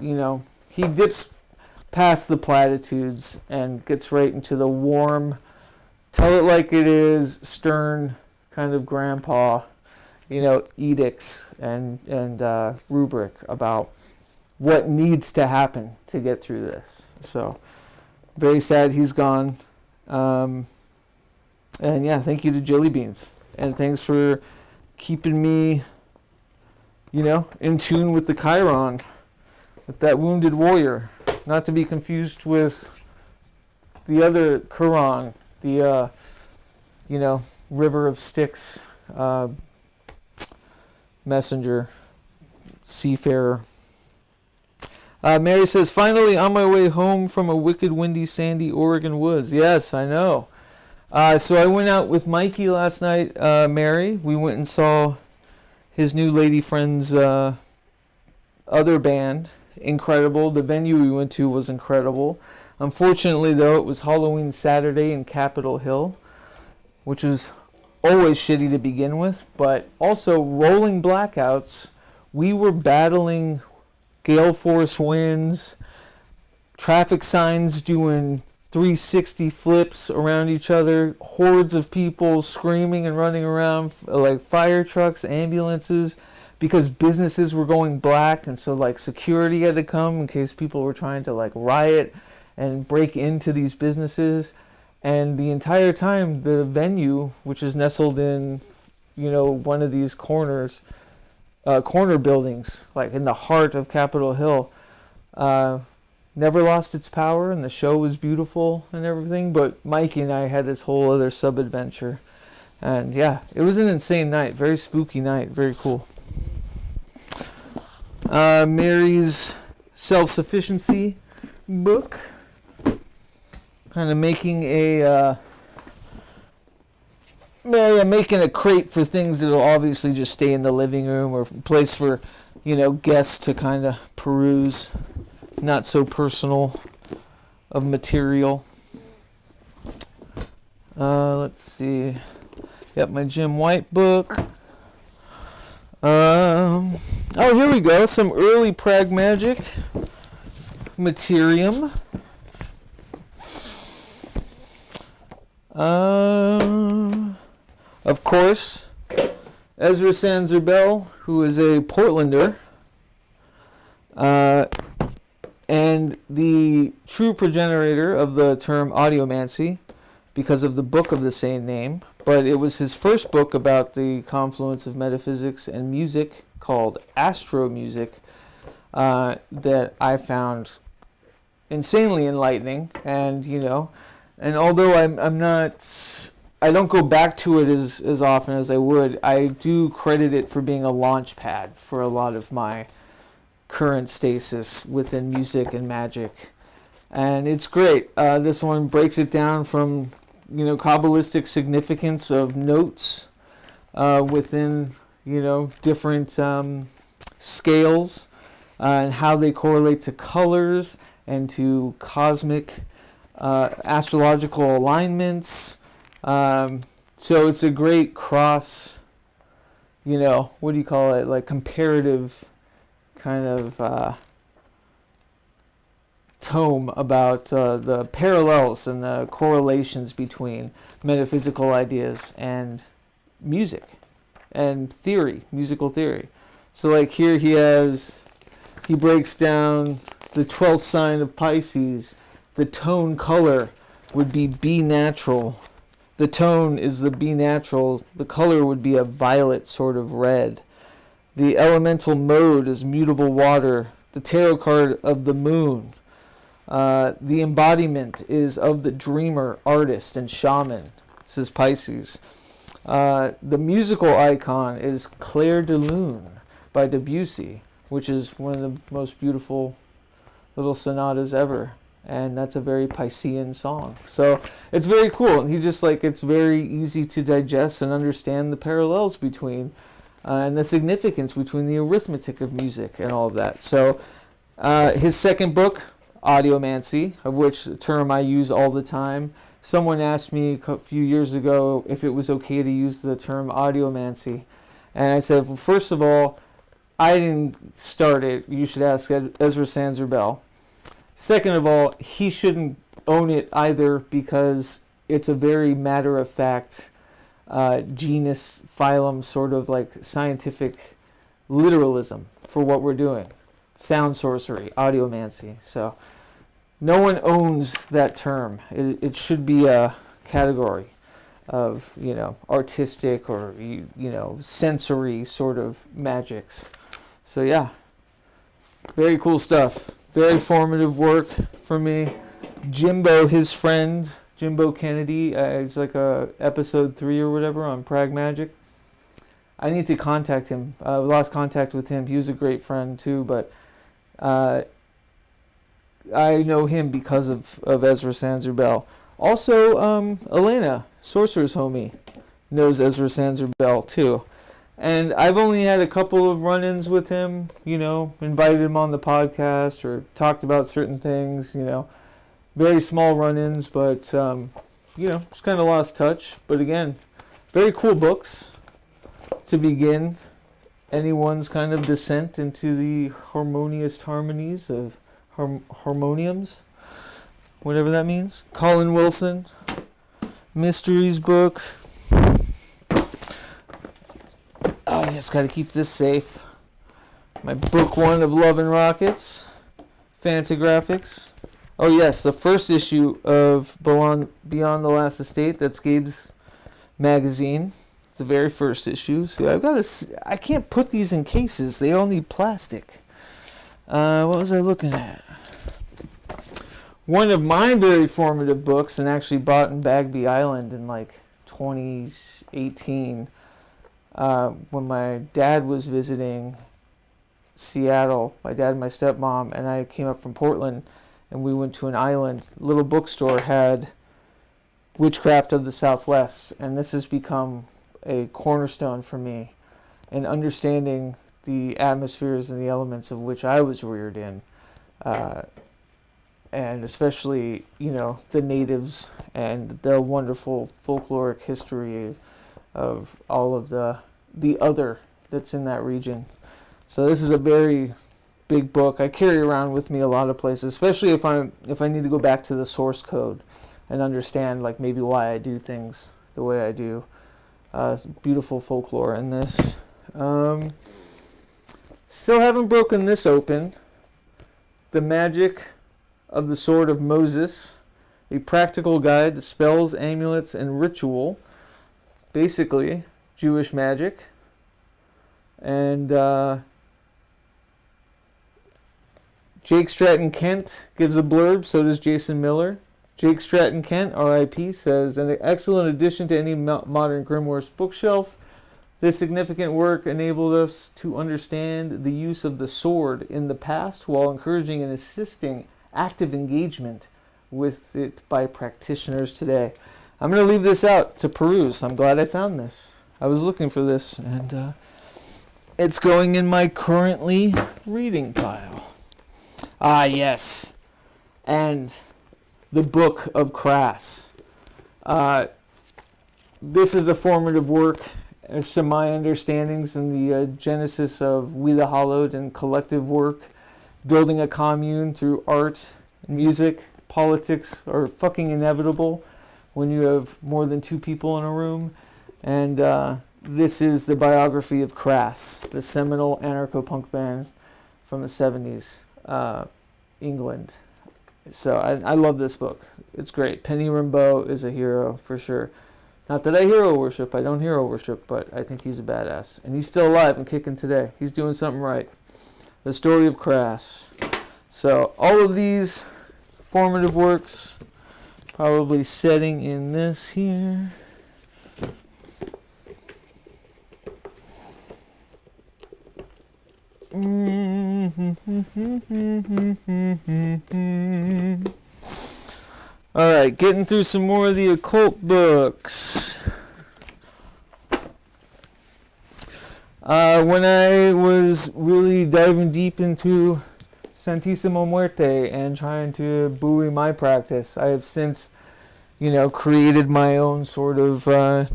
He dips past the platitudes and gets right into the warm, tell it like it is, stern kind of grandpa, edicts and rubric about what needs to happen to get through this. So very sad he's gone. And thank you to Jelly Beans, and thanks for keeping me, in tune with the Chiron, with that wounded warrior. Not to be confused with the other Chiron, the, River of Styx messenger, seafarer. Mary says, finally on my way home from a wicked, windy, sandy Oregon woods. Yes, I know. So I went out with Mikey last night, Mary. We went and saw his new lady friend's other band. Incredible. The venue we went to was incredible. Unfortunately, though, it was Halloween Saturday in Capitol Hill, which is always shitty to begin with, but also rolling blackouts. We were battling gale force winds, traffic signs doing 360 flips around each other, hordes of people screaming and running around, like fire trucks, ambulances, because businesses were going black, and so security had to come in case people were trying to riot and break into these businesses. And the entire time, the venue, which is nestled in one of these corner buildings, in the heart of Capitol Hill, never lost its power, and the show was beautiful and everything. But Mikey and I had this whole other sub-adventure. And yeah, it was an insane night. Very spooky night. Very cool. Mary's self-sufficiency book. Kind of making a making a crate for things that'll obviously just stay in the living room, or place for, guests to kind of peruse. Not so personal of material. Let's see. Got my Jim White book. Oh, here we go. Some early Pragmagic Materium. Of course, Ezra Sanzerbell, who is a Portlander, and the true progenitor of the term audiomancy, because of the book of the same name. But it was his first book about the confluence of metaphysics and music, called Astromusic, that I found insanely enlightening. And and although I don't go back to it as often as I would, I do credit it for being a launch pad for a lot of my current stasis within music and magic. And it's great. This one breaks it down from Kabbalistic significance of notes within different scales, and how they correlate to colors and to cosmic astrological alignments. So it's a great cross, what do you call it, like comparative kind of tome about the parallels and the correlations between metaphysical ideas and music and theory, musical theory. So like here he breaks down the 12th sign of Pisces. The tone color would be B natural. The tone is the B natural. The color would be a violet sort of red. The elemental mode is mutable water. The tarot card of the moon. The embodiment is of the dreamer, artist, and shaman. This is Pisces. The musical icon is Clair de Lune by Debussy, which is one of the most beautiful little sonatas ever. And that's a very Piscean song. So it's very cool. And he just it's very easy to digest and understand the parallels between and the significance between the arithmetic of music and all of that. So his second book, Audiomancy, of which a term I use all the time. Someone asked me a few years ago if it was okay to use the term audiomancy. And I said, well, first of all, I didn't start it. You should ask Ezra Sanzerbell. Second of all, he shouldn't own it either, because it's a very matter-of-fact genus, phylum, sort of like scientific literalism for what we're doing. Sound sorcery, audiomancy. So no one owns that term. It should be a category of, artistic or, sensory sort of magics. So yeah, very cool stuff. Very formative work for me. Jimbo, his friend, Jimbo Kennedy, it's like episode 3 or whatever on Pragmagic. I need to contact him. I lost contact with him. He was a great friend too, but I know him because of Ezra Sanzerbell. Also, Elena, Sorcerer's Homie, knows Ezra Sanzerbell too. And I've only had a couple of run-ins with him, invited him on the podcast or talked about certain things, very small run-ins, but, just kind of lost touch. But again, very cool books to begin anyone's kind of descent into the harmonious harmonies of harmoniums, whatever that means. Colin Wilson, Mysteries book. Oh yes, got to keep this safe. My book 1 of Love and Rockets, Fantagraphics. Oh yes, the first issue of Beyond the Last Estate. That's Gabe's magazine. It's the very first issue. So I can't put these in cases. They all need plastic. What was I looking at? one of my very formative books, and actually bought in Bagby Island in like 2018, when my dad was visiting Seattle, my dad and my stepmom, and I came up from Portland, and we went to an island. Little bookstore had Witchcraft of the Southwest, and this has become a cornerstone for me in understanding the atmospheres and the elements of which I was reared in, and especially, you know, the natives and the wonderful folkloric history of all of the other that's in that region. So this is a very big book. I carry around with me a lot of places, especially if I need to go back to the source code and understand, like, maybe why I do things the way I do. Beautiful folklore in this. Still haven't broken this open. The Magic of the Sword of Moses, a practical guide to spells, amulets, and ritual. Basically, Jewish magic. And Jake Stratton Kent gives a blurb, so does Jason Miller. Jake Stratton Kent, R.I.P., says, an excellent addition to any modern grimoire's bookshelf. This significant work enabled us to understand the use of the sword in the past while encouraging and assisting active engagement with it by practitioners today. I'm going to leave this out to peruse. I'm glad I found this. I was looking for this, and it's going in my currently reading pile. Ah, yes. And the Book of Crass. This is a formative work as to my understandings in the genesis of We the Hallowed and collective work. Building a commune through art, music, politics are fucking inevitable when you have more than two people in a room. And this is the biography of Crass, the seminal anarcho-punk band from the 70s, England. So I love this book. It's great. Penny Rimbaud is a hero for sure. Not that I hero worship. I don't hero worship, but I think he's a badass. And he's still alive and kicking today. He's doing something right. The Story of Crass. So all of these formative works, probably setting in this here. Alright, getting through some more of the occult books. When I was really diving deep into Santissimo Muerte and trying to buoy my practice, I have since, created my own sort of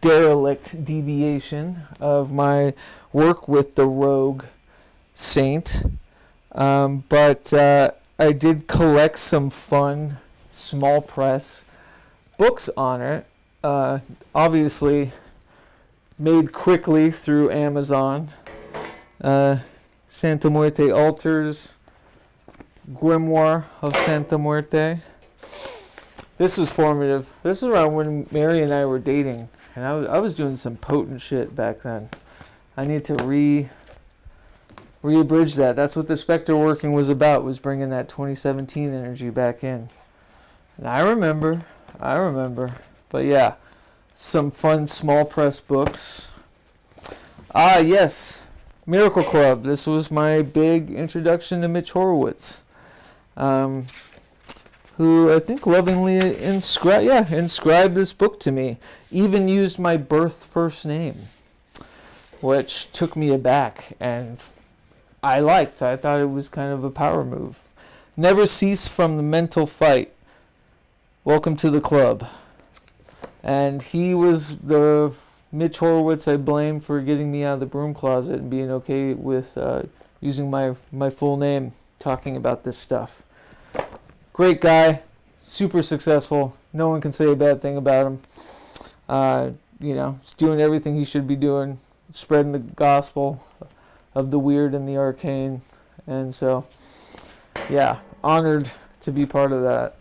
derelict deviation of my work with the rogue saint. But I did collect some fun small press books on it. Obviously made quickly through Amazon. Santa Muerte Altars, Grimoire of Santa Muerte. This was formative. This was around when Mary and I were dating, and I was doing some potent shit back then. I need to re-abridge that. That's what the Spectre working was about, was bringing that 2017 energy back in. And I remember. But yeah, some fun small press books. Ah, yes. Miracle Club. This was my big introduction to Mitch Horowitz, who I think lovingly inscribed this book to me. Even used my birth first name, which took me aback, and I thought it was kind of a power move. Never cease from the mental fight. Welcome to the club. And he was the Mitch Horowitz I blame for getting me out of the broom closet and being okay with using my full name talking about this stuff. Great guy, super successful. No one can say a bad thing about him. He's doing everything he should be doing, spreading the gospel of the weird and the arcane. And so, yeah, honored to be part of that.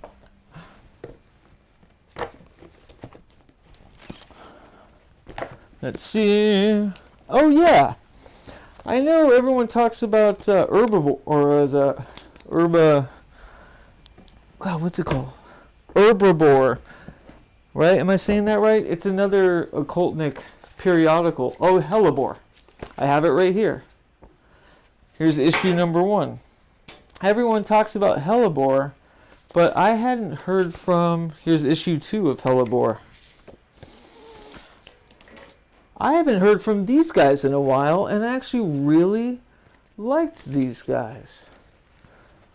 Let's see. Oh, yeah. I know everyone talks about herbivore, or as a herba God, what's it called? Herbivore. Right? Am I saying that right? It's another occultnik periodical. Oh, Hellebore. I have it right here. Here's issue number 1. Everyone talks about Hellebore, but I hadn't heard from... Here's issue 2 of Hellebore. I haven't heard from these guys in a while, and I actually really liked these guys.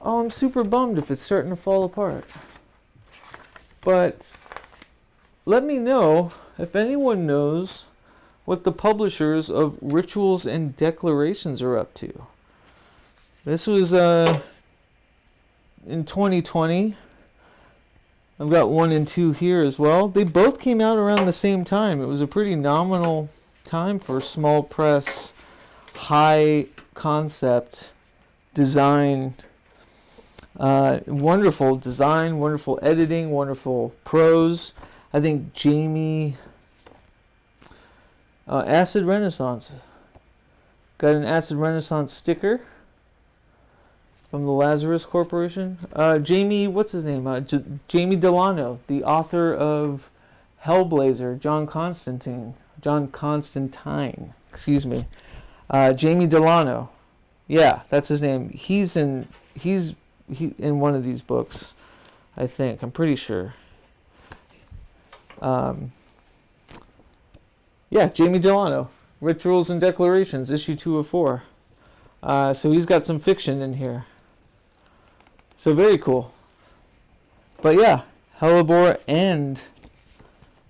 Oh, I'm super bummed if it's starting to fall apart. But let me know if anyone knows what the publishers of Rituals and Declarations are up to. This was in 2020. I've got 1 and 2 here as well. They both came out around the same time. It was a pretty nominal time for small press, high concept design. Wonderful design, wonderful editing, wonderful prose. I think Jamie... Acid Renaissance. Got an Acid Renaissance sticker from the Lazarus Corporation. Jamie, what's his name? Jamie Delano, the author of Hellblazer, John Constantine, excuse me. Jamie Delano. Yeah, that's his name. He's in one of these books, I think. I'm pretty sure. Yeah, Jamie Delano, Rituals and Declarations, issue 2 of 4. So he's got some fiction in here. So very cool. But yeah, Hellebore and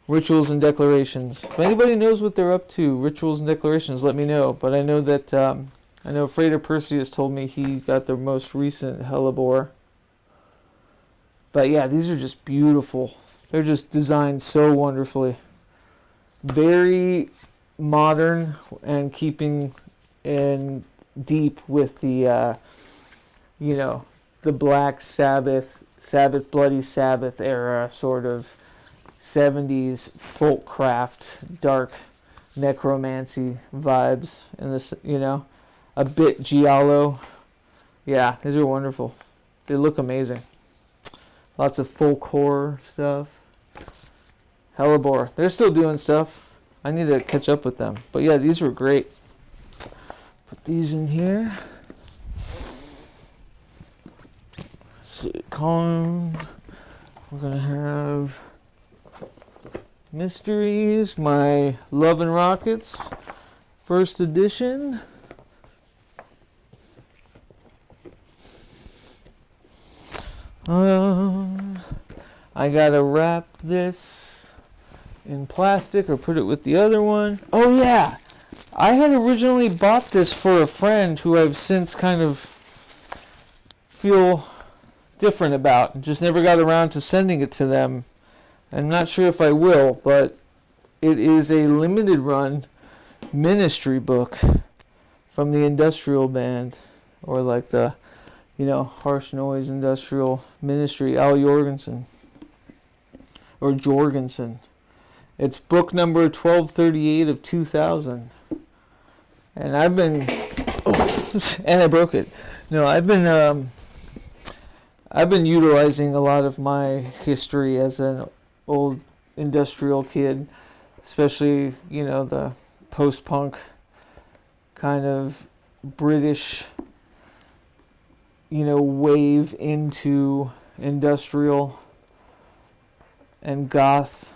Rituals and Declarations. If anybody knows what they're up to, Rituals and Declarations, let me know. But I know that, I know Frater Perseus told me he got the most recent Hellebore. But yeah, these are just beautiful. They're just designed so wonderfully. Very modern and keeping in deep with the, the Black Sabbath, Bloody Sabbath era sort of 70s folk craft, dark necromancy vibes in this, a bit giallo. Yeah, these are wonderful. They look amazing. Lots of folk horror stuff. Hellebore. They're still doing stuff. I need to catch up with them. But yeah, these were great. Put these in here. Column. We're going to have Mysteries, my Love and Rockets, first edition. I gotta wrap this in plastic or put it with the other one. Oh yeah, I had originally bought this for a friend who I've since kind of feel different about. Just never got around to sending it to them. I'm not sure if I will, but it is a limited run ministry book from the industrial band, or like the harsh noise industrial ministry, Al Jorgensen. Or Jorgensen. It's book number 1238 of 2000. And I've been... and I broke it. No, I've been utilizing a lot of my history as an old industrial kid, especially, the post-punk kind of British, wave into industrial and goth,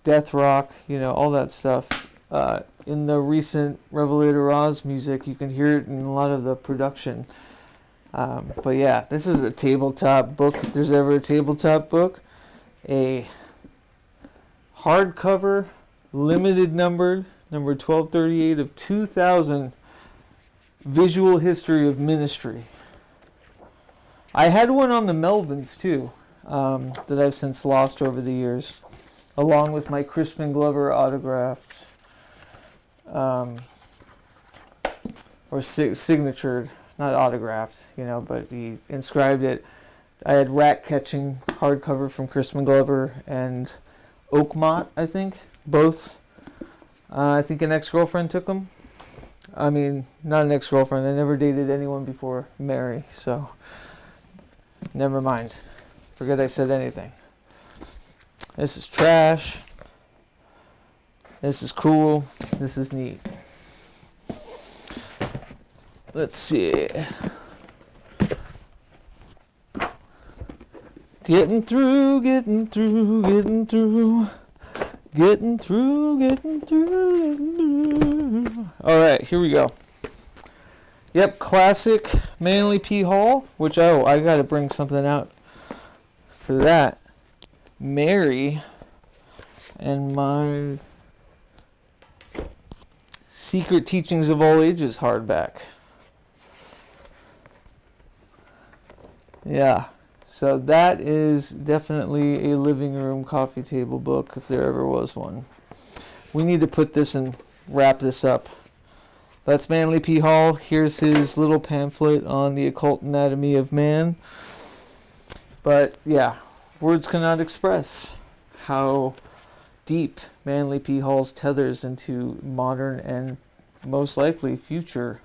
death rock, all that stuff. In the recent Revelator Oz music, you can hear it in a lot of the production. But yeah, this is a tabletop book, if there's ever a tabletop book. A hardcover, limited numbered, number 1238 of 2000, Visual History of Ministry. I had one on the Melvins too, that I've since lost over the years, along with my Crispin Glover autographed, or signatured, not autographed, but he inscribed it. I had Rat Catching hardcover from Crispin Glover and Oakmont, I think, both. I think an ex-girlfriend took them. I mean, not an ex-girlfriend. I never dated anyone before Mary, so never mind. Forget I said anything. This is trash. This is cool. This is neat. Let's see. Getting through, getting through, getting through. Getting through, getting through, getting through. Alright, here we go. Yep, classic Manly P. Hall, which, I gotta bring something out for that. Mary and my Secret Teachings of All Ages hardback. Yeah, so that is definitely a living room coffee table book, if there ever was one. We need to put this and wrap this up. That's Manly P. Hall. Here's his little pamphlet on the occult anatomy of man. But yeah, words cannot express how deep Manly P. Hall's tethers into modern and most likely future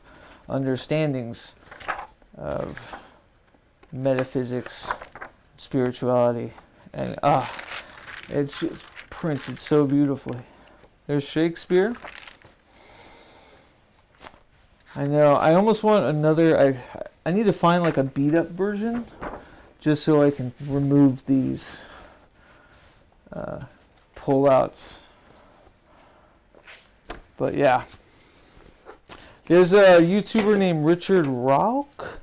understandings of metaphysics, spirituality, and it's just printed so beautifully. There's Shakespeare. I know. I almost want another. I need to find like a beat up version, just so I can remove these pullouts. But yeah, there's a YouTuber named Richard Rauch.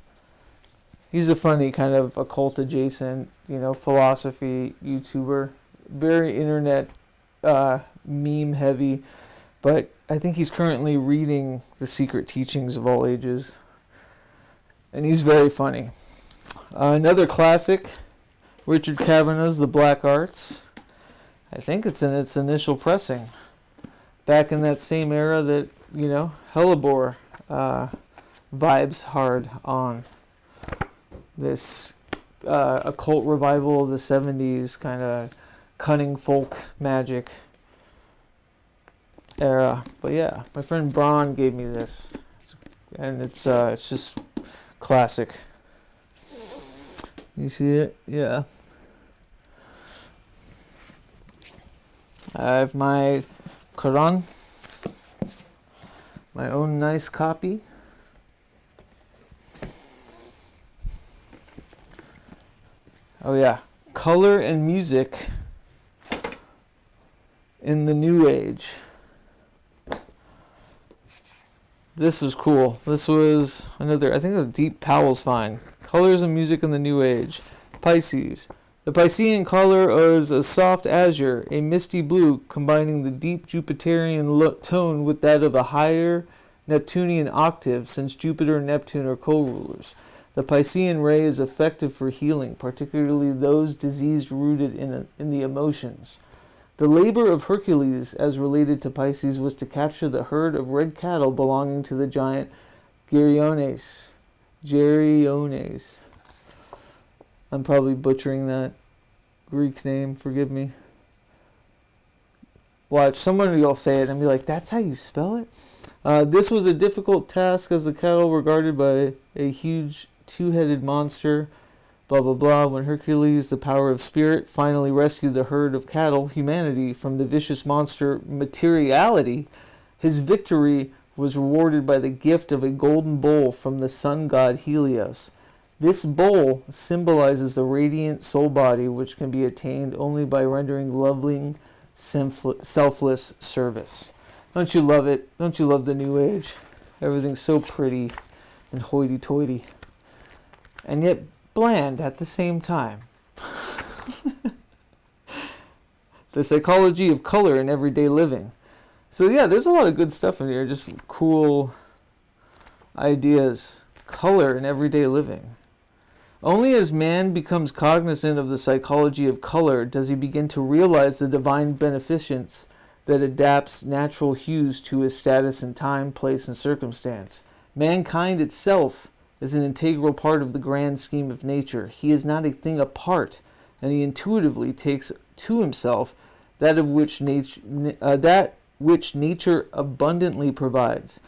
He's a funny kind of occult adjacent, philosophy YouTuber. Very internet meme heavy, but I think he's currently reading The Secret Teachings of All Ages, and he's very funny. Another classic, Richard Kavanagh's The Black Arts. I think it's in its initial pressing, back in that same era that, Hellebore vibes hard on. This occult revival of the 70s, kind of cunning folk magic era. But yeah, my friend Braun gave me this, and it's just classic. You see it? Yeah. I have my Quran, my own nice copy. Oh yeah, color and music in the New Age. This is cool. This was another, I think the Deep Powell's fine. Colors and music in the New Age. Pisces. The Piscean color is a soft azure, a misty blue, combining the deep Jupiterian tone with that of a higher Neptunian octave, since Jupiter and Neptune are co-rulers. The Piscean ray is effective for healing, particularly those diseased rooted in the emotions. The labor of Hercules, as related to Pisces, was to capture the herd of red cattle belonging to the giant Geryones. I'm probably butchering that Greek name, forgive me. Watch, someone will say it and be like, that's how you spell it? This was a difficult task, as the cattle were guarded by a huge two-headed monster, blah blah blah. When Hercules, the power of spirit, finally rescued the herd of cattle, humanity, from the vicious monster materiality, his victory was rewarded by the gift of a golden bowl from the sun god Helios. This bowl symbolizes the radiant soul body, which can be attained only by rendering loving, selfless service. Don't you love it? Don't you love the New Age? Everything's so pretty and hoity-toity, and yet bland at the same time. The psychology of color in everyday living. So yeah, there's a lot of good stuff in here, just cool ideas. Color in everyday living. Only as man becomes cognizant of the psychology of color does he begin to realize the divine beneficence that adapts natural hues to his status in time, place, and circumstance. Mankind itself is an integral part of the grand scheme of nature. He is not a thing apart, and he intuitively takes to himself that which nature abundantly provides.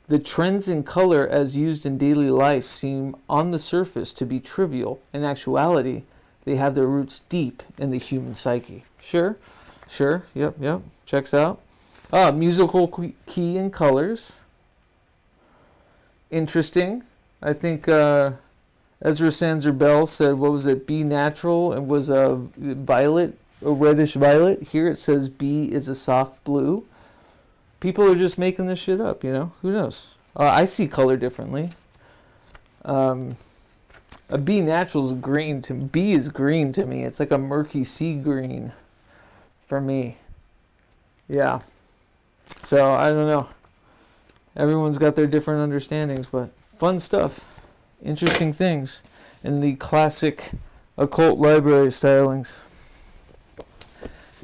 The trends in color as used in daily life seem on the surface to be trivial. In actuality, They have their roots deep in the human psyche. Sure, yep, checks out. Musical key and colors. Interesting. I think Ezra Sanzer Bell said, what was it, B natural, and was a violet, a reddish violet. Here it says B is a soft blue. People are just making this shit up, you know? Who knows? I see color differently. A B natural is green. B is green to me. It's like a murky sea green for me. Yeah. So, I don't know. Everyone's got their different understandings, but fun stuff. Interesting things in the classic occult library stylings.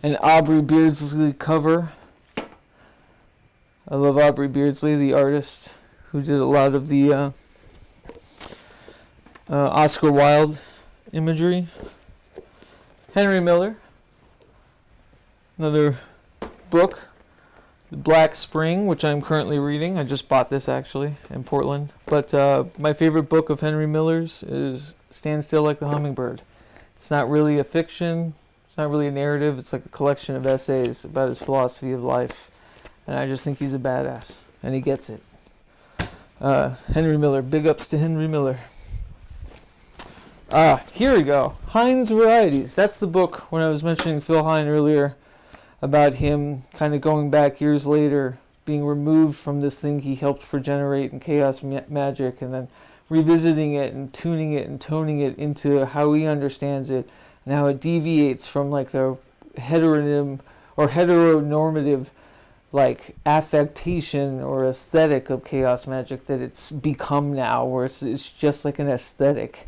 An Aubrey Beardsley cover. I love Aubrey Beardsley, the artist who did a lot of the Oscar Wilde imagery. Henry Miller, another book, The Black Spring, which I'm currently reading. I just bought this actually in Portland. But my favorite book of Henry Miller's is Stand Still Like the Hummingbird. It's not really a fiction. It's not really a narrative. It's like a collection of essays about his philosophy of life. And I just think he's a badass. And he gets it. Henry Miller. Big ups to Henry Miller. Here we go. Hine's Varieties. That's the book when I was mentioning Phil Hine earlier about him kind of going back years later, being removed from this thing he helped progenerate in chaos magic, and then revisiting it and tuning it and toning it into how he understands it and how it deviates from like the heteronym or heteronormative like affectation or aesthetic of chaos magic that it's become now, where it's just like an aesthetic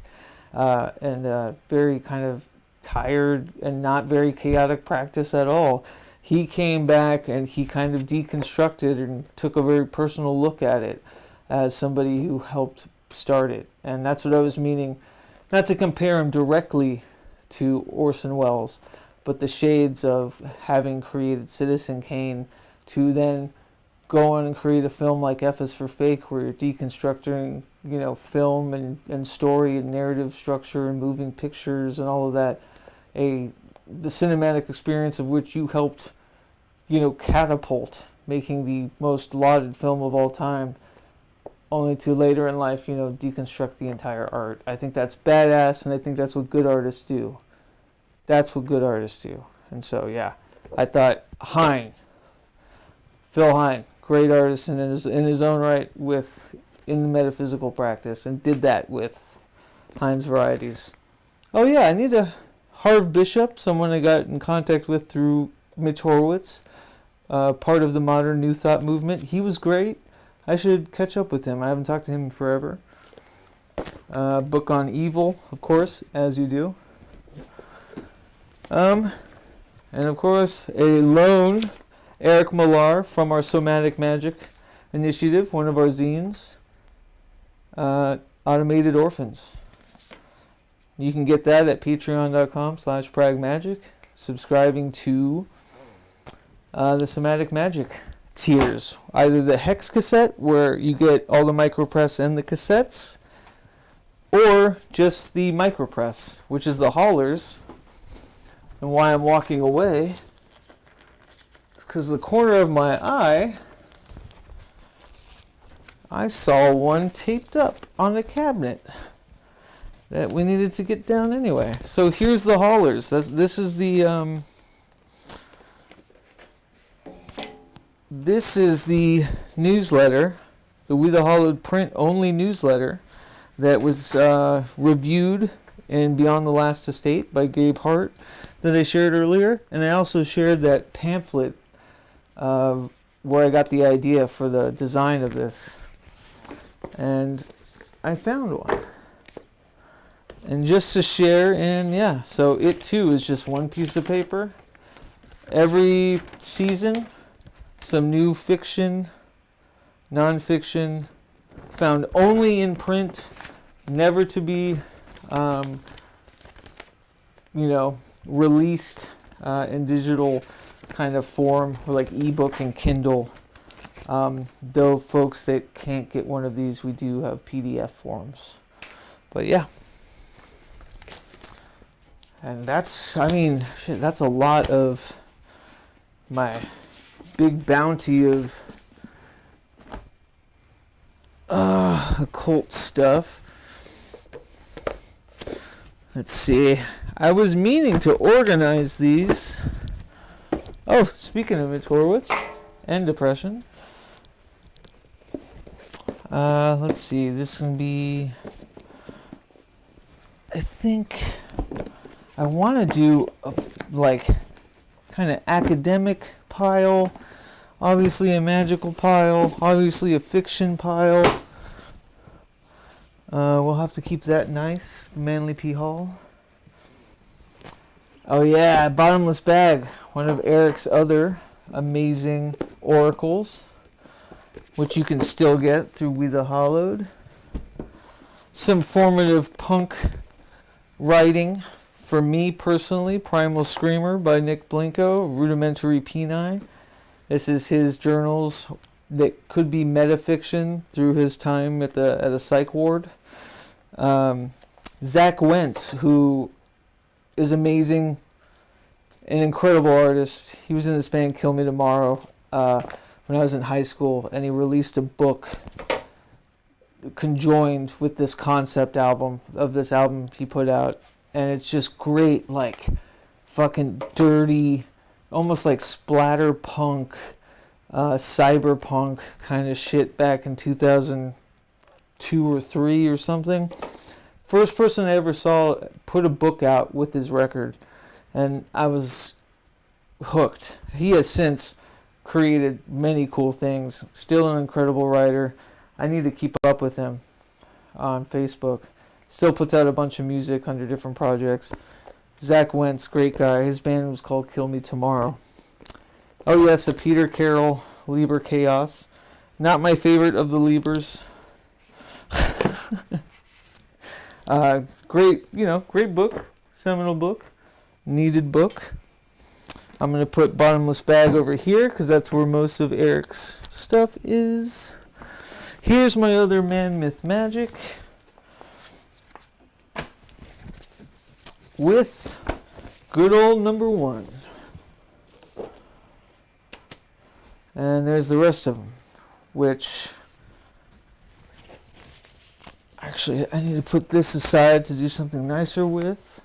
and very kind of tired and not very chaotic practice at all. He came back and he kind of deconstructed and took a very personal look at it as somebody who helped start it. And that's what I was meaning, not to compare him directly to Orson Welles, but the shades of having created Citizen Kane to then go on and create a film like F is for Fake, where you're deconstructing, you know, film and story and narrative structure and moving pictures and all of that. The cinematic experience of which you helped, you know, catapult, making the most lauded film of all time, only to later in life, you know, deconstruct the entire art. I think that's badass, and I think that's what good artists do. That's what good artists do. And so, yeah, I thought Phil Hine, great artist in his own right in the metaphysical practice, and did that with Hine's Varieties. Oh yeah, I need a Harv Bishop, someone I got in contact with through Mitch Horowitz, part of the modern New Thought movement. He was great. I should catch up with him. I haven't talked to him in forever. Book on evil, of course, as you do. And of course, a lone Eric Millar from our Somatic Magic Initiative, one of our zines, Automated Orphans. You can get that at patreon.com/pragmagic, subscribing to the Somatic Magic tiers. Either the Hex cassette, where you get all the micropress and the cassettes, or just the micropress, which is the haulers. And why I'm walking away, because the corner of my eye, I saw one taped up on a cabinet that we needed to get down anyway. So here's the haulers. This is the newsletter, the We the Hollowed print only newsletter that was reviewed in Beyond the Last Estate by Gabe Hart that I shared earlier, and I also shared that pamphlet where I got the idea for the design of this, and I found one. And just to share, and yeah, so it too is just one piece of paper. Every season, some new fiction, non-fiction, found only in print, never to be, released in digital kind of form, or like ebook and Kindle. Though folks that can't get one of these, we do have PDF forms. But yeah. And that's, I mean, shit, that's a lot of my big bounty of occult stuff. Let's see. I was meaning to organize these. Oh, speaking of Torwitz and depression. Let's see. This can be... I think I want to do a, like, kind of academic pile. Obviously a magical pile. Obviously a fiction pile. We'll have to keep that nice. Manly P. Hall. Oh yeah, Bottomless Bag. One of Eric's other amazing oracles, which you can still get through We the Hollowed. Some formative punk writing for me personally. Primal Screamer by Nick Blinko. Rudimentary Peni. This is his journals that could be metafiction through his time at a psych ward. Zach Wentz, who is amazing, an incredible artist. He was in this band Kill Me Tomorrow when I was in high school, and he released a book conjoined with this concept album of this album he put out, and it's just great, like fucking dirty, almost like splatter punk, cyberpunk kind of shit back in 2002 or 3 or something. First person I ever saw put a book out with his record, and I was hooked. He has since created many cool things. Still an incredible writer. I need to keep up with him on Facebook. Still puts out a bunch of music under different projects. Zach Wentz, great guy. His band was called Kill Me Tomorrow. Oh yes, a Peter Carroll, Liber Chaos. Not my favorite of the Libers. Great book. Seminal book. Needed book. I'm going to put Bottomless Bag over here because that's where most of Eric's stuff is. Here's my other Man Myth Magic with good old number 1. And there's the rest of them, which actually I need to put this aside to do something nicer with.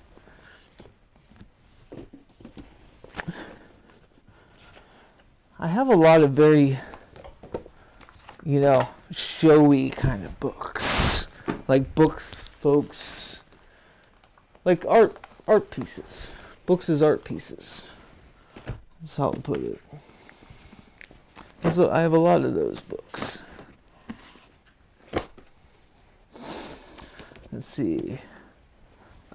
I have a lot of very, showy kind of books. Like books, folks, like art pieces. Books as art pieces. That's how I'll put it. So I have a lot of those books. Let's see.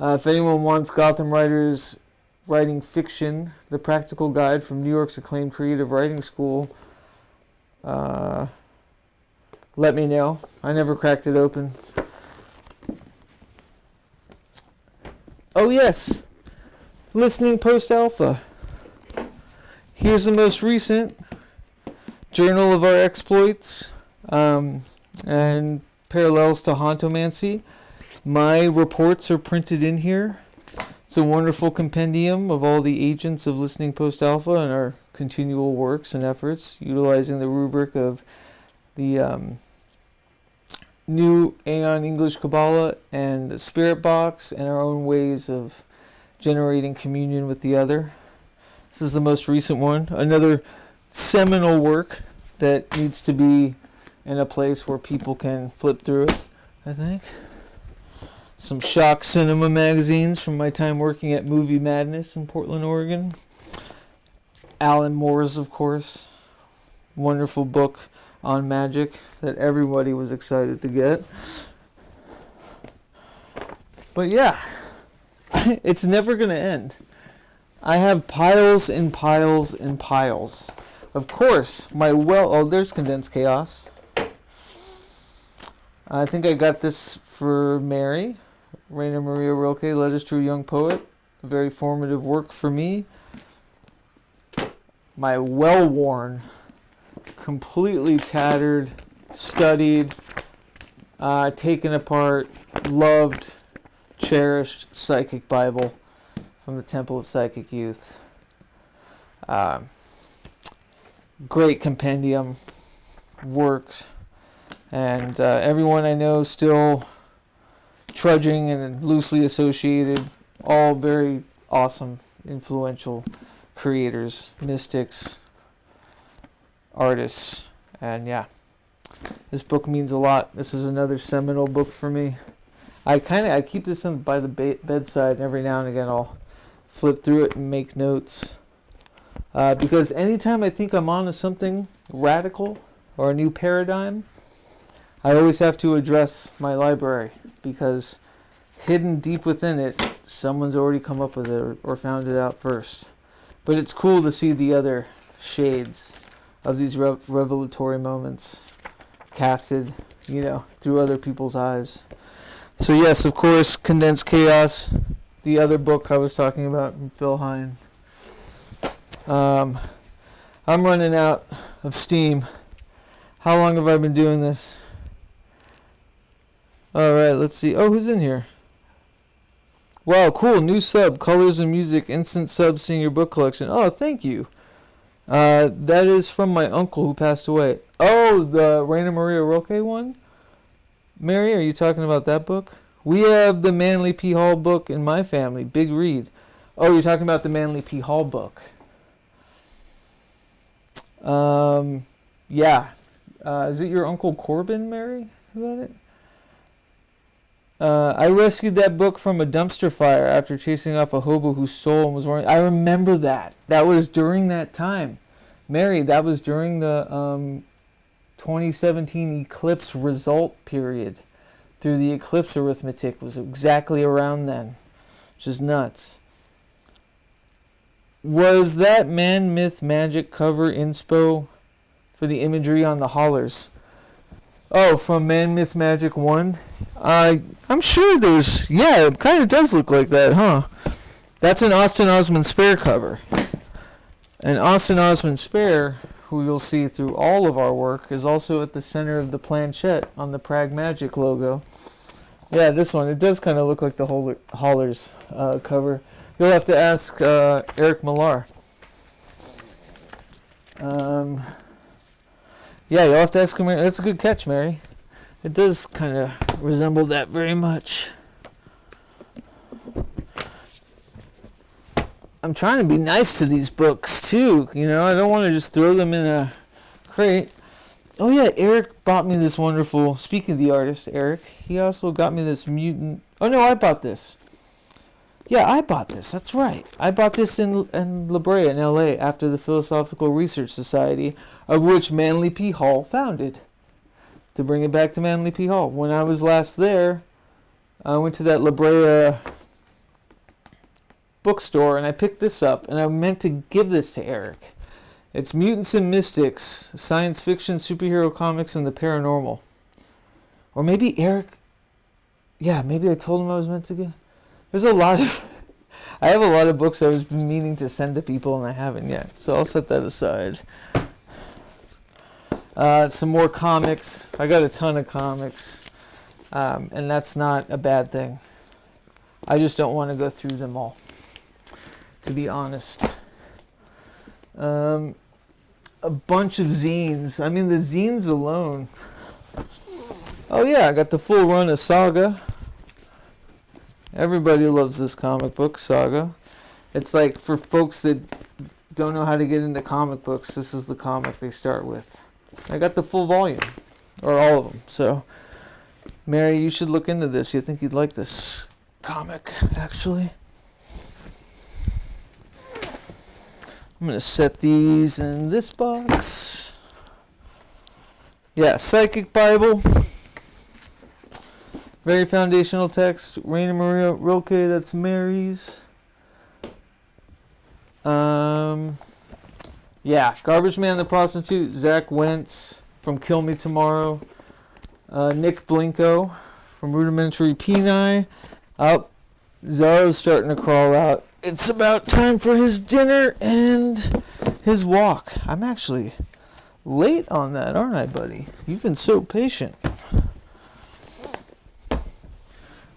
If anyone wants Gotham writers writing fiction, the practical guide from New York's acclaimed creative writing school, let me know. I never cracked it open. Oh yes, Listening Post Alpha. Here's the most recent Journal of Our Exploits, and parallels to Hauntomancy. My reports are printed in here. It's a wonderful compendium of all the agents of Listening Post Alpha and our continual works and efforts, utilizing the rubric of the New Aeon English Kabbalah and the Spirit Box and our own ways of generating communion with the other. This is the most recent one. Another seminal work that needs to be in a place where people can flip through it, I think. Some shock cinema magazines from my time working at Movie Madness in Portland, Oregon. Alan Moore's, of course. Wonderful book on magic that everybody was excited to get. But yeah, it's never going to end. I have piles and piles and piles. Of course, there's Condensed Chaos. I think I got this for Mary, Rainer Maria Rilke, Letters to a Young Poet. A very formative work for me. My well-worn, completely tattered, studied, taken apart, loved, cherished Psychic Bible from the Temple of Psychic Youth. Great compendium, works, and everyone I know still trudging and loosely associated, all very awesome, influential creators, mystics, artists, and yeah, this book means a lot. This is another seminal book for me. I keep this by the bedside, and every now and again I'll flip through it and make notes, because anytime I think I'm on to something radical or a new paradigm, I always have to address my library, because hidden deep within it, someone's already come up with it or found it out first. But it's cool to see the other shades of these revelatory moments casted, through other people's eyes. So yes, of course, Condensed Chaos, the other book I was talking about from Phil Hine. I'm running out of steam. How long have I been doing this? Alright, let's see. Oh, who's in here? Wow, cool. New sub. Colors and Music. Instant sub seeing your book collection. Oh, thank you. That is from my uncle who passed away. Oh, the Raina Maria Rilke one? Mary, are you talking about that book? We have the Manly P. Hall book in my family. Big read. Oh, you're talking about the Manly P. Hall book. Yeah. Is it your Uncle Corbin, Mary? Who had it? I rescued that book from a dumpster fire after chasing off a hobo who stole and was wearing... I remember that. That was during that time. Mary, that was during the 2017 eclipse result period. Through the eclipse arithmetic was exactly around then. Which is nuts. Was that Man, Myth, Magic cover inspo for the imagery on the hollers? Oh, from Man, Myth, Magic 1? I'm sure there's... Yeah, it kind of does look like that, huh? That's an Austin Osman Spare cover. And Austin Osman Spare, who you'll see through all of our work, is also at the center of the planchette on the Prag Magic logo. Yeah, this one. It does kind of look like the Hollers cover. You'll have to ask Eric Millar. Yeah, you'll have to ask him. That's a good catch, Mary. It does kind of resemble that very much. I'm trying to be nice to these books, too. I don't want to just throw them in a crate. Oh, yeah, Eric bought me this wonderful... Speaking of the artist, Eric, he also got me this mutant... Oh, no, I bought this. Yeah, I bought this. That's right. I bought this in La Brea in L.A. after the Philosophical Research Society, of which Manly P. Hall founded. To bring it back to Manly P. Hall. When I was last there, I went to that La Brea bookstore, and I picked this up, and I meant to give this to Eric. It's Mutants and Mystics, science fiction, superhero comics, and the paranormal. Or maybe Eric... Yeah, maybe I told him I was meant to give... There's a lot of... I have a lot of books I was meaning to send to people, and I haven't yet. So I'll set that aside. Some more comics. I got a ton of comics. And that's not a bad thing. I just don't want to go through them all, to be honest. A bunch of zines. I mean, the zines alone. Oh yeah, I got the full run of Saga. Everybody loves this comic book, Saga. It's like, for folks that don't know how to get into comic books, this is the comic they start with. I got the full volume, or all of them. So, Mary, you should look into this. You think you'd like this comic, actually. I'm going to set these in this box. Yeah, Psychic Bible. Very foundational text. Raina Maria Rilke, that's Mary's. Yeah, Garbage Man the Prostitute, Zach Wentz from Kill Me Tomorrow. Nick Blinko from Rudimentary Peni. Oh, Zara's starting to crawl out. It's about time for his dinner and his walk. I'm actually late on that, aren't I, buddy? You've been so patient.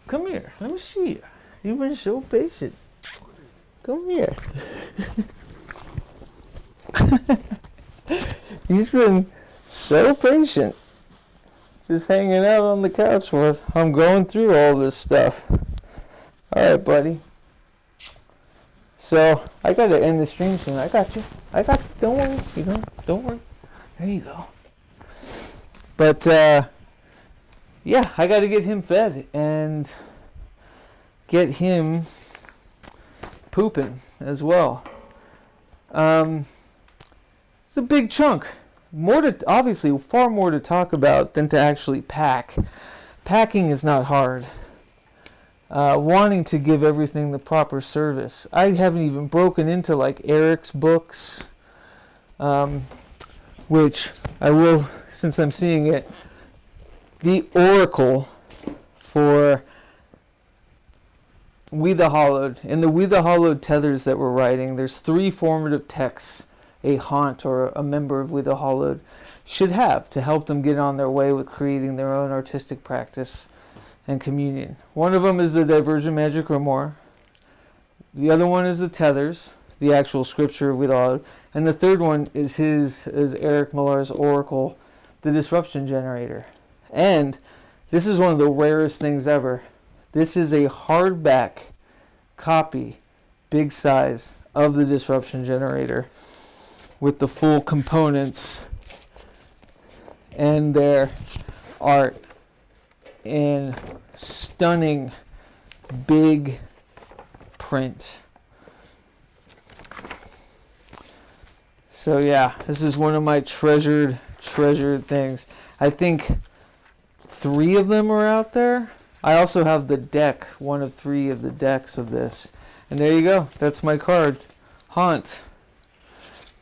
Come here. Let me see you. You've been so patient. Come here. He's been so patient. Just hanging out on the couch while I'm going through all this stuff. Alright, buddy. So, I gotta end the stream soon. I got you. Don't worry. Don't worry. There you go. But, yeah, I gotta get him fed and get him pooping as well. It's a big chunk. Obviously, far more to talk about than to actually pack. Packing is not hard. Wanting to give everything the proper service. I haven't even broken into like Eric's books, which I will, since I'm seeing it, the Oracle for We the Hollowed. In the We the Hollowed tethers that we're writing, there's 3 formative texts a haunt or a member of We the Hollowed should have to help them get on their way with creating their own artistic practice and communion. One of them is the Divergent Magic Grimoire. The other one is the Tethers, the actual scripture of We the Hollowed. And the third one is Eric Millar's Oracle, the Disruption Generator. And this is one of the rarest things ever. This is a hardback copy, big size, of the Disruption Generator with the full components and their art in stunning big print. So yeah, this is one of my treasured things. I think 3 of them are out there. I also have the deck, one of 3 of the decks of this. And there you go. That's my card. Haunt.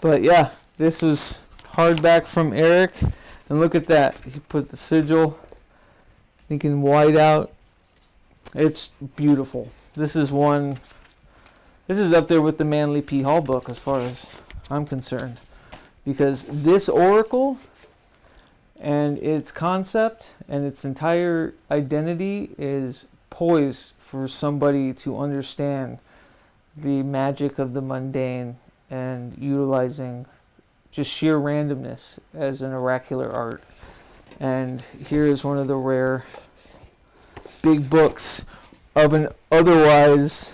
But yeah, this was hardback from Eric. And look at that. He put the sigil. You can white out. It's beautiful. This is up there with the Manly P. Hall book as far as I'm concerned. Because this Oracle and its concept and its entire identity is poised for somebody to understand the magic of the mundane and utilizing just sheer randomness as an oracular art. And here is one of the rare big books of an otherwise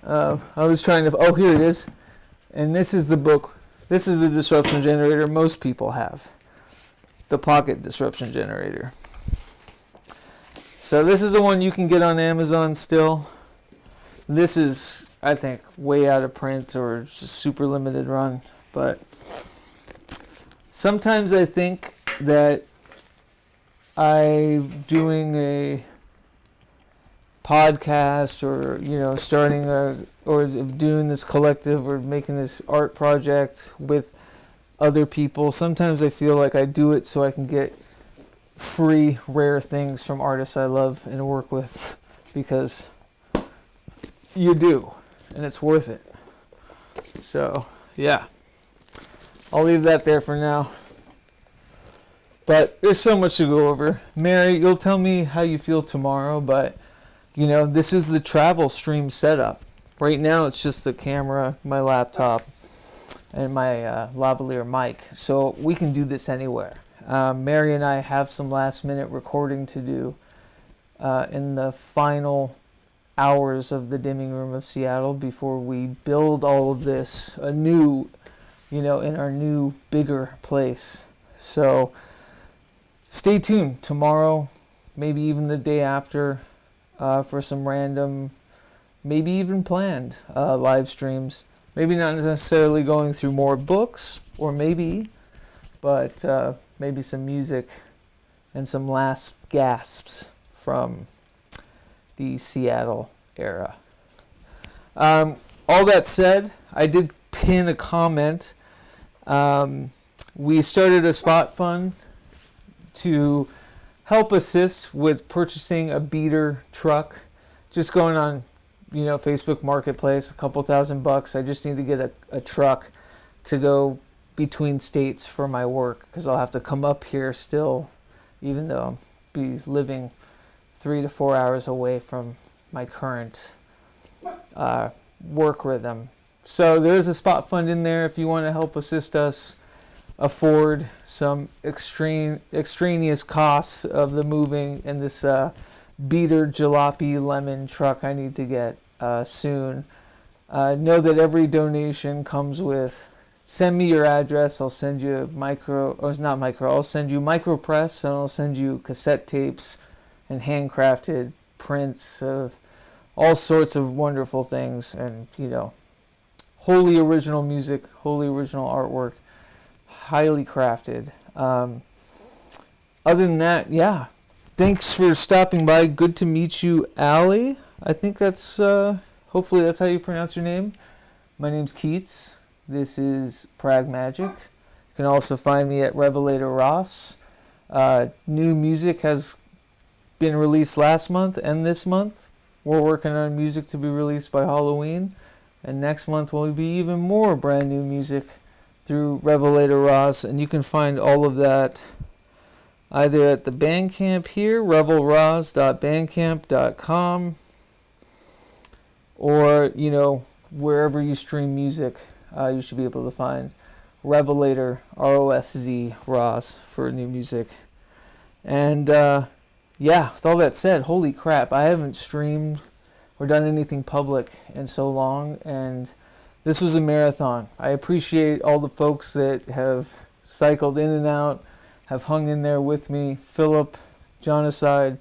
here it is. And this is the book. This is the Disruption Generator most people have. The Pocket Disruption Generator. So this is the one you can get on Amazon still. This is, I think, way out of print or just super limited run. But sometimes I think that I'm doing a podcast or, or doing this collective or making this art project with other people. Sometimes I feel like I do it so I can get free, rare things from artists I love and work with, because you do, and it's worth it. So, yeah. I'll leave that there for now. But there's so much to go over. Mary, you'll tell me how you feel tomorrow, but this is the travel stream setup. Right now it's just the camera, my laptop, and my lavalier mic. So we can do this anywhere. Mary and I have some last minute recording to do in the final hours of the Dimming Room of Seattle before we build all of this anew, in our new, bigger place. So stay tuned tomorrow, maybe even the day after, for some random, maybe even planned live streams. Maybe not necessarily going through more books, or maybe some music and some last gasps from the Seattle era. All that said, I did pin a comment. We started a spot fund to help assist with purchasing a beater truck. Just going on, Facebook Marketplace, a couple $1,000. I just need to get a truck to go between states for my work, because I'll have to come up here still, even though I'll be living 3 to 4 hours away from my current work rhythm. So there is a spot fund in there if you want to help assist us afford some extraneous costs of the moving in this beater jalopy lemon truck I need to get soon. Know that every donation comes with, send me your address, I'll send you I'll send you micro press, and I'll send you cassette tapes and handcrafted prints of all sorts of wonderful things, and wholly original music, wholly original artwork, highly crafted. Other than that, yeah, thanks for stopping by. Good to meet you, Allie. I think that's hopefully that's how you pronounce your name. My name's Keats. This is Prag Magic. You can also find me at Revelator Ross. New music has been released last month and this month. We're working on music to be released by Halloween. And next month will be even more brand new music through Revelator Ross. And you can find all of that either at the Bandcamp here, revelross.bandcamp.com, or, wherever you stream music, you should be able to find Revelator, R-O-S-Z, Ross for new music. And, with all that said, holy crap, I haven't streamed or done anything public in so long, and this was a marathon. I appreciate all the folks that have cycled in and out, have hung in there with me. Philip, Jonacide,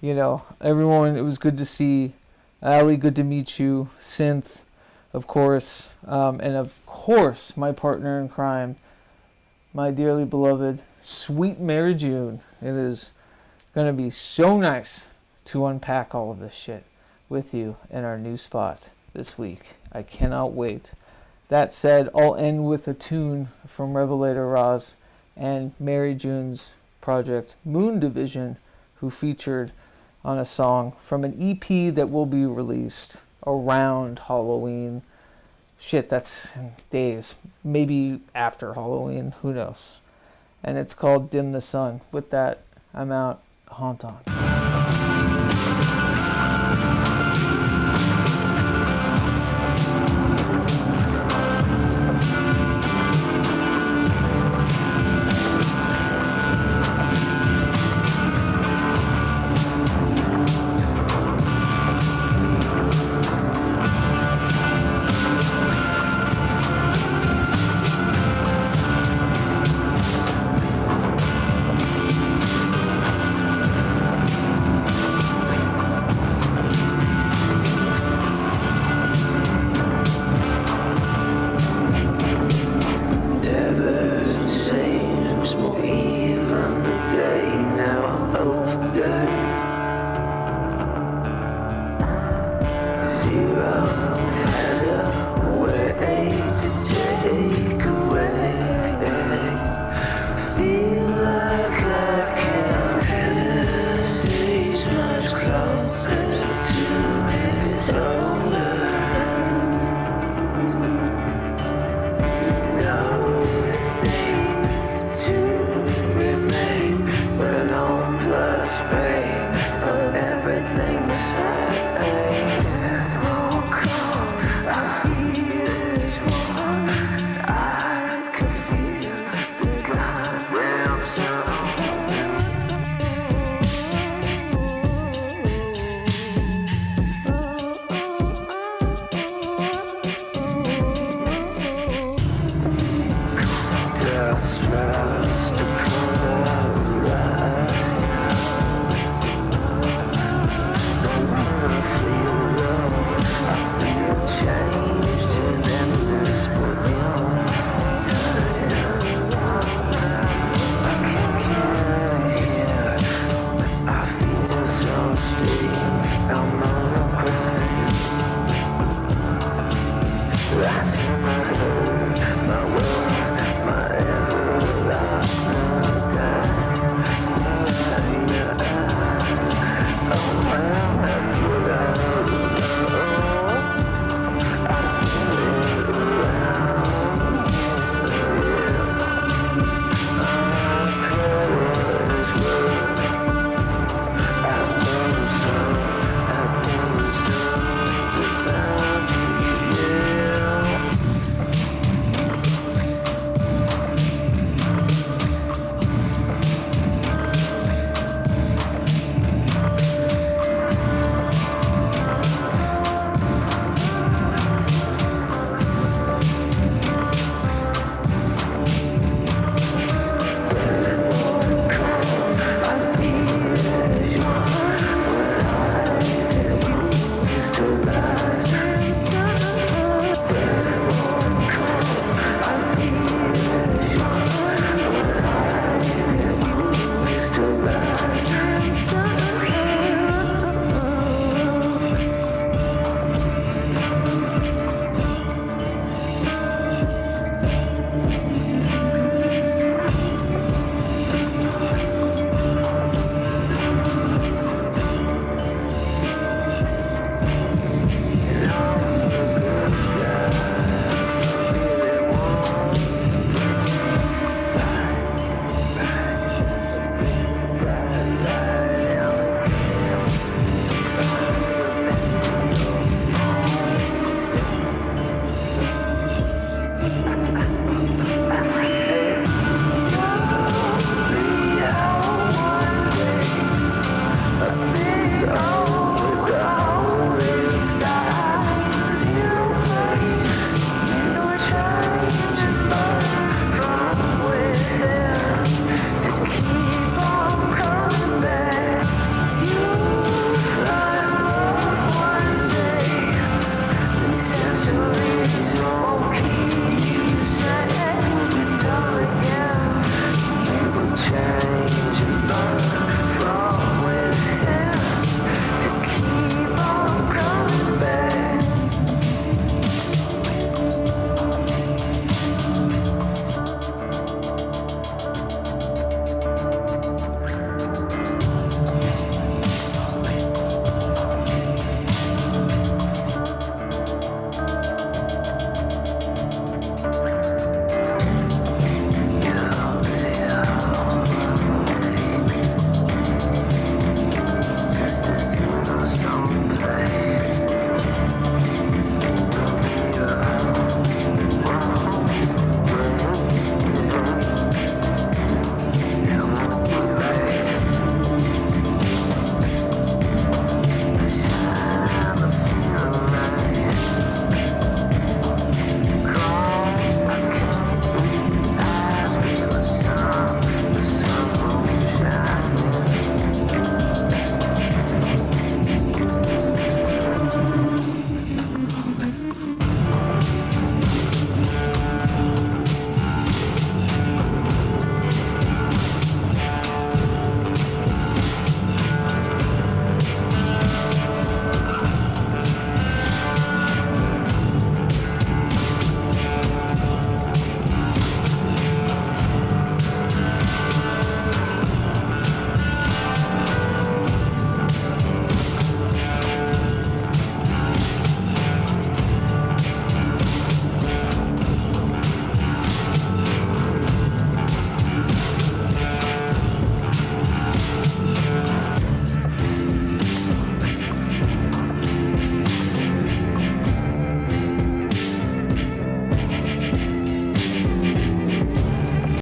everyone, it was good to see. Ali, good to meet you. Synth, of course, and of course, my partner in crime, my dearly beloved, sweet Mary June. It is going to be so nice to unpack all of this shit with you in our new spot this week. I cannot wait. That said, I'll end with a tune from Revelator Roz and Mary June's project, Moon Division, who featured on a song from an EP that will be released around Halloween. Shit, that's in days. Maybe after Halloween. Who knows? And it's called Dim the Sun. With that, I'm out. Haunt on. Space.